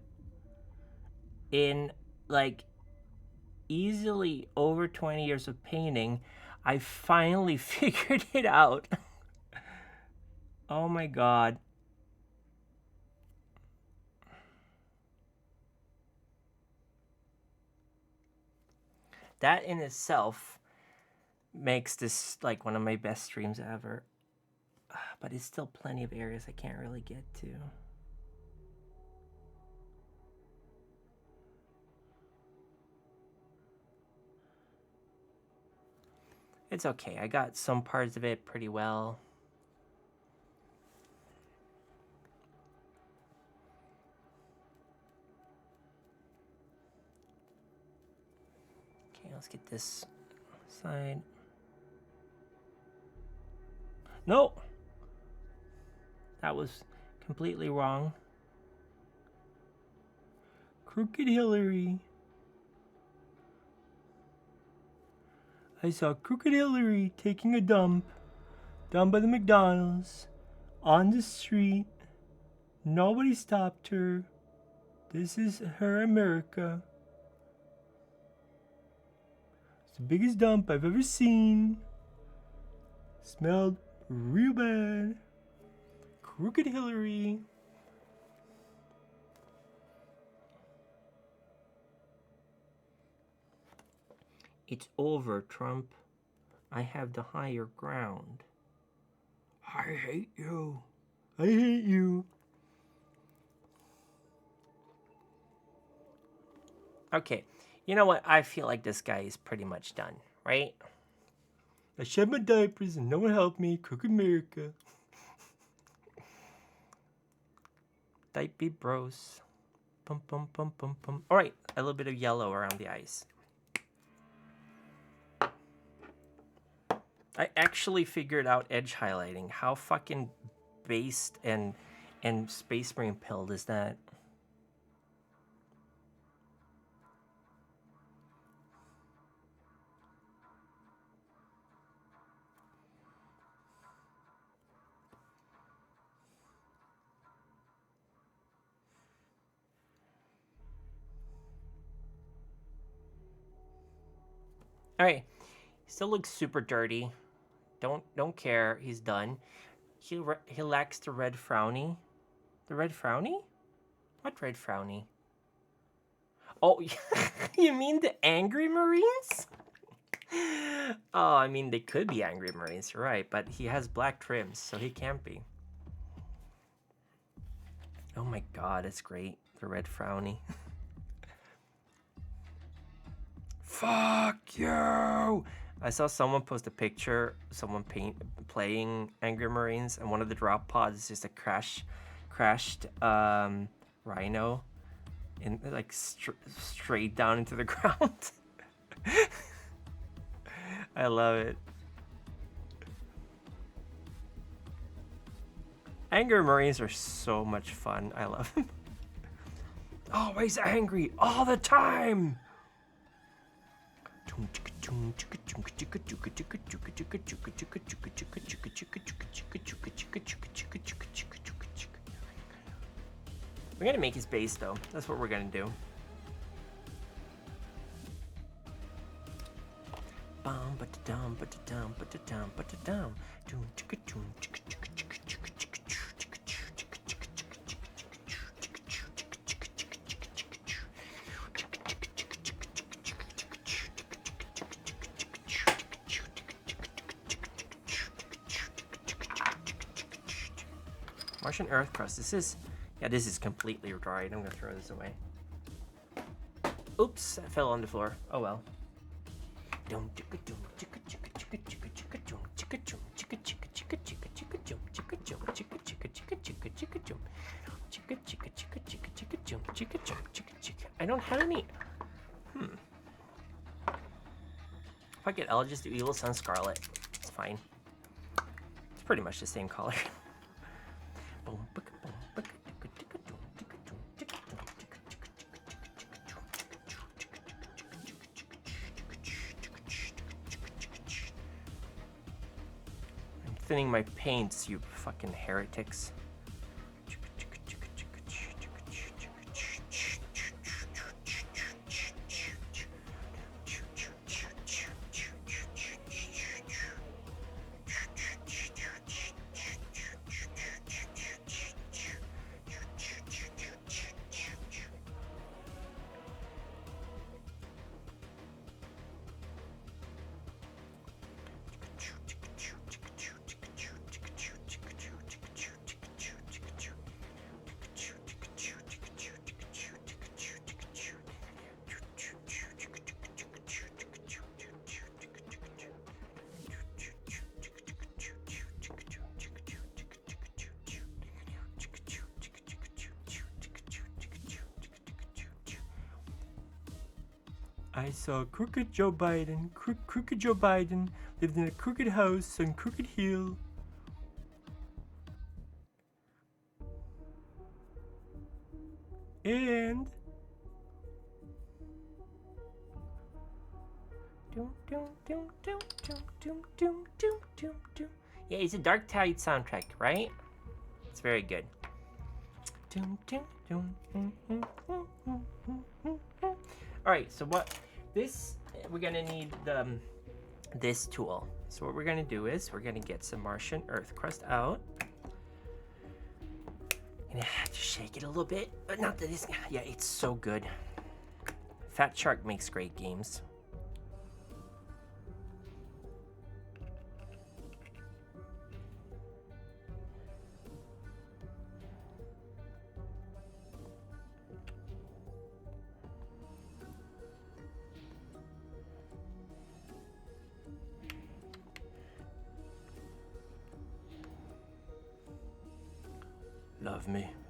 in like easily over 20 years of painting. I finally figured it out. Oh my god. That in itself makes this like one of my best streams ever. But it's still plenty of areas I can't really get to. It's okay. I got some parts of it pretty well. Okay, let's get this side. No! That was completely wrong. Crooked Hillary. I saw Crooked Hillary taking a dump down by the McDonald's on the street. Nobody stopped her. This is her America. It's the biggest dump I've ever seen. Smelled real bad. Crooked Hillary. It's over, Trump. I have the higher ground. I hate you. I hate you. Okay, you know what? I feel like this guy is pretty much done, right? I shed my diapers and no one helped me. Crooked America. Diaper bros. Pum pum pum pum pum. All right, a little bit of yellow around the eyes. I actually figured out edge highlighting. How fucking based and Space Marine pilled is that? All right. Still looks super dirty. Don't care. He's done. He lacks the red frowny. The red frowny? What red frowny? Oh, you mean the angry Marines? Oh, I mean they could be angry Marines, right? But he has black trims, so he can't be. Oh my god, it's great. The red frowny. Fuck you! I saw someone post a picture, someone playing Angry Marines, and one of the drop pods is just a crashed rhino, in like straight down into the ground. I love it. Angry Marines are so much fun. I love them. Always angry, all the time. We're gonna make his base though. That's what we're gonna do. Martian earth crust. This is completely dried. I'm gonna throw this away. Oops, I fell on the floor. Oh well. I don't have any. Fuck it, I'll just do Evil Sun Scarlet. It's fine. It's pretty much the same color. I'm thinning my paints, you fucking heretics. I saw Crooked Joe Biden. Crooked Joe Biden lived in a crooked house on Crooked Hill. And yeah, it's a Dark Tide soundtrack, right? It's very good. Alright, so what this we're gonna need this tool. So what we're gonna do is we're gonna get some Martian earth crust out. Gonna have to shake it a little bit, but not that it's it's so good. Fat Shark makes great games.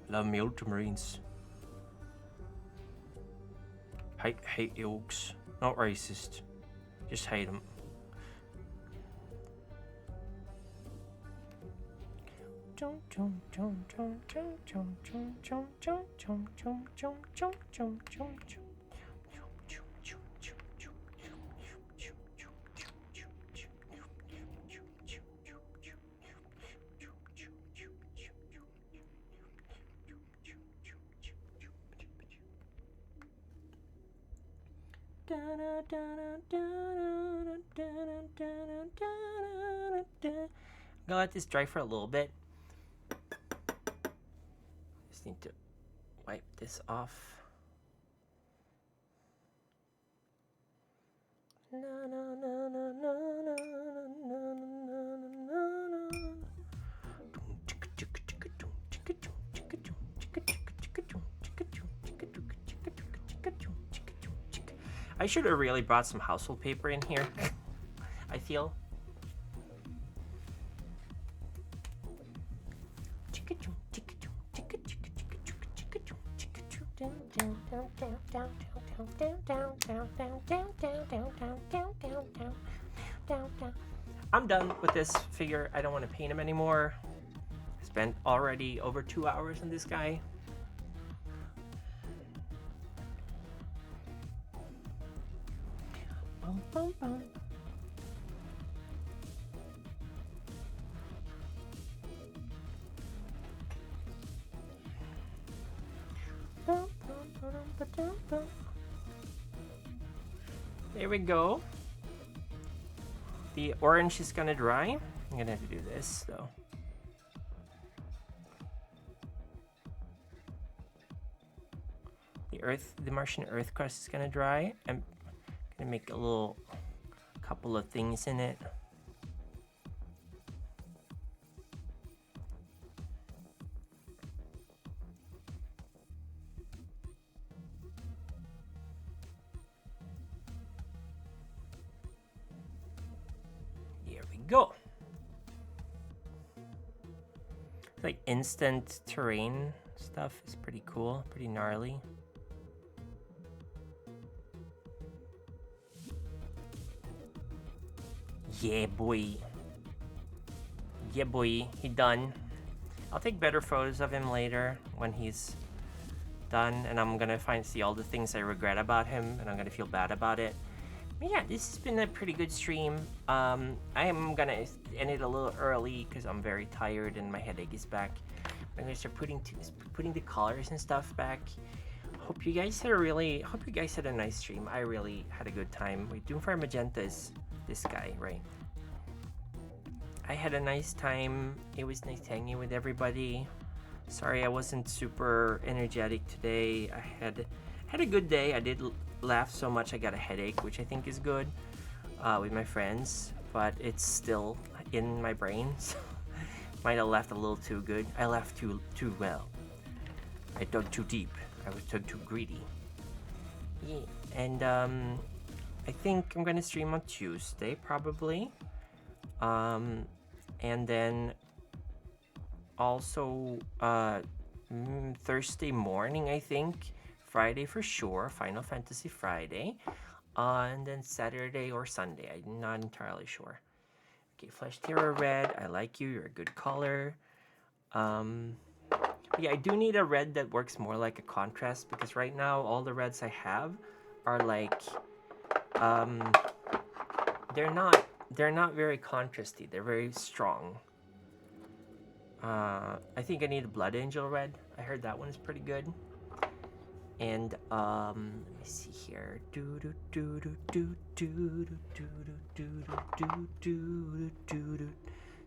Love me Ultramarines. Hate the orcs. Not racist, just hate them. gonna let this dry for a little bit. Just need to wipe this off. I should have really brought some household paper in here. I feel. I'm done with this figure. I don't want to paint him anymore. I spent already over 2 hours on this guy. Bum, bum, bum. There we go. The orange is gonna dry. I'm gonna have to do this though. The Martian earth crust is gonna dry. I'm gonna make a couple of things in it. Go. Like instant terrain stuff is pretty cool, pretty gnarly. Yeah, boy. Yeah, boy. He done. I'll take better photos of him later when he's done, and I'm gonna see all the things I regret about him, and I'm gonna feel bad about it. Yeah, this has been a pretty good stream. I am gonna end it a little early because I'm very tired and my headache is back. I'm gonna start putting the colors and stuff back. Hope you guys had a nice stream. I really had a good time. Wait, Doomfire Magenta is this guy, right? I had a nice time. It was nice hanging with everybody. Sorry I wasn't super energetic today. I had a good day. I did laugh so much I got a headache, which I think is good with my friends, but it's still in my brain, so might have laughed a little too good. I laughed too well. I dug too deep. I was too greedy. Yeah, and I think I'm gonna stream on Tuesday probably, and then also Thursday morning, I think. Friday for sure, Final Fantasy Friday, and then Saturday or Sunday, I'm not entirely sure. Okay, Flesh Terror Red, I like you, you're a good color. Yeah, I do need a red that works more like a contrast, because right now all the reds I have are like, they're not very contrasty, they're very strong. I think I need a Blood Angel red. I heard that one is pretty good. And let me see here.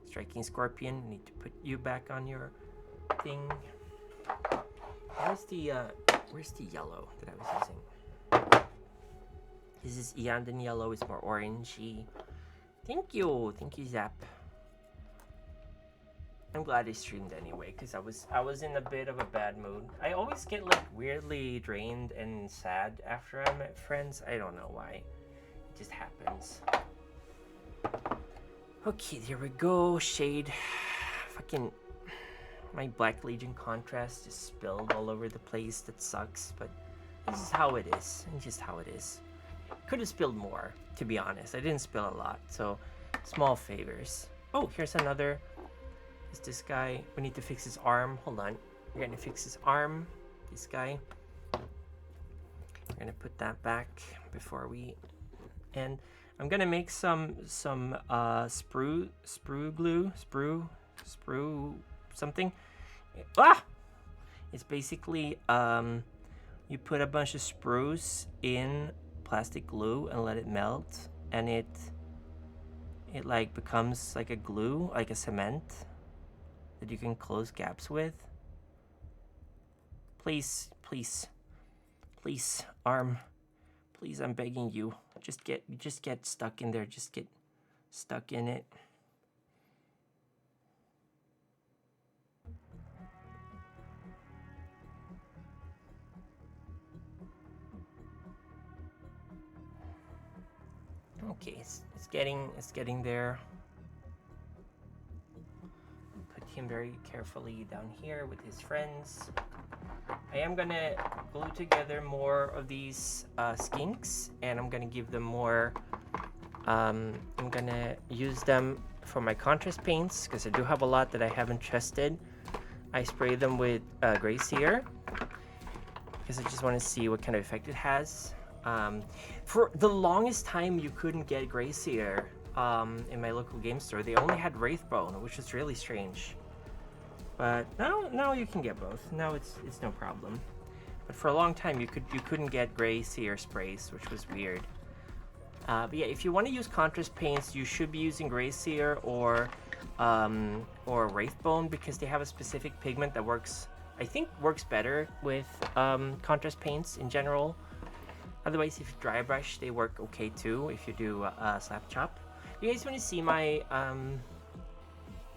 Striking Scorpion. Need to put you back on your thing. Where's the yellow that I was using? This is Eandon yellow. It's more orangey. Thank you, Zap. I'm glad I streamed anyway, because I was in a bit of a bad mood. I always get like weirdly drained and sad after I met friends. I don't know why. It just happens. Okay, there we go. Shade. Fucking my Black Legion contrast just spilled all over the place. That sucks, but this is how it is. It's just how it is. Could have spilled more, to be honest. I didn't spill a lot, so small favors. Oh, here's another. Is this guy? We need to fix his arm. Hold on. We're gonna fix his arm. This guy. We're gonna put that back before we end. I'm gonna make some sprue glue, sprue something. Ah! It's basically you put a bunch of sprues in plastic glue and let it melt, and it like becomes like a glue, like a cement that you can close gaps with. Please, please, please, arm. Please, I'm begging you. Just get stuck in there. Just get stuck in it. Okay, it's getting there. Put him very carefully down here with his friends. I am gonna glue together more of these skinks, and I'm gonna give them more. I'm gonna use them for my contrast paints because I do have a lot that I haven't tested. I spray them with gray sear because I just want to see what kind of effect it has. For the longest time, you couldn't get gray sear in my local game store. They only had Wraithbone, which is really strange. But now you can get both. Now it's no problem. But for a long time, you couldn't get gray sear sprays, which was weird. But yeah, if you want to use contrast paints, you should be using gray sear or Wraithbone because they have a specific pigment that works better with contrast paints in general. Otherwise, if you dry brush, they work okay too if you do slap chop. You guys want to see my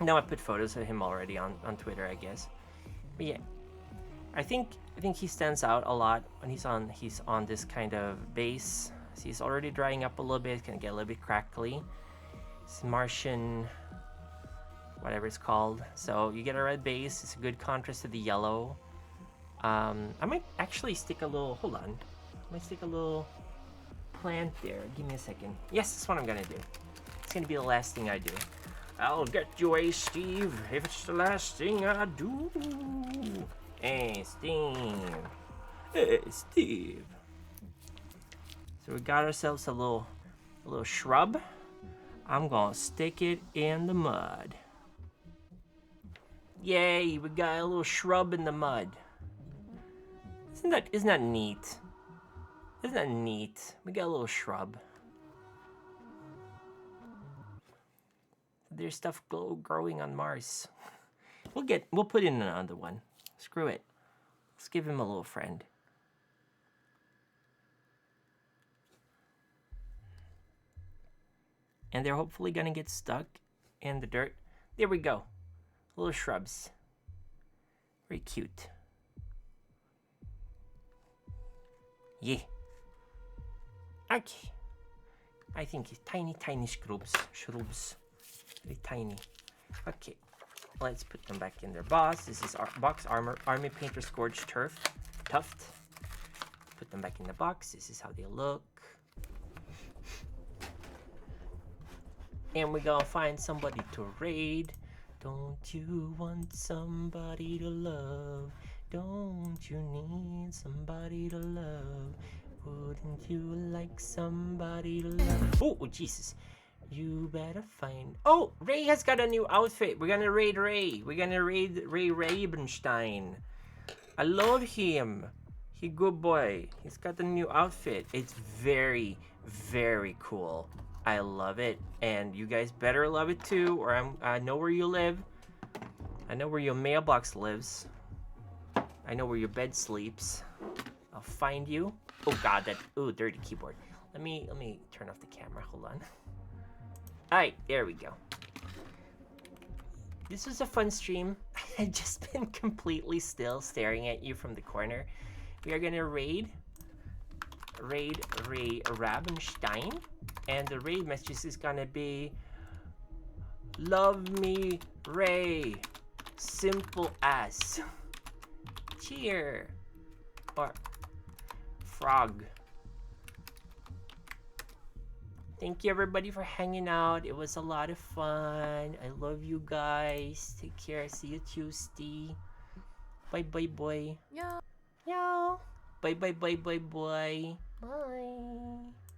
now I put photos of him already on Twitter, I guess. But yeah, I think he stands out a lot when he's on this kind of base. So he's already drying up a little bit. It's gonna get a little bit crackly. It's Martian, whatever it's called. So you get a red base. It's a good contrast to the yellow. I might actually stick a little. Hold on. I might stick a little plant there. Give me a second. Yes, that's what I'm gonna do. It's gonna be the last thing I do. I'll get you a Steve if it's the last thing I do. Hey, Steve. Hey, Steve. So we got ourselves a little shrub. I'm gonna stick it in the mud. Yay, we got a little shrub in the mud. Isn't that neat? Isn't that neat? We got a little shrub. There's stuff growing on Mars. We'll put in another one. Screw it. Let's give him a little friend. And they're hopefully gonna get stuck in the dirt. There we go. Little shrubs. Very cute. Yeah. Okay. I think it's tiny shrubs. Very tiny. Okay. Let's put them back in their box. This is our box army painter scourge tuft. Put them back in the box. This is how they look. And we're gonna find somebody to raid. Don't you want somebody to love? Don't you need somebody to love? Wouldn't you like somebody to love? Oh, Jesus. You better find... Oh, Ray has got a new outfit. We're gonna raid Ray. We're gonna raid Ray Rabenstein. I love him. He good boy. He's got a new outfit. It's very, very cool. I love it. And you guys better love it too, or I know where you live. I know where your mailbox lives. I know where your bed sleeps. I'll find you. Oh God, dirty keyboard. Let me turn off the camera. Hold on. Alright, there we go. This was a fun stream. I've just been completely still staring at you from the corner. We are gonna raid Ray Rabenstein. And the raid message is gonna be love me, Ray. Simple as. Cheer. Or frog. Thank you everybody for hanging out. It was a lot of fun. I love you guys. Take care. See you Tuesday. Bye bye boy. Yo. Yo. Bye bye bye bye bye. Bye.